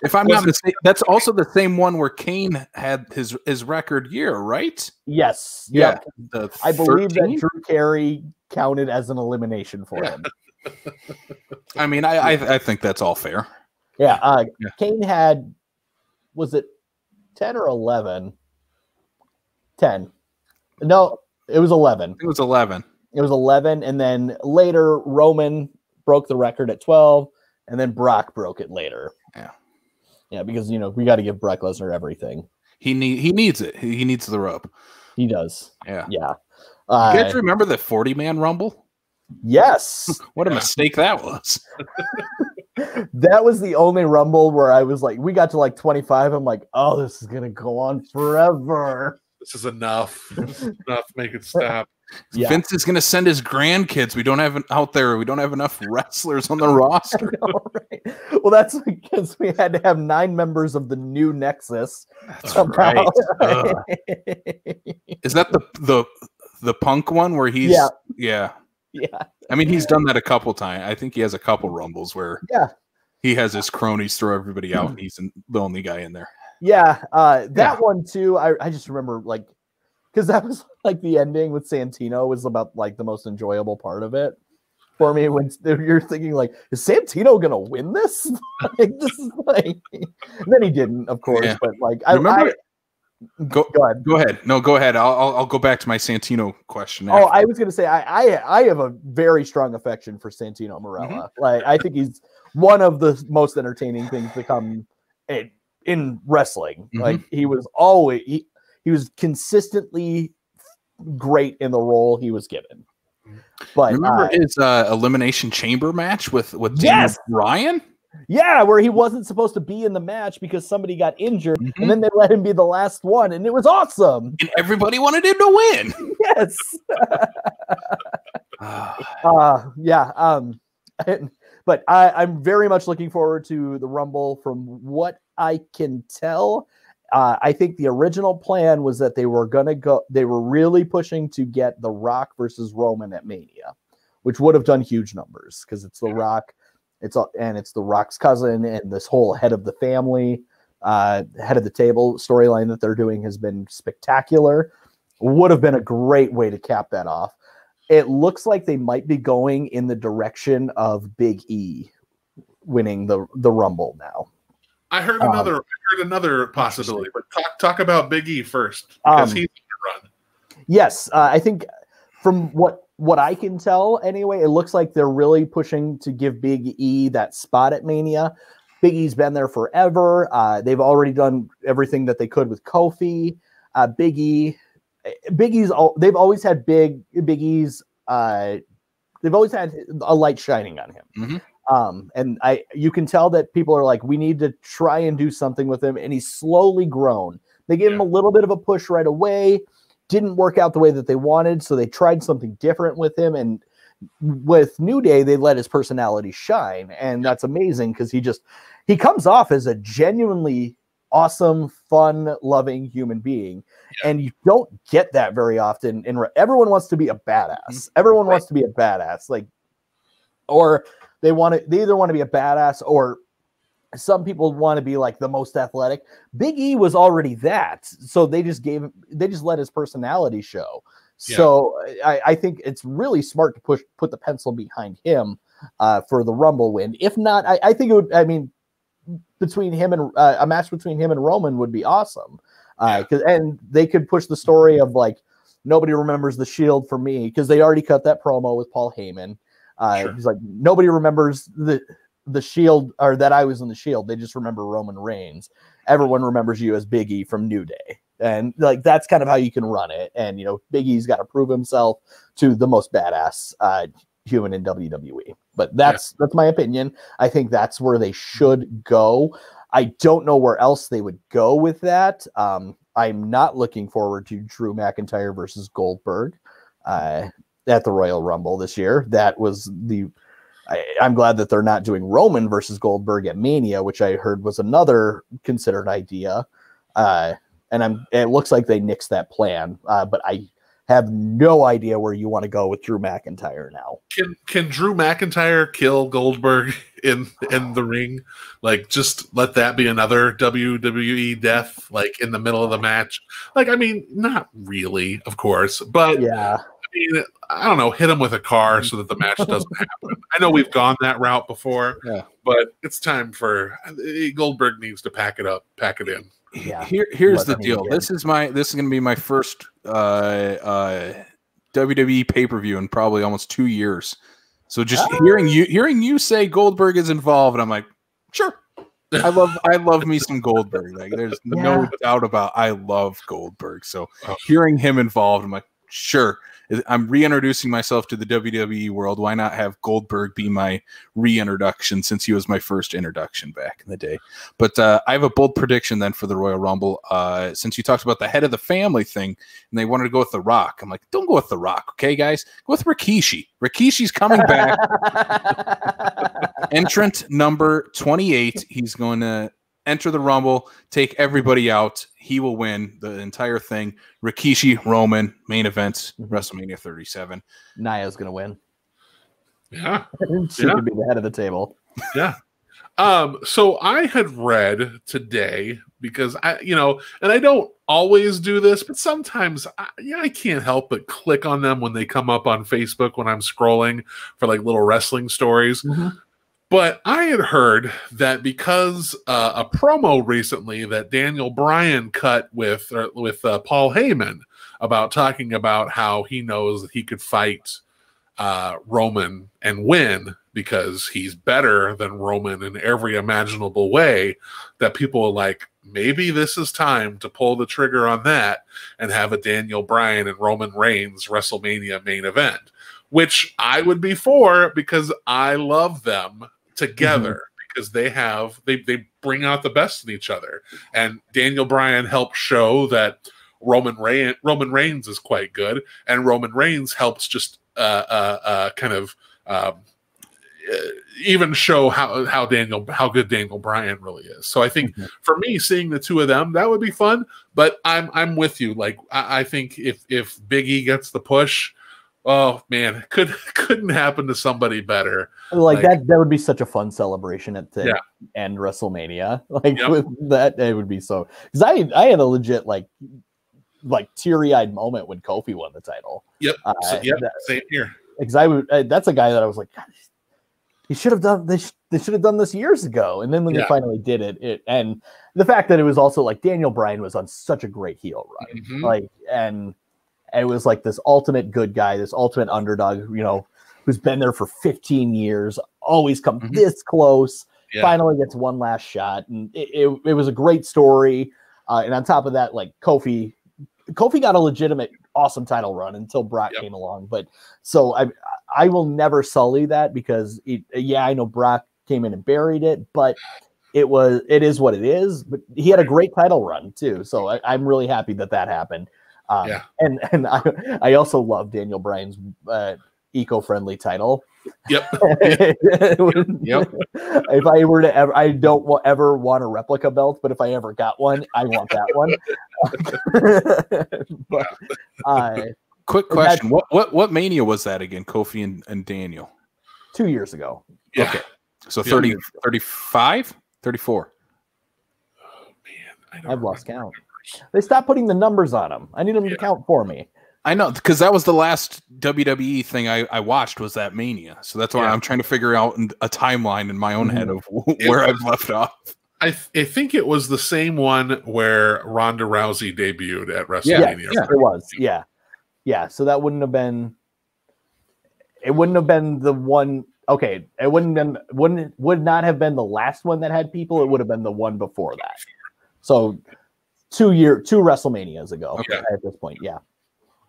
[SPEAKER 1] If I'm not mistaken, that's also the same one where Kane had his record year, right?
[SPEAKER 2] Yes.
[SPEAKER 1] Yeah.
[SPEAKER 2] I believe that Drew Carey counted as an elimination for him.
[SPEAKER 1] I mean, I think that's all fair.
[SPEAKER 2] Kane had, was it 10 or 11? 10. No, it was 11.
[SPEAKER 1] It was 11.
[SPEAKER 2] It was 11, and then later Roman broke the record at 12, and then Brock broke it later. Yeah, because we got to give Brock Lesnar everything.
[SPEAKER 1] He needs it. He needs the rope.
[SPEAKER 2] He does.
[SPEAKER 1] Yeah.
[SPEAKER 2] You
[SPEAKER 1] guys remember the 40-man Rumble?
[SPEAKER 2] Yes.
[SPEAKER 1] What a mistake that was.
[SPEAKER 2] That was the only Rumble where I was like, we got to like 25. I'm like, oh, this is going to go on forever.
[SPEAKER 3] This is enough. This is enough. Make it stop.
[SPEAKER 1] Vince is going to send his grandkids. We don't have enough wrestlers on the roster.
[SPEAKER 2] Know, right? Well, that's because we had to have 9 members of the new Nexus.
[SPEAKER 1] That's right. Is that the Punk one where he's...
[SPEAKER 2] Yeah.
[SPEAKER 1] I mean, he's done that a couple times. I think he has a couple Rumbles where he has his cronies throw everybody out, and he's the only guy in there.
[SPEAKER 2] Yeah, that one too. I just remember like because that was like the ending with Santino was about like the most enjoyable part of it for me. When you're thinking like, is Santino gonna win this? Like, this is like, and then he didn't, of course. But like, I remember.
[SPEAKER 1] Go ahead. No, go ahead. I'll go back to my Santino question.
[SPEAKER 2] Oh, I was gonna say I have a very strong affection for Santino Marella. Like I think he's one of the most entertaining things to come in wrestling. Like he was always he was consistently great in the role he was given. But
[SPEAKER 1] remember his elimination chamber match with Daniel Bryan?
[SPEAKER 2] Yeah, where he wasn't supposed to be in the match because somebody got injured, and then they let him be the last one, and it was awesome.
[SPEAKER 1] And everybody wanted him to win.
[SPEAKER 2] Yes. But I'm very much looking forward to the Rumble. From what I can tell, I think the original plan was that they were really pushing to get The Rock versus Roman at Mania, which would have done huge numbers because it's The Rock. It's The Rock's cousin, and this whole head of the family, head of the table storyline that they're doing has been spectacular. Would have been a great way to cap that off. It looks like they might be going in the direction of Big E winning the Rumble now.
[SPEAKER 3] I heard another possibility, but talk about Big E first because he's on the run.
[SPEAKER 2] Yes, I think from what I can tell anyway, it looks like they're really pushing to give Big E that spot at Mania. Big E's been there forever. They've already done everything that they could with Kofi. Big E's they've always had Big E's they've always had a light shining on him. And you can tell that people are like, we need to try and do something with him, and he's slowly grown. They gave him a little bit of a push right away. Didn't work out the way that they wanted, so they tried something different with him. And with New Day, they let his personality shine, and that's amazing because he comes off as a genuinely awesome, fun, loving human being, and you don't get that very often. And everyone wants to be a badass. Everyone wants to be a badass, like, or they either want to be a badass or. Some people want to be like the most athletic. Big E was already that, so they just let his personality show. Yeah. So I think it's really smart to put the pencil behind him for the Rumble win. If not, I think it would. I mean, between him and a match between him and Roman would be awesome. And they could push the story of like nobody remembers the Shield for me because they already cut that promo with Paul Heyman. He's like nobody remembers the Shield, or that I was in the Shield. They just remember Roman Reigns. Everyone remembers you as Big E from New Day. And like, that's kind of how you can run it. And, Big E's got to prove himself to the most badass human in WWE. But that's my opinion. I think that's where they should go. I don't know where else they would go with that. I'm not looking forward to Drew McIntyre versus Goldberg at the Royal Rumble this year. That was I'm glad that they're not doing Roman versus Goldberg at Mania, which I heard was another considered idea. It looks like they nixed that plan. But I have no idea where you want to go with Drew McIntyre now.
[SPEAKER 3] Can Drew McIntyre kill Goldberg in the ring? Like, just let that be another WWE death, like in the middle of the match. Like, I mean, not really, of course, but
[SPEAKER 2] yeah.
[SPEAKER 3] I don't know, hit him with a car so that the match doesn't happen. I know we've gone that route before, but it's time for Goldberg needs to pack it up, pack it in.
[SPEAKER 2] Yeah.
[SPEAKER 1] Here's the deal. This is going to be my first WWE pay-per-view in probably almost 2 years. So just hearing you say Goldberg is involved, I'm like, sure. I love me some Goldberg. Like, there's no doubt about I love Goldberg. So hearing him involved, I'm like, sure. I'm reintroducing myself to the WWE world. Why not have Goldberg be my reintroduction, since he was my first introduction back in the day? But I have a bold prediction then for the Royal Rumble. Since you talked about the head of the family thing and they wanted to go with The Rock, I'm like, don't go with The Rock, okay, guys? Go with Rikishi. Rikishi's coming back. Entrant number 28. He's going to enter the Rumble, take everybody out. He will win the entire thing. Rikishi, Roman, main event, WrestleMania 37.
[SPEAKER 2] Nia's going to win.
[SPEAKER 3] Yeah.
[SPEAKER 2] She could be the head of the table.
[SPEAKER 3] Yeah. So I had read today, because and I don't always do this, but sometimes I can't help but click on them when they come up on Facebook when I'm scrolling for like little wrestling stories.
[SPEAKER 2] Mm-hmm.
[SPEAKER 3] But I had heard that because a promo recently that Daniel Bryan cut with Paul Heyman about talking about how he knows that he could fight Roman and win because he's better than Roman in every imaginable way, that people are like, maybe this is time to pull the trigger on that and have a Daniel Bryan and Roman Reigns WrestleMania main event, which I would be for, because I love them together. Because they bring out the best in each other, and Daniel Bryan helps show that Roman Reigns is quite good, and Roman Reigns helps just even show how good Daniel Bryan really is. So I think for me, seeing the two of them, that would be fun. But I'm with you. Like I think if Big E gets the push, oh man, couldn't happen to somebody better.
[SPEAKER 2] Like that would be such a fun celebration at the end WrestleMania. Like with that, it would be so, because I had a legit like teary-eyed moment when Kofi won the title.
[SPEAKER 3] Same here.
[SPEAKER 2] Because that's a guy that I was like, God, he should have done this. They should have done this years ago. And then when they finally did it, and the fact that it was also like Daniel Bryan was on such a great heel run, like, and it was like this ultimate good guy, this ultimate underdog, who's been there for 15 years, always come this close, finally gets one last shot, and it was a great story. And on top of that, like Kofi got a legitimate awesome title run until Brock came along. But so I will never sully that, because I know Brock came in and buried it, but it is what it is. But he had a great title run too. So I'm really happy that happened. And I also love Daniel Bryan's eco-friendly title.
[SPEAKER 3] Yep.
[SPEAKER 2] If I were to ever, I don't ever want a replica belt, but if I ever got one, I want that one. But,
[SPEAKER 1] quick question: what Mania was that again? Kofi and Daniel.
[SPEAKER 2] 2 years ago.
[SPEAKER 3] Yeah.
[SPEAKER 1] Okay. So 30, 35, 34.
[SPEAKER 3] Oh man,
[SPEAKER 2] I've lost count. They stopped putting the numbers on them. I need them to count for me.
[SPEAKER 1] I know, because that was the last WWE thing I watched, was that Mania. So that's why I'm trying to figure out a timeline in my own head of where I've left off.
[SPEAKER 3] I think it was the same one where Ronda Rousey debuted at WrestleMania.
[SPEAKER 2] Yeah, it was. Yeah. So that wouldn't have been. It wouldn't have been the one. Okay, it would not have been the last one that had people. It would have been the one before that. So 2 WrestleManias ago at this point. Yeah.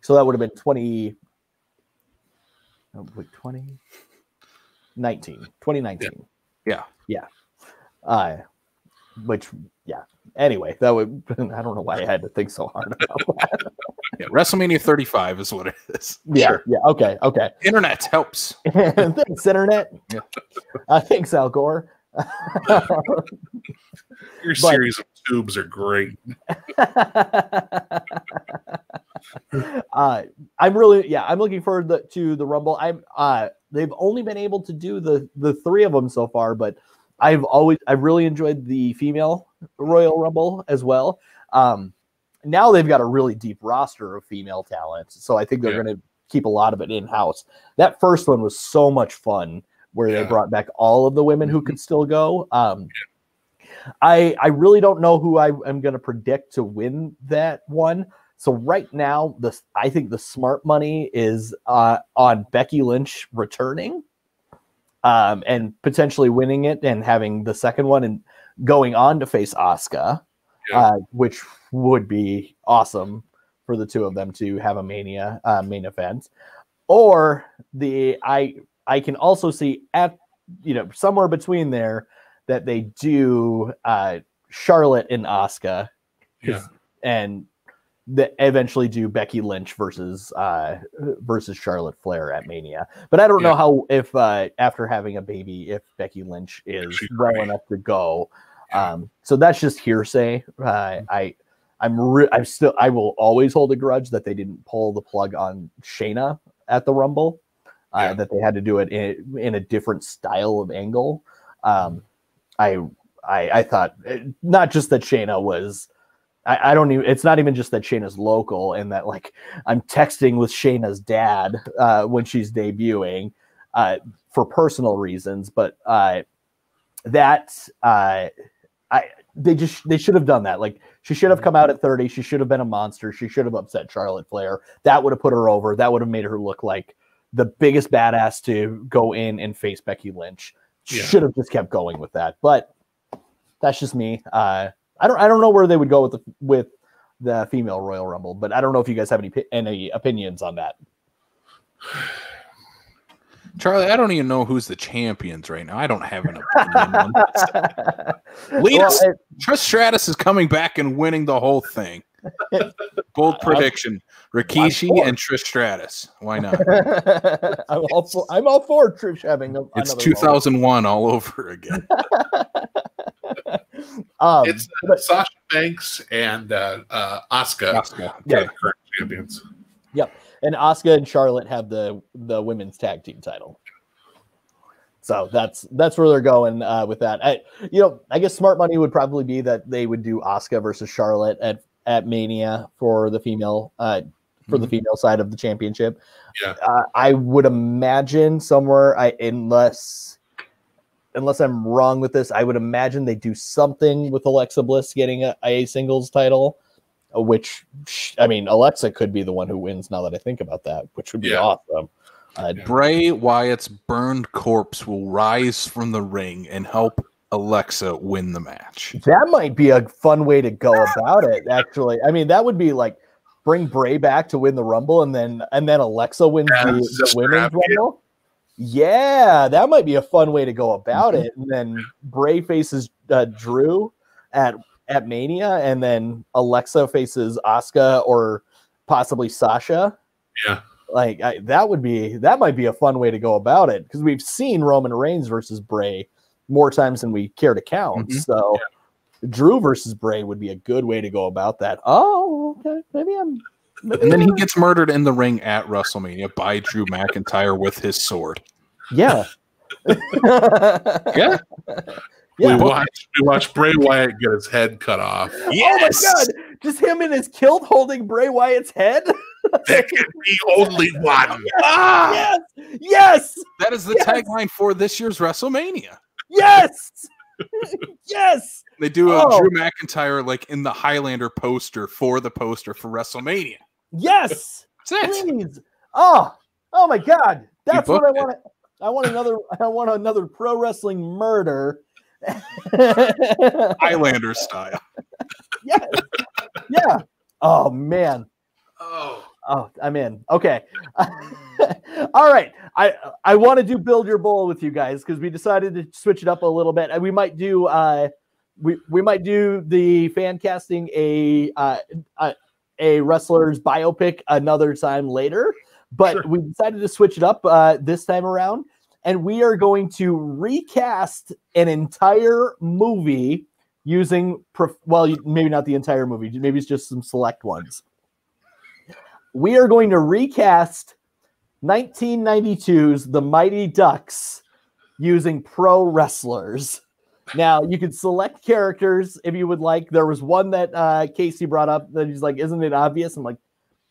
[SPEAKER 2] So that would have been 2019.
[SPEAKER 1] Yeah.
[SPEAKER 2] Anyway, that would, I don't know why I had to think so hard about that.
[SPEAKER 1] WrestleMania 35 is what it is.
[SPEAKER 2] Yeah. Sure. Yeah. Okay.
[SPEAKER 1] Internet helps.
[SPEAKER 2] Thanks, Internet. Thanks, Al Gore.
[SPEAKER 3] Your series of tubes are great.
[SPEAKER 2] I'm looking forward to the Rumble. They've only been able to do the three of them so far, but I've really enjoyed the female Royal Rumble as well. Now they've got a really deep roster of female talent, so I think they're going to keep a lot of it in-house. That first one was so much fun, where they brought back all of the women who could still go. I really don't know who I'm going to predict to win that one. So right now, I think the smart money is on Becky Lynch returning and potentially winning it and having the second one and going on to face Asuka, which would be awesome for the two of them to have a Mania main event. Or I can also see somewhere between there that they do Charlotte and Asuka, and eventually do Becky Lynch versus Charlotte Flair at Mania. But I don't know how, if after having a baby, if Becky Lynch is well enough to go. So that's just hearsay. I will always hold a grudge that they didn't pull the plug on Shayna at the Rumble. that they had to do it in a different style of angle. I thought not just that Shayna was. I don't even. It's not even just that Shayna's local and that like I'm texting with Shayna's dad when she's debuting for personal reasons, but they should have done that. Like she should have come out at 30. She should have been a monster. She should have upset Charlotte Flair. That would have put her over. That would have made her look like the biggest badass to go in and face Becky Lynch. Should have just kept going with that, but that's just me. I don't know where they would go with the female Royal Rumble, but I don't know if you guys have any opinions on that.
[SPEAKER 1] Charlie, I don't even know who's the champions right now. I don't have an opinion on this. Trish Stratus is coming back and winning the whole thing. Bold prediction: Rikishi and Trish Stratus. Why not?
[SPEAKER 2] I'm all for Trish having
[SPEAKER 1] it's 2001 all over again.
[SPEAKER 3] It's Sasha Banks and Asuka.
[SPEAKER 2] Yeah,
[SPEAKER 3] current champions.
[SPEAKER 2] Yep, and Asuka and Charlotte have the women's tag team title. So that's where they're going with that. I guess smart money would probably be that they would do Asuka versus Charlotte at Mania for the female the female side of the championship.
[SPEAKER 3] Yeah,
[SPEAKER 2] I would imagine somewhere unless I'm wrong with this, I would imagine they do something with Alexa Bliss getting a singles title, which, I mean, Alexa could be the one who wins now that I think about that, which would be awesome.
[SPEAKER 1] Bray Wyatt's burned corpse will rise from the ring and help Alexa win the match.
[SPEAKER 2] That might be a fun way to go about it, actually. I mean, that would be like bring Bray back to win the Rumble, and then Alexa wins the women's Rumble. Yeah, that might be a fun way to go about it. And then Bray faces Drew at Mania, and then Alexa faces Asuka or possibly Sasha.
[SPEAKER 3] Yeah,
[SPEAKER 2] like that might be a fun way to go about it, because we've seen Roman Reigns versus Bray more times than we care to count. So Drew versus Bray would be a good way to go about that. Oh, okay,
[SPEAKER 1] and then he gets murdered in the ring at WrestleMania by Drew McIntyre with his sword.
[SPEAKER 2] Yeah.
[SPEAKER 1] Yeah.
[SPEAKER 3] We watch Bray Wyatt get his head cut off.
[SPEAKER 2] Yes! Oh my God! Just him in his kilt holding Bray Wyatt's head?
[SPEAKER 3] There can be only one.
[SPEAKER 2] Yes! Yes!
[SPEAKER 1] That is the tagline for this year's WrestleMania.
[SPEAKER 2] Yes! Yes!
[SPEAKER 1] They do a Drew McIntyre like in the Highlander poster for WrestleMania.
[SPEAKER 2] Yes!
[SPEAKER 1] That's it.
[SPEAKER 2] Please. Oh my God. That's what I want. I want another pro wrestling murder.
[SPEAKER 1] Highlander style.
[SPEAKER 2] Yes. Yeah. Oh man.
[SPEAKER 3] Oh,
[SPEAKER 2] I'm in. Okay. All right. I want to do Build Your Bowl with you guys, because we decided to switch it up a little bit. We might do we might do the fan casting a wrestler's biopic another time later, but we decided to switch it up this time around, and we are going to recast an entire movie using maybe not the entire movie, maybe it's just some select ones. We are going to recast 1992's The Mighty Ducks using pro wrestlers. Now, you could select characters if you would like. There was one that Casey brought up that he's like, isn't it obvious? I'm like,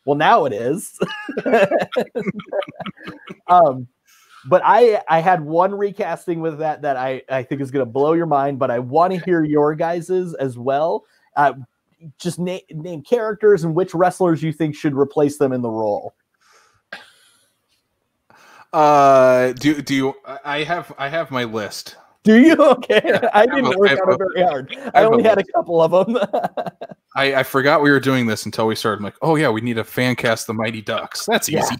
[SPEAKER 2] well, now it is. But I had one recasting with that I think is going to blow your mind, but I want to hear your guys's as well. Just name characters and which wrestlers you think should replace them in the role.
[SPEAKER 1] Do you? I have my list.
[SPEAKER 2] Do you? Okay, I didn't work on it very hard. I only had a couple of them.
[SPEAKER 1] I forgot we were doing this until we started. I'm like, oh yeah, we need a fan cast the Mighty Ducks. That's easy.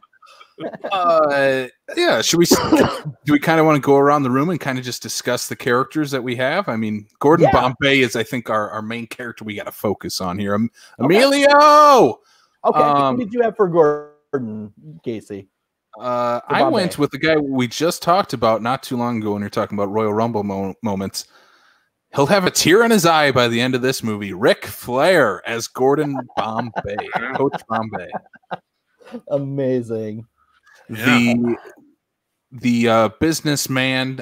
[SPEAKER 1] Yeah. Should we? Do we kind of want to go around the room and kind of just discuss the characters that we have? I mean, Gordon Bombay is, I think, our main character we got to focus on here. Emilio.
[SPEAKER 2] Okay. Who did you have for Gordon, Casey?
[SPEAKER 1] I went with the guy we just talked about not too long ago when you're talking about Royal Rumble moments. He'll have a tear in his eye by the end of this movie. Ric Flair as Gordon Bombay, Coach Bombay.
[SPEAKER 2] Amazing.
[SPEAKER 1] The the businessman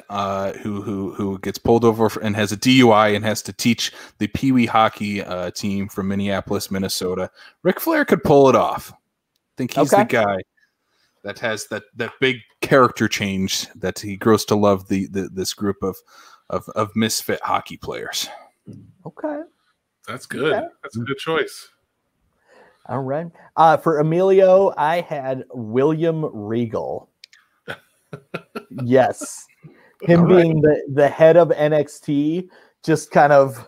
[SPEAKER 1] who gets pulled over and has a DUI and has to teach the Pee Wee hockey team from Minneapolis, Minnesota. Ric Flair could pull it off. I think he's the guy that has that big character change that he grows to love this group of misfit hockey players.
[SPEAKER 2] Okay.
[SPEAKER 3] That's good. Okay. That's a good choice.
[SPEAKER 2] All right. For Emilio, I had William Regal. Yes. Him being the head of NXT, just kind of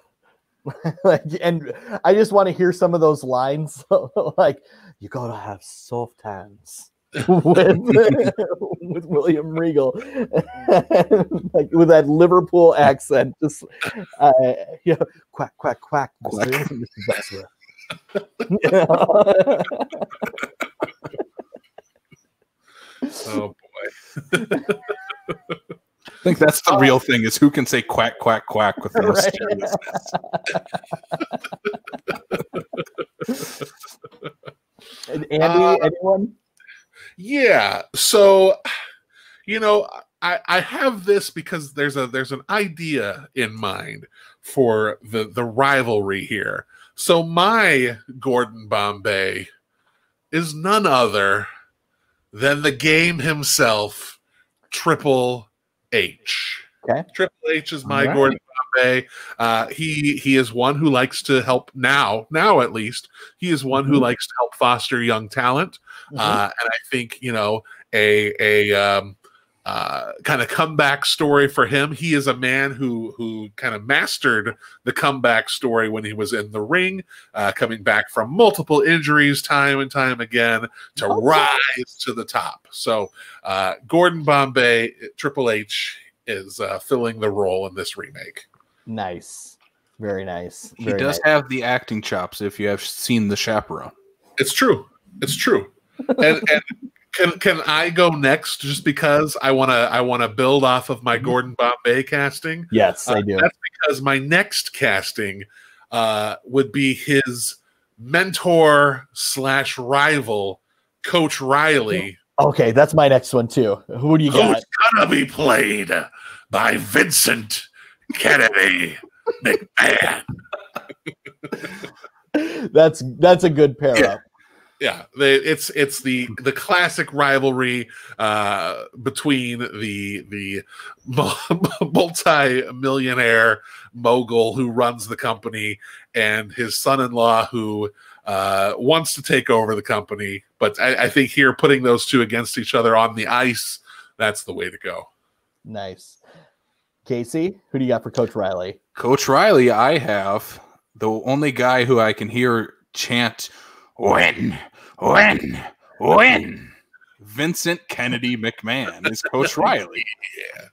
[SPEAKER 2] like, and I just want to hear some of those lines like, you gotta have soft hands with William Regal. Like with that Liverpool accent, just quack, quack, quack, Mr. Bessler.
[SPEAKER 3] Oh boy.
[SPEAKER 1] I think that's the real thing, is who can say quack, quack, quack with no seriousness.
[SPEAKER 2] And Andy, anyone?
[SPEAKER 3] Yeah. So, I have this because there's an idea in mind for the rivalry here. So my Gordon Bombay is none other than the game himself, Triple H.
[SPEAKER 2] Okay.
[SPEAKER 3] Triple H is my Gordon Bombay. He is one who likes to help now at least. He is one who likes to help foster young talent. And I think, a kind of comeback story for him. He is a man who kind of mastered the comeback story when he was in the ring, coming back from multiple injuries time and time again to rise to the top. So Gordon Bombay, Triple H is filling the role in this remake.
[SPEAKER 2] Nice. Very nice.
[SPEAKER 1] He does have the acting chops if you have seen The Chaperone.
[SPEAKER 3] It's true. It's true. And Can I go next just because I wanna build off of my Gordon Bombay casting?
[SPEAKER 2] Yes, I do.
[SPEAKER 3] That's because my next casting would be his mentor / rival, Coach Riley.
[SPEAKER 2] Okay, that's my next one too. Who do you got?
[SPEAKER 3] Who's gonna be played by Vincent Kennedy McMahon.
[SPEAKER 2] That's a good pair up.
[SPEAKER 3] Yeah, it's the classic rivalry between the multi-millionaire mogul who runs the company and his son-in-law who wants to take over the company. But I think here, putting those two against each other on the ice, that's the way to go.
[SPEAKER 2] Nice. Casey, who do you got for Coach Riley?
[SPEAKER 1] Coach Riley, I have the only guy who I can hear chant, "Win, win, win." Vincent Kennedy McMahon is Coach Riley.
[SPEAKER 3] Yeah.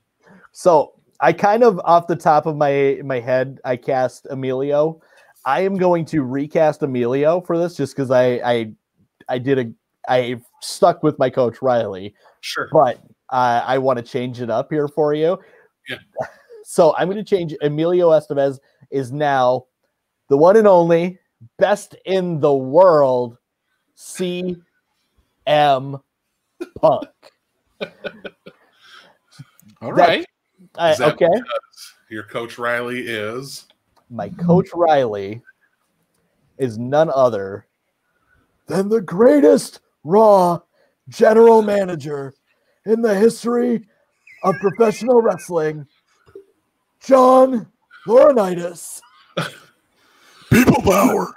[SPEAKER 2] So I kind of, off the top of my head, I cast Emilio. I am going to recast Emilio for this just because I stuck with my Coach Riley.
[SPEAKER 3] Sure.
[SPEAKER 2] But I want to change it up here for you.
[SPEAKER 3] Yeah.
[SPEAKER 2] So I'm going to change. Emilio Estevez is now the one and only best in the world, CM Punk.
[SPEAKER 1] All right.
[SPEAKER 2] Okay.
[SPEAKER 3] Your Coach Riley is?
[SPEAKER 2] My Coach Riley is none other than the greatest Raw general manager in the history of professional wrestling, John Laurinaitis.
[SPEAKER 1] People power.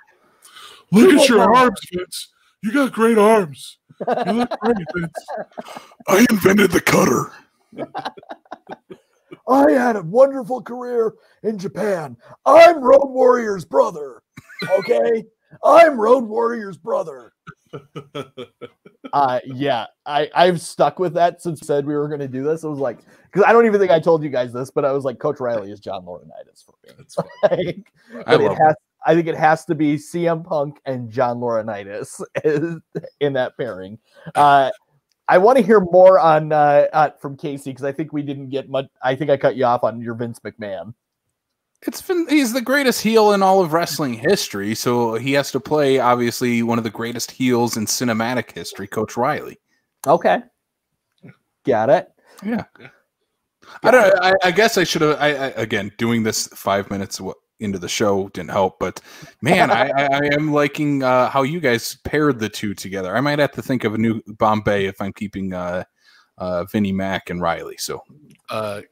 [SPEAKER 3] Look at your arms, Vince. You got great arms. You look great, Vince.
[SPEAKER 1] I invented the cutter.
[SPEAKER 2] I had a wonderful career in Japan. I'm Road Warrior's brother. Okay? I'm Road Warrior's brother. Yeah, I've stuck with that since we said we were going to do this. I was like, because I don't even think I told you guys this, but I was like, Coach Riley is John Laurinaitis for me.
[SPEAKER 3] That's fine.
[SPEAKER 2] I think it has to be CM Punk and John Laurinaitis in that pairing. I want to hear more on from Casey because I think we didn't get much. I think I cut you off on your Vince McMahon.
[SPEAKER 1] He's the greatest heel in all of wrestling history, so he has to play obviously one of the greatest heels in cinematic history, Coach Riley.
[SPEAKER 2] Okay, got it.
[SPEAKER 1] Yeah. I don't. I guess I should have. Again, doing this 5 minutes into the show didn't help. But man, I am liking how you guys paired the two together. I might have to think of a new Bombay if I'm keeping Vinnie Mac and Riley. So,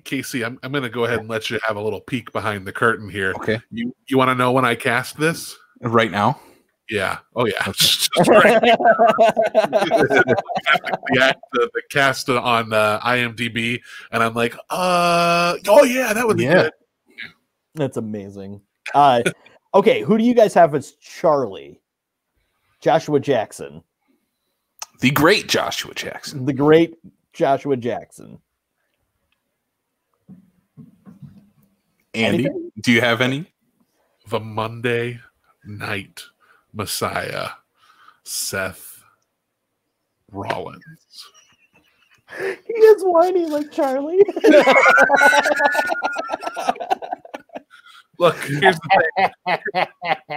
[SPEAKER 3] Casey, I'm going to go ahead and let you have a little peek behind the curtain here.
[SPEAKER 1] Okay.
[SPEAKER 3] You want to know when I cast this?
[SPEAKER 1] Right now?
[SPEAKER 3] Yeah. Oh, yeah.
[SPEAKER 1] Okay.
[SPEAKER 3] Right. the cast on IMDb, and I'm like, oh, yeah, that would be good.
[SPEAKER 2] That's amazing. Okay, who do you guys have as Charlie? Joshua Jackson.
[SPEAKER 1] The great Joshua Jackson.
[SPEAKER 2] The great Joshua Jackson.
[SPEAKER 1] Andy,
[SPEAKER 2] Anything?
[SPEAKER 1] do you have any?
[SPEAKER 3] The Monday Night Messiah, Seth Rollins.
[SPEAKER 2] He is whiny like Charlie.
[SPEAKER 3] Look, here's the thing.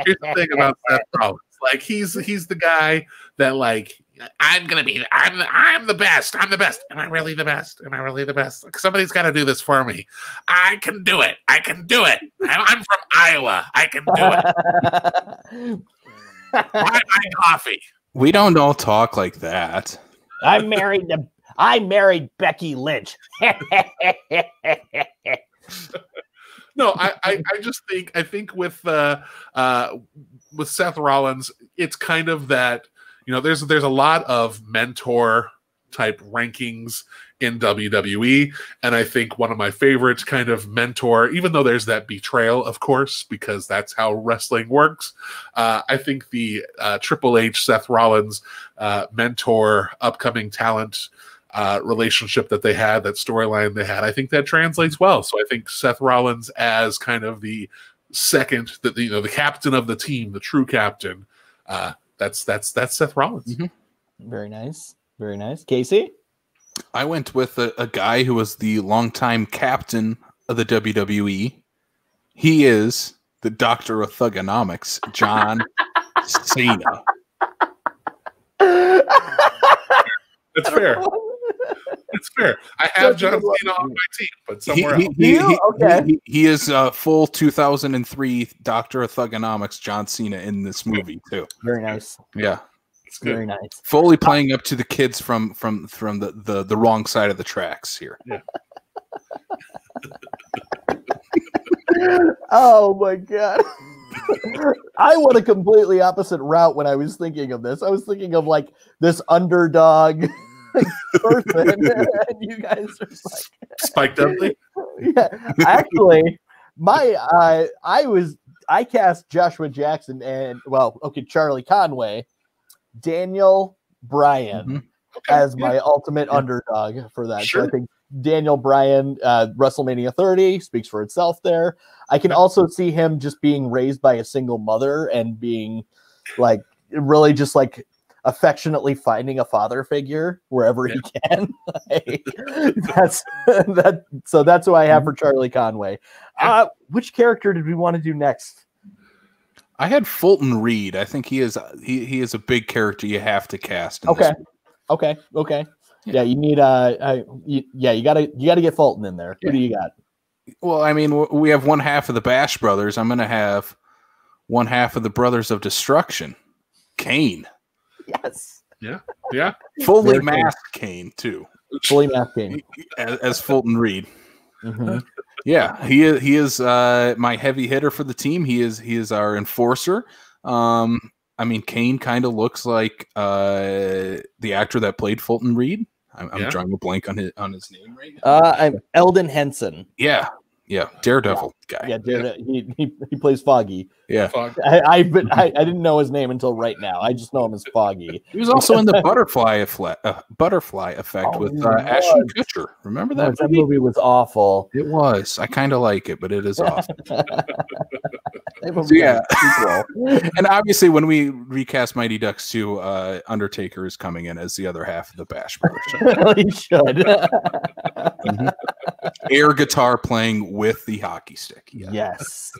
[SPEAKER 3] Here's the thing about Seth Rollins. Like he's the guy that like I'm the best. I'm the best. Am I really the best? Am I really the best? Like, somebody's got to do this for me. I can do it. I can do it. I'm from Iowa. I can do it. Buy my coffee.
[SPEAKER 1] We don't all talk like that.
[SPEAKER 2] I married Becky Lynch.
[SPEAKER 3] No, I just think with Seth Rollins, it's kind of that, you know, there's a lot of mentor type rankings in WWE, and I think one of my favorites kind of mentor, even though there's that betrayal, of course, because that's how wrestling works. I think the Triple H Seth Rollins mentor upcoming talent relationship that they had, that storyline they had, I think that translates well. So I think Seth Rollins as kind of the second, the captain of the team, the true captain. That's Seth Rollins.
[SPEAKER 2] Mm-hmm. Very nice, very nice. Casey,
[SPEAKER 1] I went with a guy who was the longtime captain of the WWE. He is the Doctor of Thugonomics, John Cena.
[SPEAKER 3] That's fair. It's fair. I have John Cena on my team, but somewhere else.
[SPEAKER 1] He is full 2003 Doctor of Thugonomics John Cena in this movie too.
[SPEAKER 2] Very nice.
[SPEAKER 1] Yeah,
[SPEAKER 3] it's good.
[SPEAKER 2] Very nice.
[SPEAKER 1] Fully playing up to the kids from the wrong side of the tracks here.
[SPEAKER 3] Yeah.
[SPEAKER 2] Oh my god. I went a completely opposite route when I was thinking of this. I was thinking of like this underdog person, and you guys are like
[SPEAKER 3] Spike Dudley.
[SPEAKER 2] Yeah, actually, I cast Joshua Jackson and Charlie Conway, Daniel Bryan as my ultimate underdog for that.
[SPEAKER 3] Sure.
[SPEAKER 2] So I think Daniel Bryan, WrestleMania 30 speaks for itself there. I can also see him just being raised by a single mother and being like really just like affectionately finding a father figure wherever he can. So that's who I have for Charlie Conway. Which character did we want to do next?
[SPEAKER 1] I had Fulton Reed. I think he is a big character you have to cast.
[SPEAKER 2] Okay. Yeah, you need you gotta get Fulton in there. Who do you got?
[SPEAKER 1] Well, I mean, we have one half of the Bash Brothers. I'm gonna have one half of the Brothers of Destruction, Kane.
[SPEAKER 2] Yes.
[SPEAKER 3] Yeah.
[SPEAKER 1] Fully masked Kane too.
[SPEAKER 2] Fully masked Kane
[SPEAKER 1] as Fulton Reed.
[SPEAKER 2] Mm-hmm.
[SPEAKER 1] Yeah, he is my heavy hitter for the team. He is our enforcer. I mean, Kane kind of looks like the actor that played Fulton Reed. I'm drawing a blank on his name right now.
[SPEAKER 2] I'm Eldon Henson.
[SPEAKER 1] Yeah, Daredevil guy.
[SPEAKER 2] Yeah, Daredevil. He plays Foggy.
[SPEAKER 1] Yeah,
[SPEAKER 2] I didn't know his name until right now. I just know him as Foggy.
[SPEAKER 1] He was also in the Butterfly Effect with Ashton Kutcher. Remember that?
[SPEAKER 2] That movie was awful.
[SPEAKER 1] It was. I kind of like it, but it is awful. And obviously, when we recast Mighty Ducks 2, Undertaker is coming in as the other half of the Bash Brothers.
[SPEAKER 2] He should.
[SPEAKER 1] air guitar playing with the hockey stick. Yeah.
[SPEAKER 2] Yes.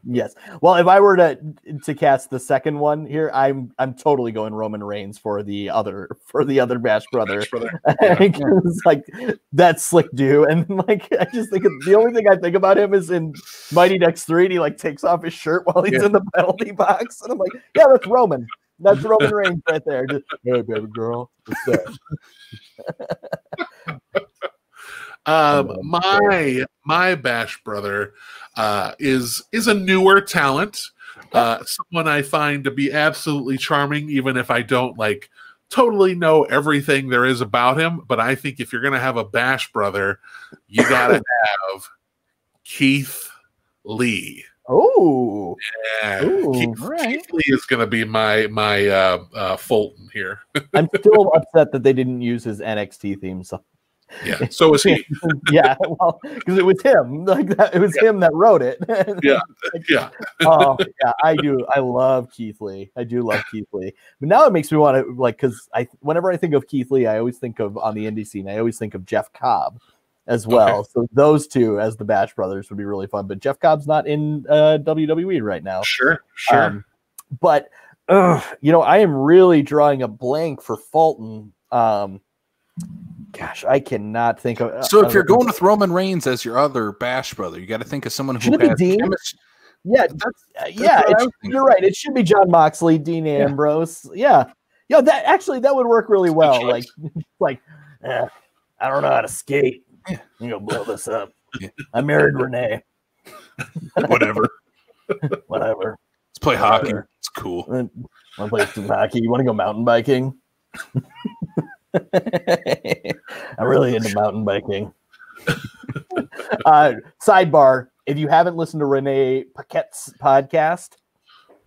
[SPEAKER 2] Yes. Well, if I were to cast the second one here, I'm totally going Roman Reigns for the other Bash brother.
[SPEAKER 3] Yeah.
[SPEAKER 2] It's like that slick dude, and like I just think the only thing I think about him is in Mighty Ducks 3, and he like takes off his shirt while he's in the penalty box, and I'm like, yeah, that's Roman. That's Roman Reigns right there. Just, hey, baby girl. What's
[SPEAKER 3] that? My Bash brother is a newer talent. Someone I find to be absolutely charming, even if I don't like totally know everything there is about him. But I think if you're gonna have a Bash brother, you gotta have Keith Lee.
[SPEAKER 2] Oh,
[SPEAKER 3] yeah.
[SPEAKER 2] Ooh,
[SPEAKER 3] Keith Lee is going to be my Fulton here.
[SPEAKER 2] I'm still upset that they didn't use his NXT theme song.
[SPEAKER 3] Yeah, so was he.
[SPEAKER 2] Yeah, well, because it was him. Like that, it was him that wrote it.
[SPEAKER 3] Yeah, yeah.
[SPEAKER 2] Oh, yeah. I do. I love Keith Lee. I do love Keith Lee. But now it makes me want to because whenever I think of Keith Lee, I always think of on the indie scene. I always think of Jeff Cobb as well. Okay. So those two as the Bash brothers would be really fun. But Jeff Cobb's not in WWE right now.
[SPEAKER 3] Sure.
[SPEAKER 2] But I am really drawing a blank for Fulton. Gosh, I cannot think of.
[SPEAKER 1] So if you're going with Roman Reigns as your other Bash brother, you got to think of someone who has chemistry.
[SPEAKER 2] Yeah, you're right. It should be John Moxley, Dean Ambrose. Yeah. That would work really well. Like, I don't know how to skate.
[SPEAKER 1] Yeah.
[SPEAKER 2] I'm gonna blow this up. Yeah. I married Renee.
[SPEAKER 1] Whatever.
[SPEAKER 2] Let's
[SPEAKER 1] play hockey. It's cool.
[SPEAKER 2] Want to play some hockey? You want to go mountain biking? I'm really into mountain biking. Sidebar: if you haven't listened to Renee Paquette's podcast,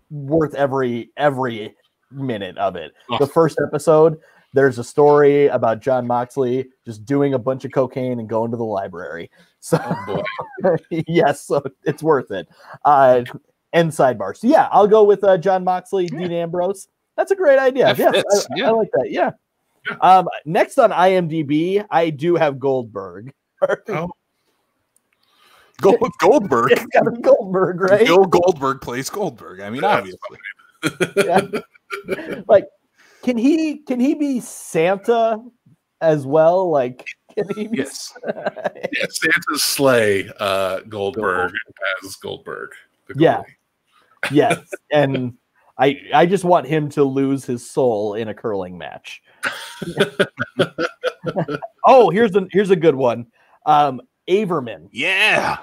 [SPEAKER 2] worth every minute of it. The first episode. There's a story about John Moxley just doing a bunch of cocaine and going to the library. So, yes, so it's worth it. And sidebar. So, yeah, I'll go with John Moxley, Dean Ambrose. That's a great idea. Yes, I like that. Yeah. Next on IMDb, I do have Goldberg.
[SPEAKER 1] Go with Goldberg.
[SPEAKER 2] It's got to be Goldberg, right?
[SPEAKER 1] Bill Goldberg plays Goldberg. I mean, obviously.
[SPEAKER 2] Like, Can he be Santa as well? Like, can he be...
[SPEAKER 1] Yes.
[SPEAKER 3] Yeah, Santa's sleigh Goldberg as Goldberg.
[SPEAKER 2] Yeah. Yes. And I just want him to lose his soul in a curling match. Oh, here's a good one. Averman.
[SPEAKER 1] Yeah.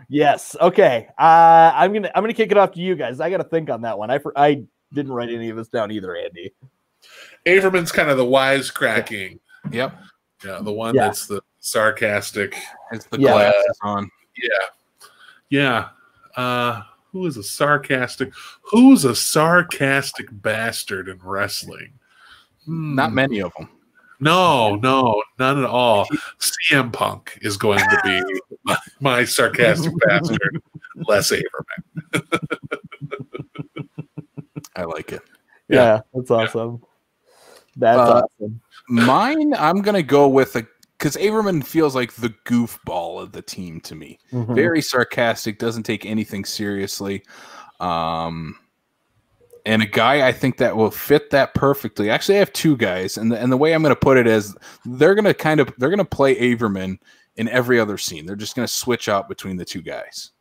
[SPEAKER 2] Yes. Okay. I'm gonna kick it off to you guys. I got to think on that one. I didn't write any of this down either, Andy.
[SPEAKER 3] Averman's kind of the wisecracking.
[SPEAKER 1] Yep.
[SPEAKER 3] Yeah, the one that's the sarcastic.
[SPEAKER 1] It's the glasses on.
[SPEAKER 3] Yeah. Who's a sarcastic bastard in wrestling?
[SPEAKER 1] Not many of them.
[SPEAKER 3] No, none at all. CM Punk is going to be my sarcastic bastard, Les Averman.
[SPEAKER 1] I like it.
[SPEAKER 2] Yeah, that's awesome. That's awesome.
[SPEAKER 1] Mine, I'm going to go with because Averman feels like the goofball of the team to me. Mm-hmm. Very sarcastic, doesn't take anything seriously. And a guy I think that will fit that perfectly. Actually, I have two guys, and the way I'm going to put it is they're going to play Averman in every other scene. They're just going to switch out between the two guys.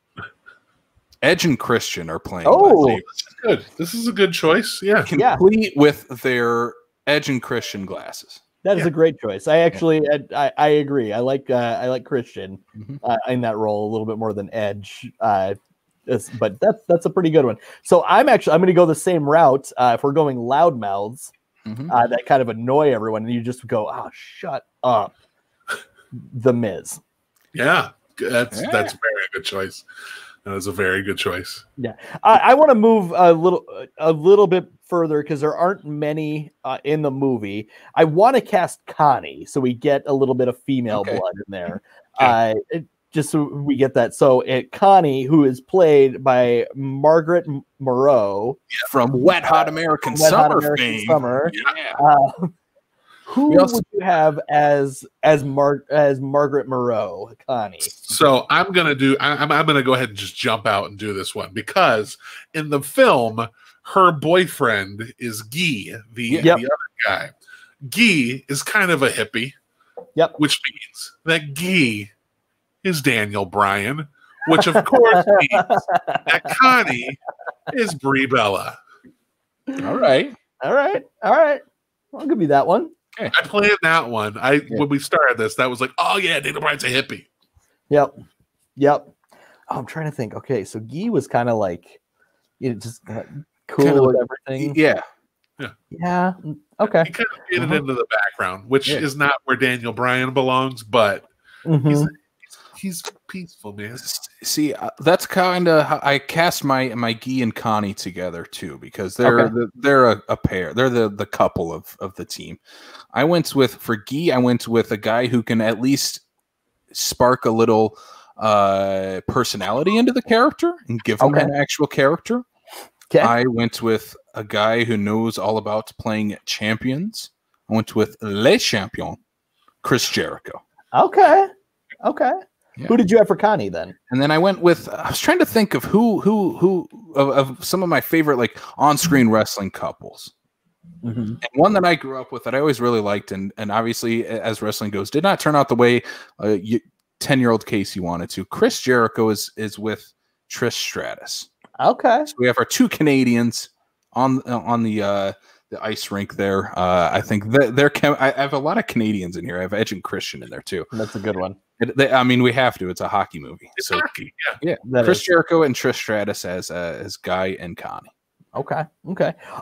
[SPEAKER 1] Edge and Christian are playing.
[SPEAKER 2] Oh,
[SPEAKER 3] good. This is a good choice. Yeah,
[SPEAKER 1] complete with their Edge and Christian glasses.
[SPEAKER 2] That is a great choice. I actually, I agree. I like Christian in that role a little bit more than Edge. But that's a pretty good one. So I'm going to go the same route. If we're going loudmouths, that kind of annoy everyone, and you just go, "Oh, shut up," The Miz.
[SPEAKER 3] Yeah, that's a very good choice. That is a very good choice.
[SPEAKER 2] Yeah, I want to move a little bit further because there aren't many in the movie. I want to cast Connie, so we get a little bit of female blood in there. Just so we get that. So Connie, who is played by Margaret Moreau
[SPEAKER 1] from Wet Hot American Summer fame.
[SPEAKER 2] Summer.
[SPEAKER 1] Yeah.
[SPEAKER 2] Who would you have as Margaret Moreau, Connie?
[SPEAKER 3] So I'm gonna go ahead and just jump out and do this one because in the film, her boyfriend is Guy, the other guy. Guy is kind of a hippie.
[SPEAKER 2] Yep.
[SPEAKER 3] Which means that Guy is Daniel Bryan, which of course means that Connie is Brie Bella.
[SPEAKER 1] All right.
[SPEAKER 2] I'll give you that one.
[SPEAKER 3] Okay. I planned that one. When we started this, that was like, oh yeah, Daniel Bryan's a hippie.
[SPEAKER 2] Yep. Oh, I'm trying to think. Okay, so Guy was kind of like, just cool with everything.
[SPEAKER 1] Yeah.
[SPEAKER 2] Okay.
[SPEAKER 3] He kind of faded into the background, which is not where Daniel Bryan belongs, but he's peaceful, man.
[SPEAKER 1] See, that's kind of how I cast my Guy and Connie together too, because they're a pair. They're the couple of the team. For Guy, I went with a guy who can at least spark a little personality into the character and give him an actual character.
[SPEAKER 2] Okay.
[SPEAKER 1] I went with a guy who knows all about playing champions. I went with Le Champion, Chris Jericho.
[SPEAKER 2] Okay.
[SPEAKER 1] Yeah.
[SPEAKER 2] Who did you have for Connie then?
[SPEAKER 1] And then I went with, I was trying to think of who of some of my favorite like on-screen wrestling couples. And one that I grew up with that I always really liked, and obviously as wrestling goes, did not turn out the way 10-year-old Casey wanted to. Chris Jericho is with Trish Stratus.
[SPEAKER 2] Okay.
[SPEAKER 1] So we have our two Canadians on the ice rink there. I think I have a lot of Canadians in here. I have Edge and Christian in there too.
[SPEAKER 2] That's a good one.
[SPEAKER 1] I mean, we have to. It's a hockey movie.
[SPEAKER 3] It's hockey.
[SPEAKER 1] Yeah. Chris Jericho and Trish Stratus as Guy and Connie.
[SPEAKER 2] Okay.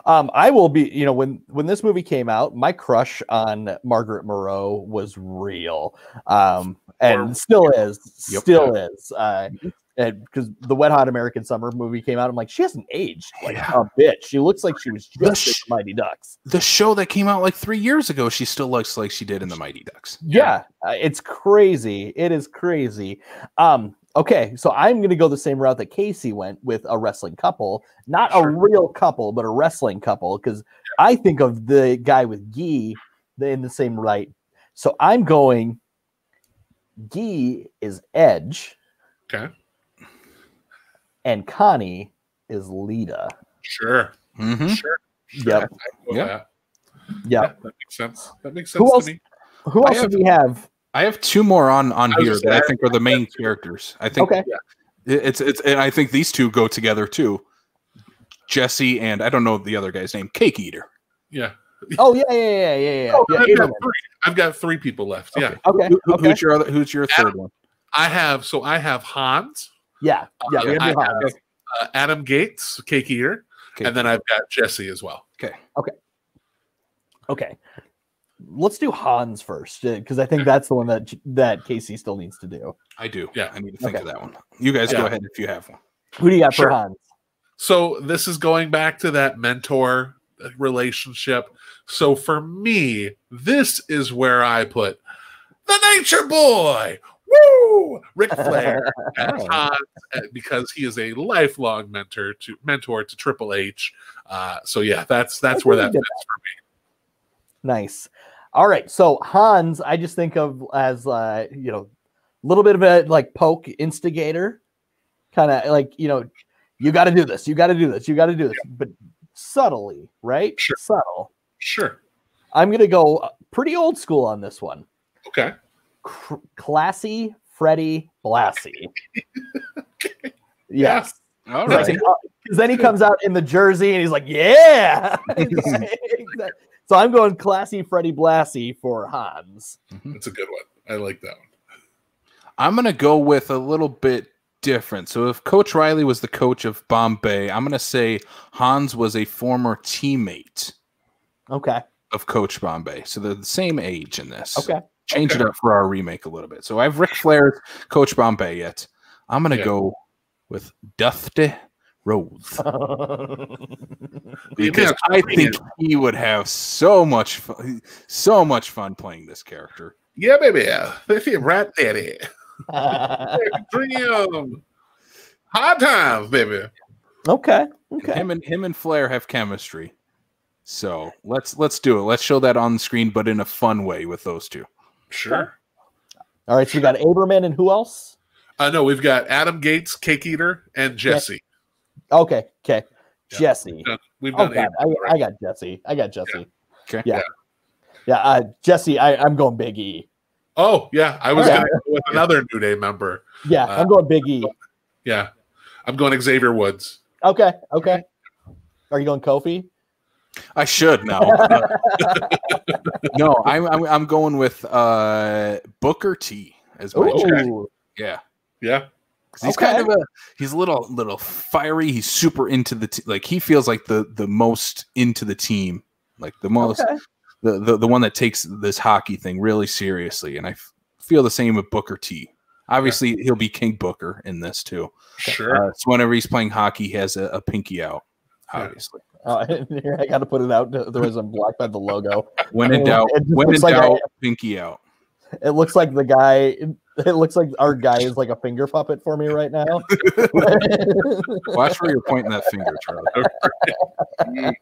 [SPEAKER 2] I will be. When this movie came out, my crush on Margaret Moreau was real, and still is. Because the Wet Hot American Summer movie came out, I'm like, she hasn't aged like a bitch. She looks like she was just in the Mighty Ducks.
[SPEAKER 1] The show that came out like 3 years ago, she still looks like she did in the Mighty Ducks.
[SPEAKER 2] Yeah, it's crazy. It is crazy. Okay, so I'm going to go the same route that Casey went with a wrestling couple. Not a real couple, but a wrestling couple, because I think of the guy with Guy in the same right. So I'm going, Guy is Edge.
[SPEAKER 3] Okay.
[SPEAKER 2] And Connie is Lita.
[SPEAKER 3] Sure. Sure.
[SPEAKER 2] Yep.
[SPEAKER 3] That makes sense. That makes sense to me.
[SPEAKER 2] Who else do we have?
[SPEAKER 1] I have two more on here that I think are the main characters. I think it's and I think these two go together too. Jesse and I don't know the other guy's name, Cake Eater.
[SPEAKER 3] Yeah.
[SPEAKER 2] Oh yeah.
[SPEAKER 3] I've got three people left.
[SPEAKER 2] Okay.
[SPEAKER 3] Yeah.
[SPEAKER 2] Okay.
[SPEAKER 1] Who's your third one?
[SPEAKER 3] I have Hans.
[SPEAKER 2] Yeah.
[SPEAKER 3] I have Adam Gates, Cake Eater, and then I've got Jesse as well.
[SPEAKER 2] Okay. Let's do Hans first, because I think that's the one that Casey still needs to do.
[SPEAKER 1] I do. Yeah, I need to think of that one. You guys go ahead if you have one.
[SPEAKER 2] Who do you got for Hans?
[SPEAKER 3] So this is going back to that mentor relationship. So for me, this is where I put the Nature Boy. Woo! Ric Flair as Hans, because he is a lifelong mentor to Triple H. So yeah, that's where that fits for me.
[SPEAKER 2] Nice. All right. So Hans, I just think of as a little bit of a like poke instigator, kind of like you got to do this, you got to do this, but subtly, right?
[SPEAKER 3] Sure.
[SPEAKER 2] Subtle.
[SPEAKER 3] Sure.
[SPEAKER 2] I'm gonna go pretty old school on this one.
[SPEAKER 3] Okay.
[SPEAKER 2] Classy Freddie Blassie.
[SPEAKER 3] Okay.
[SPEAKER 2] Yes.
[SPEAKER 1] Yeah. All right.
[SPEAKER 2] Because then he comes out in the jersey and he's like, yeah. So I'm going classy Freddie Blassie for Hans.
[SPEAKER 3] That's a good one. I like that one.
[SPEAKER 1] I'm going to go with a little bit different. So if Coach Riley was the coach of Bombay, I'm going to say Hans was a former teammate of Coach Bombay. So they're the same age in this.
[SPEAKER 2] Okay.
[SPEAKER 1] Change it up for our remake a little bit. So I have Ric Flair, Coach Bombay yet. I'm going to go with Dusty Rhodes. Because I think he would have so much fun playing this character.
[SPEAKER 3] Yeah, baby. That's it, right, daddy. Dream. Hard times, baby.
[SPEAKER 2] Okay.
[SPEAKER 1] Him and Flair have chemistry. So let's do it. Let's show that on the screen, but in a fun way with those two.
[SPEAKER 3] Sure.
[SPEAKER 2] All right, so we got Aberman and who else?
[SPEAKER 3] No, we've got Adam Gates, Cake Eater, and Jesse.
[SPEAKER 2] Okay.
[SPEAKER 3] Yeah.
[SPEAKER 2] Jesse.
[SPEAKER 3] We've done
[SPEAKER 2] I got Jesse.
[SPEAKER 1] Okay.
[SPEAKER 2] Yeah. Jesse, I'm going Big E.
[SPEAKER 3] Oh, yeah. I was going to go with another New Day member.
[SPEAKER 2] Yeah, I'm going Big E.
[SPEAKER 3] Yeah. I'm going Xavier Woods.
[SPEAKER 2] Okay. Are you going Kofi?
[SPEAKER 1] I should now. No, I'm going with Booker T as my choice. Yeah. He's kind of he's a little fiery. He's super into the he feels like the most into the team, like the most the one that takes this hockey thing really seriously. And I feel the same with Booker T. Obviously, he'll be King Booker in this too.
[SPEAKER 3] Sure.
[SPEAKER 1] So whenever he's playing hockey, he has a pinky out. Obviously.
[SPEAKER 2] Here, I got to put it out. Otherwise, I'm blocked by the logo.
[SPEAKER 1] When in doubt, pinky out.
[SPEAKER 2] It looks like the guy. It looks like our guy is like a finger puppet for me right now.
[SPEAKER 1] Watch where you're pointing that finger, Charlie.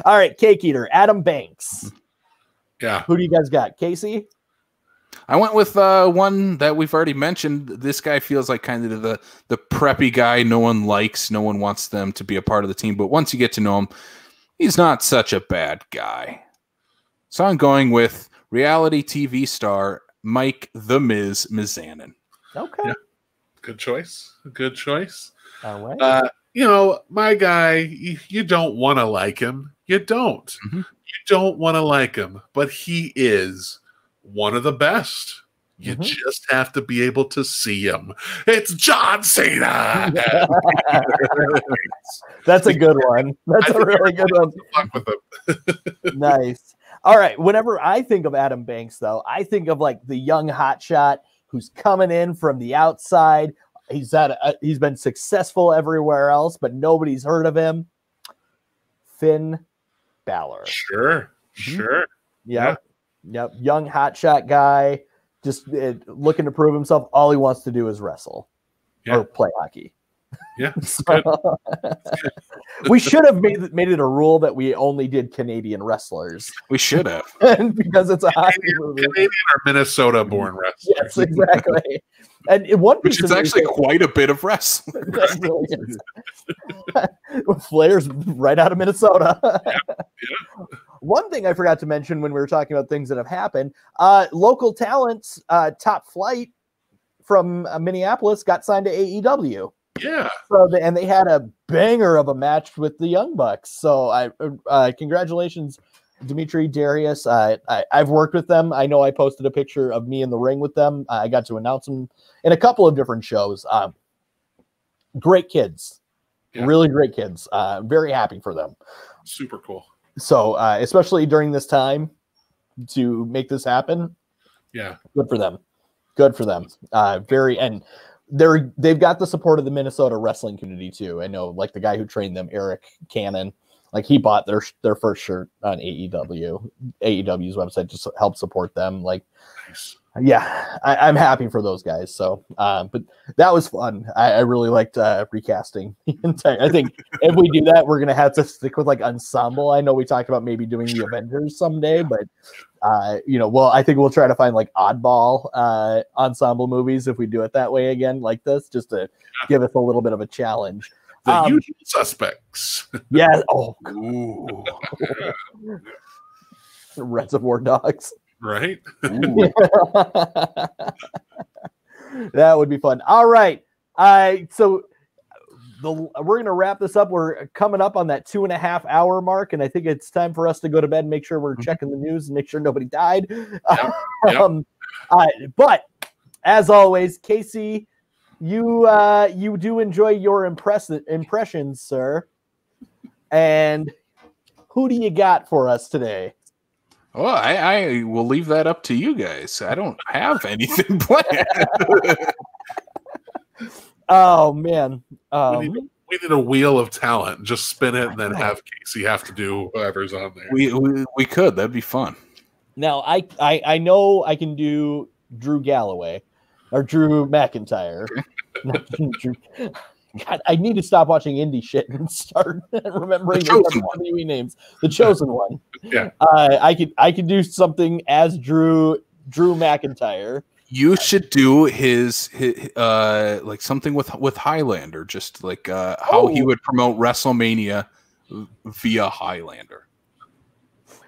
[SPEAKER 2] All right, Cake Eater, Adam Banks.
[SPEAKER 3] Yeah.
[SPEAKER 2] Who do you guys got? Casey?
[SPEAKER 1] I went with one that we've already mentioned. This guy feels like kind of the preppy guy no one likes. No one wants them to be a part of the team. But once you get to know him, he's not such a bad guy. So I'm going with reality TV star Mike the Miz Mizanin.
[SPEAKER 2] Okay.
[SPEAKER 3] Yeah. Good choice.
[SPEAKER 2] All right.
[SPEAKER 3] My guy, you don't want to like him. You don't.
[SPEAKER 1] Mm-hmm.
[SPEAKER 3] You don't want to like him, but he is one of the best. You just have to be able to see him. It's John Cena.
[SPEAKER 2] That's a good one. That's a really good one. Nice. All right. Whenever I think of Adam Banks, though, I think of like the young hotshot who's coming in from the outside. He's been successful everywhere else, but nobody's heard of him. Finn Balor.
[SPEAKER 3] Sure.
[SPEAKER 2] Yep. Young hotshot guy, just looking to prove himself. All he wants to do is wrestle or play hockey.
[SPEAKER 3] Yeah.
[SPEAKER 2] We should have made it a rule that we only did Canadian wrestlers.
[SPEAKER 1] We should have.
[SPEAKER 2] Because it's a hockey movie.
[SPEAKER 3] Canadian or Minnesota-born wrestlers.
[SPEAKER 2] Yes, exactly. And in one piece,
[SPEAKER 1] which is actually quite a bit of wrestling.
[SPEAKER 2] Flair's right out of Minnesota. One thing I forgot to mention when we were talking about things that have happened, local talents, Top Flight from Minneapolis got signed to AEW.
[SPEAKER 3] Yeah.
[SPEAKER 2] So they had a banger of a match with the Young Bucks. So congratulations, Dimitri, Darius. I've worked with them. I know I posted a picture of me in the ring with them. I got to announce them in a couple of different shows. Great kids. Yeah. Really great kids. Very happy for them.
[SPEAKER 3] Super cool.
[SPEAKER 2] So especially during this time to make this happen.
[SPEAKER 3] Yeah.
[SPEAKER 2] Good for them. And they've got the support of the Minnesota wrestling community too. I know, like the guy who trained them, Eric Cannon, like he bought their first shirt on AEW's website just to help support them. Like, nice. Yeah, I'm happy for those guys. So, but that was fun. I really liked recasting the entire. I think if we do that, we're gonna have to stick with like ensemble. I know we talked about maybe doing the Avengers someday, but I think we'll try to find like oddball ensemble movies if we do it that way again, like this, just to give us a little bit of a challenge.
[SPEAKER 3] The Usual Suspects.
[SPEAKER 2] Yeah. Oh. Reservoir Dogs.
[SPEAKER 3] Right.
[SPEAKER 2] That would be fun. All right. So we're going to wrap this up. We're coming up on that 2.5 hour mark, and I think it's time for us to go to bed and make sure we're checking the news and make sure nobody died. Yep. But as always, Casey, you do enjoy your impressions, sir. And who do you got for us today?
[SPEAKER 1] Well, I will leave that up to you guys. I don't have anything planned.
[SPEAKER 2] Oh, man.
[SPEAKER 3] We need a wheel of talent. Just spin it and then have Casey have to do whoever's on there.
[SPEAKER 1] We could. That'd be fun.
[SPEAKER 2] Now, I know I can do Drew Galloway or Drew McIntyre. God, I need to stop watching indie shit and start remembering the WWE names. The Chosen One.
[SPEAKER 3] Yeah.
[SPEAKER 2] I could do something as Drew McIntyre.
[SPEAKER 1] You should do his like something with Highlander, just like how he would promote WrestleMania via Highlander.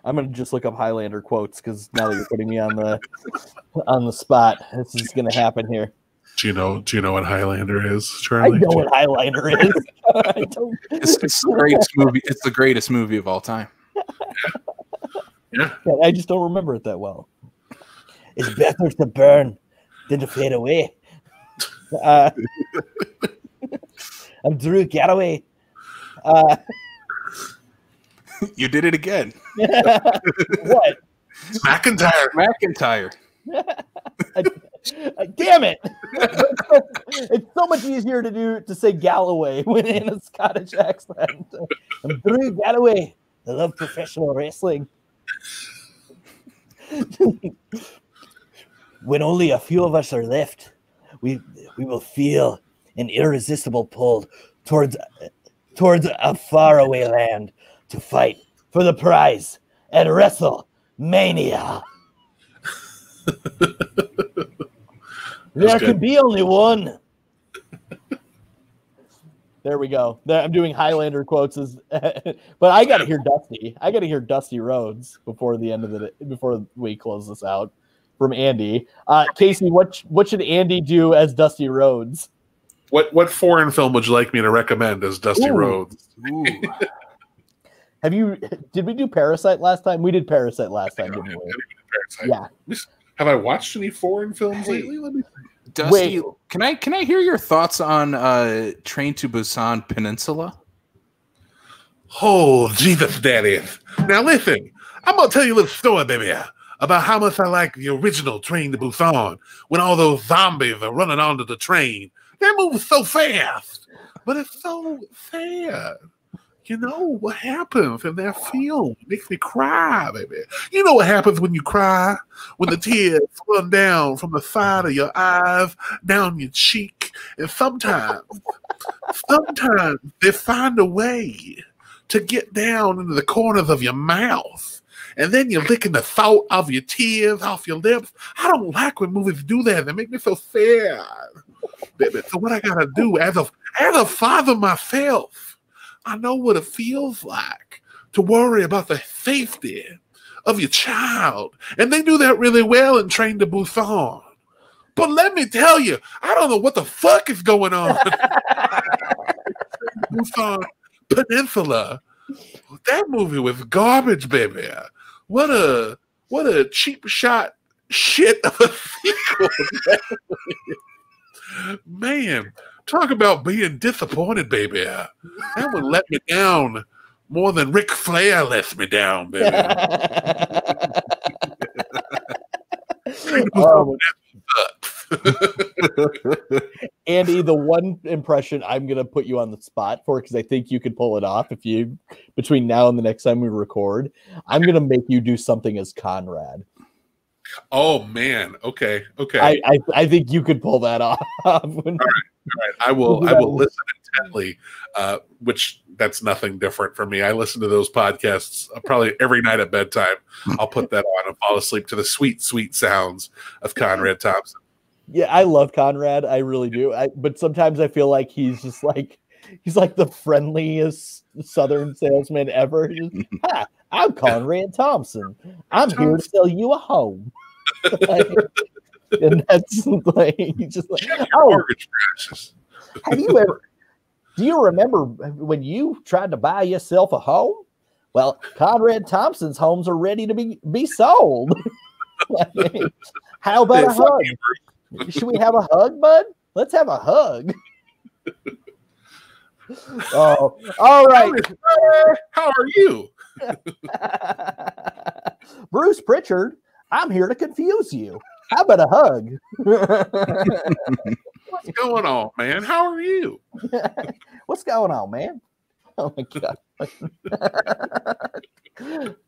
[SPEAKER 2] I'm gonna just look up Highlander quotes because now that you're putting me on the spot, this is gonna happen here.
[SPEAKER 3] Do you know what Highlander is, Charlie?
[SPEAKER 2] I know what Highlander is. I don't.
[SPEAKER 1] It's the greatest movie. It's the greatest movie of all time.
[SPEAKER 3] Yeah.
[SPEAKER 2] I just don't remember it that well. It's better to burn than to fade away. I'm Drew Galloway.
[SPEAKER 1] You did it again.
[SPEAKER 2] What?
[SPEAKER 3] McIntyre.
[SPEAKER 2] Damn it! It's so much easier to say Galloway when in a Scottish accent. I'm Drew Galloway. I love professional wrestling. When only a few of us are left, we will feel an irresistible pull towards a faraway land to fight for the prize at WrestleMania. There can be only one. There we go. I'm doing Highlander quotes, but I got to hear Dusty. I got to hear Dusty Rhodes before the end of before we close this out from Andy. Casey, what should Andy do as Dusty Rhodes?
[SPEAKER 3] What foreign film would you like me to recommend as Dusty Rhodes?
[SPEAKER 2] Did we do Parasite last time? We did Parasite last time, didn't we?
[SPEAKER 3] Yeah. Have I watched any foreign films lately? Let me see.
[SPEAKER 1] Dusty, can I hear your thoughts on Train to Busan Peninsula?
[SPEAKER 3] Oh, Jesus, that is. Now listen, I'm gonna tell you a little story, baby, about how much I like the original Train to Busan when all those zombies are running onto the train. That moves so fast, but it's so sad. You know what happens in that film? It makes me cry, baby. You know what happens when you cry? When the tears run down from the side of your eyes, down your cheek. And sometimes they find a way to get down into the corners of your mouth. And then you're licking the salt of your tears off your lips. I don't like when movies do that. They make me so sad, baby. So what I gotta do as a father myself, I know what it feels like to worry about the safety of your child. And they do that really well in Train to Busan. But let me tell you, I don't know what the fuck is going on. Busan Peninsula. That movie was garbage, baby. What a cheap shot shit of a sequel. Man, talk about being disappointed, baby. That would let me down more than Ric Flair lets me down, baby.
[SPEAKER 2] Andy, the one impression I'm going to put you on the spot for, because I think you could pull it off if you, between now and the next time we record, I'm going to make you do something as Conrad.
[SPEAKER 3] Oh man. Okay.
[SPEAKER 2] I think you could pull that off.
[SPEAKER 3] All right. I will listen intently, which that's nothing different for me. I listen to those podcasts probably every night at bedtime. I'll put that on and fall asleep to the sweet, sweet sounds of Conrad Thompson.
[SPEAKER 2] Yeah, I love Conrad. I really do. But sometimes I feel like he's like the friendliest Southern salesman ever. Hi, I'm Conrad Thompson. I'm here to sell you a home. And that's like just like, have you ever? Do you remember when you tried to buy yourself a home? Well, Conrad Thompson's homes are ready to be sold. How about a hug? Should we have a hug, bud? Let's have a hug. Oh, all right.
[SPEAKER 3] How are you?
[SPEAKER 2] Bruce Pritchard, I'm here to confuse you. How about a hug?
[SPEAKER 3] What's going on, man? How are you?
[SPEAKER 2] What's going on, man? Oh my God.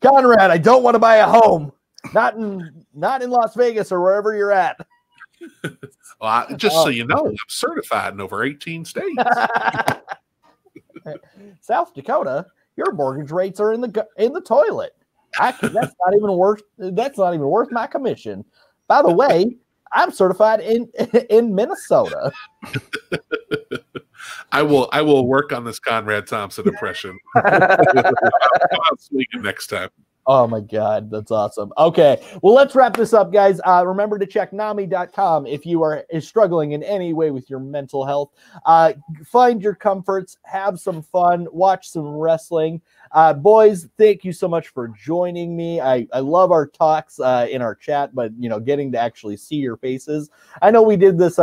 [SPEAKER 2] Conrad, I don't want to buy a home. Not in Las Vegas or wherever you're at.
[SPEAKER 3] Well, just so you know, I'm certified in over 18 states.
[SPEAKER 2] South Dakota, your mortgage rates are in the toilet. That's not even worth my commission. By the way, I'm certified in Minnesota.
[SPEAKER 3] I will work on this Conrad Thompson impression. I'll swing it next time.
[SPEAKER 2] Oh my God, that's awesome. Okay, well, let's wrap this up, guys. Remember to check NAMI.com if you are struggling in any way with your mental health. Find your comforts, have some fun, watch some wrestling. Boys, thank you so much for joining me. I love our talks in our chat, but getting to actually see your faces. I know we did this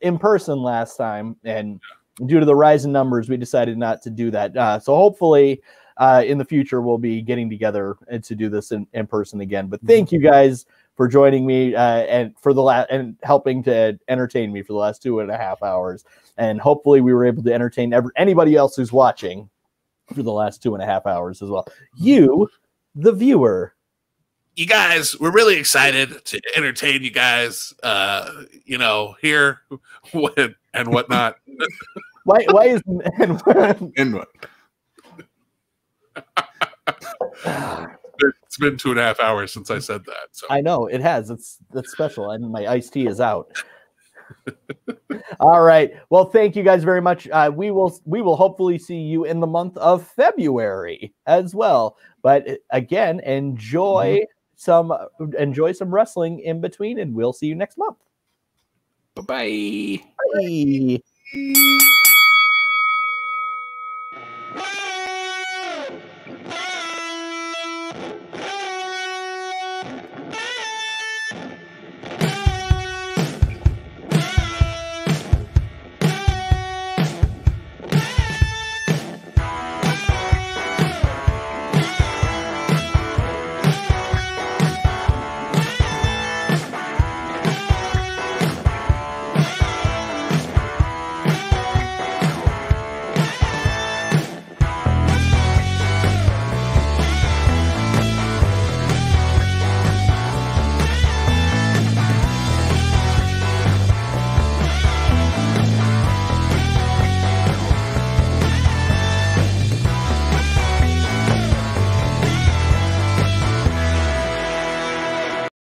[SPEAKER 2] in person last time, and due to the rise in numbers, we decided not to do that. So hopefully in the future, we'll be getting together to do this in person again. But thank you guys for joining me and helping to entertain me for the last 2.5 hours. And hopefully we were able to entertain anybody else who's watching for the last 2.5 hours as well. You, the viewer.
[SPEAKER 3] You guys, we're really excited to entertain you guys, here and whatnot.
[SPEAKER 2] Why is and
[SPEAKER 1] what?
[SPEAKER 3] It's been 2.5 hours since I said that. So
[SPEAKER 2] I know it has. That's special, and my iced tea is out. All right. Well, thank you guys very much. We will hopefully see you in the month of February as well. But again, enjoy some wrestling in between, and we'll see you next month.
[SPEAKER 1] Bye-bye.
[SPEAKER 2] Bye.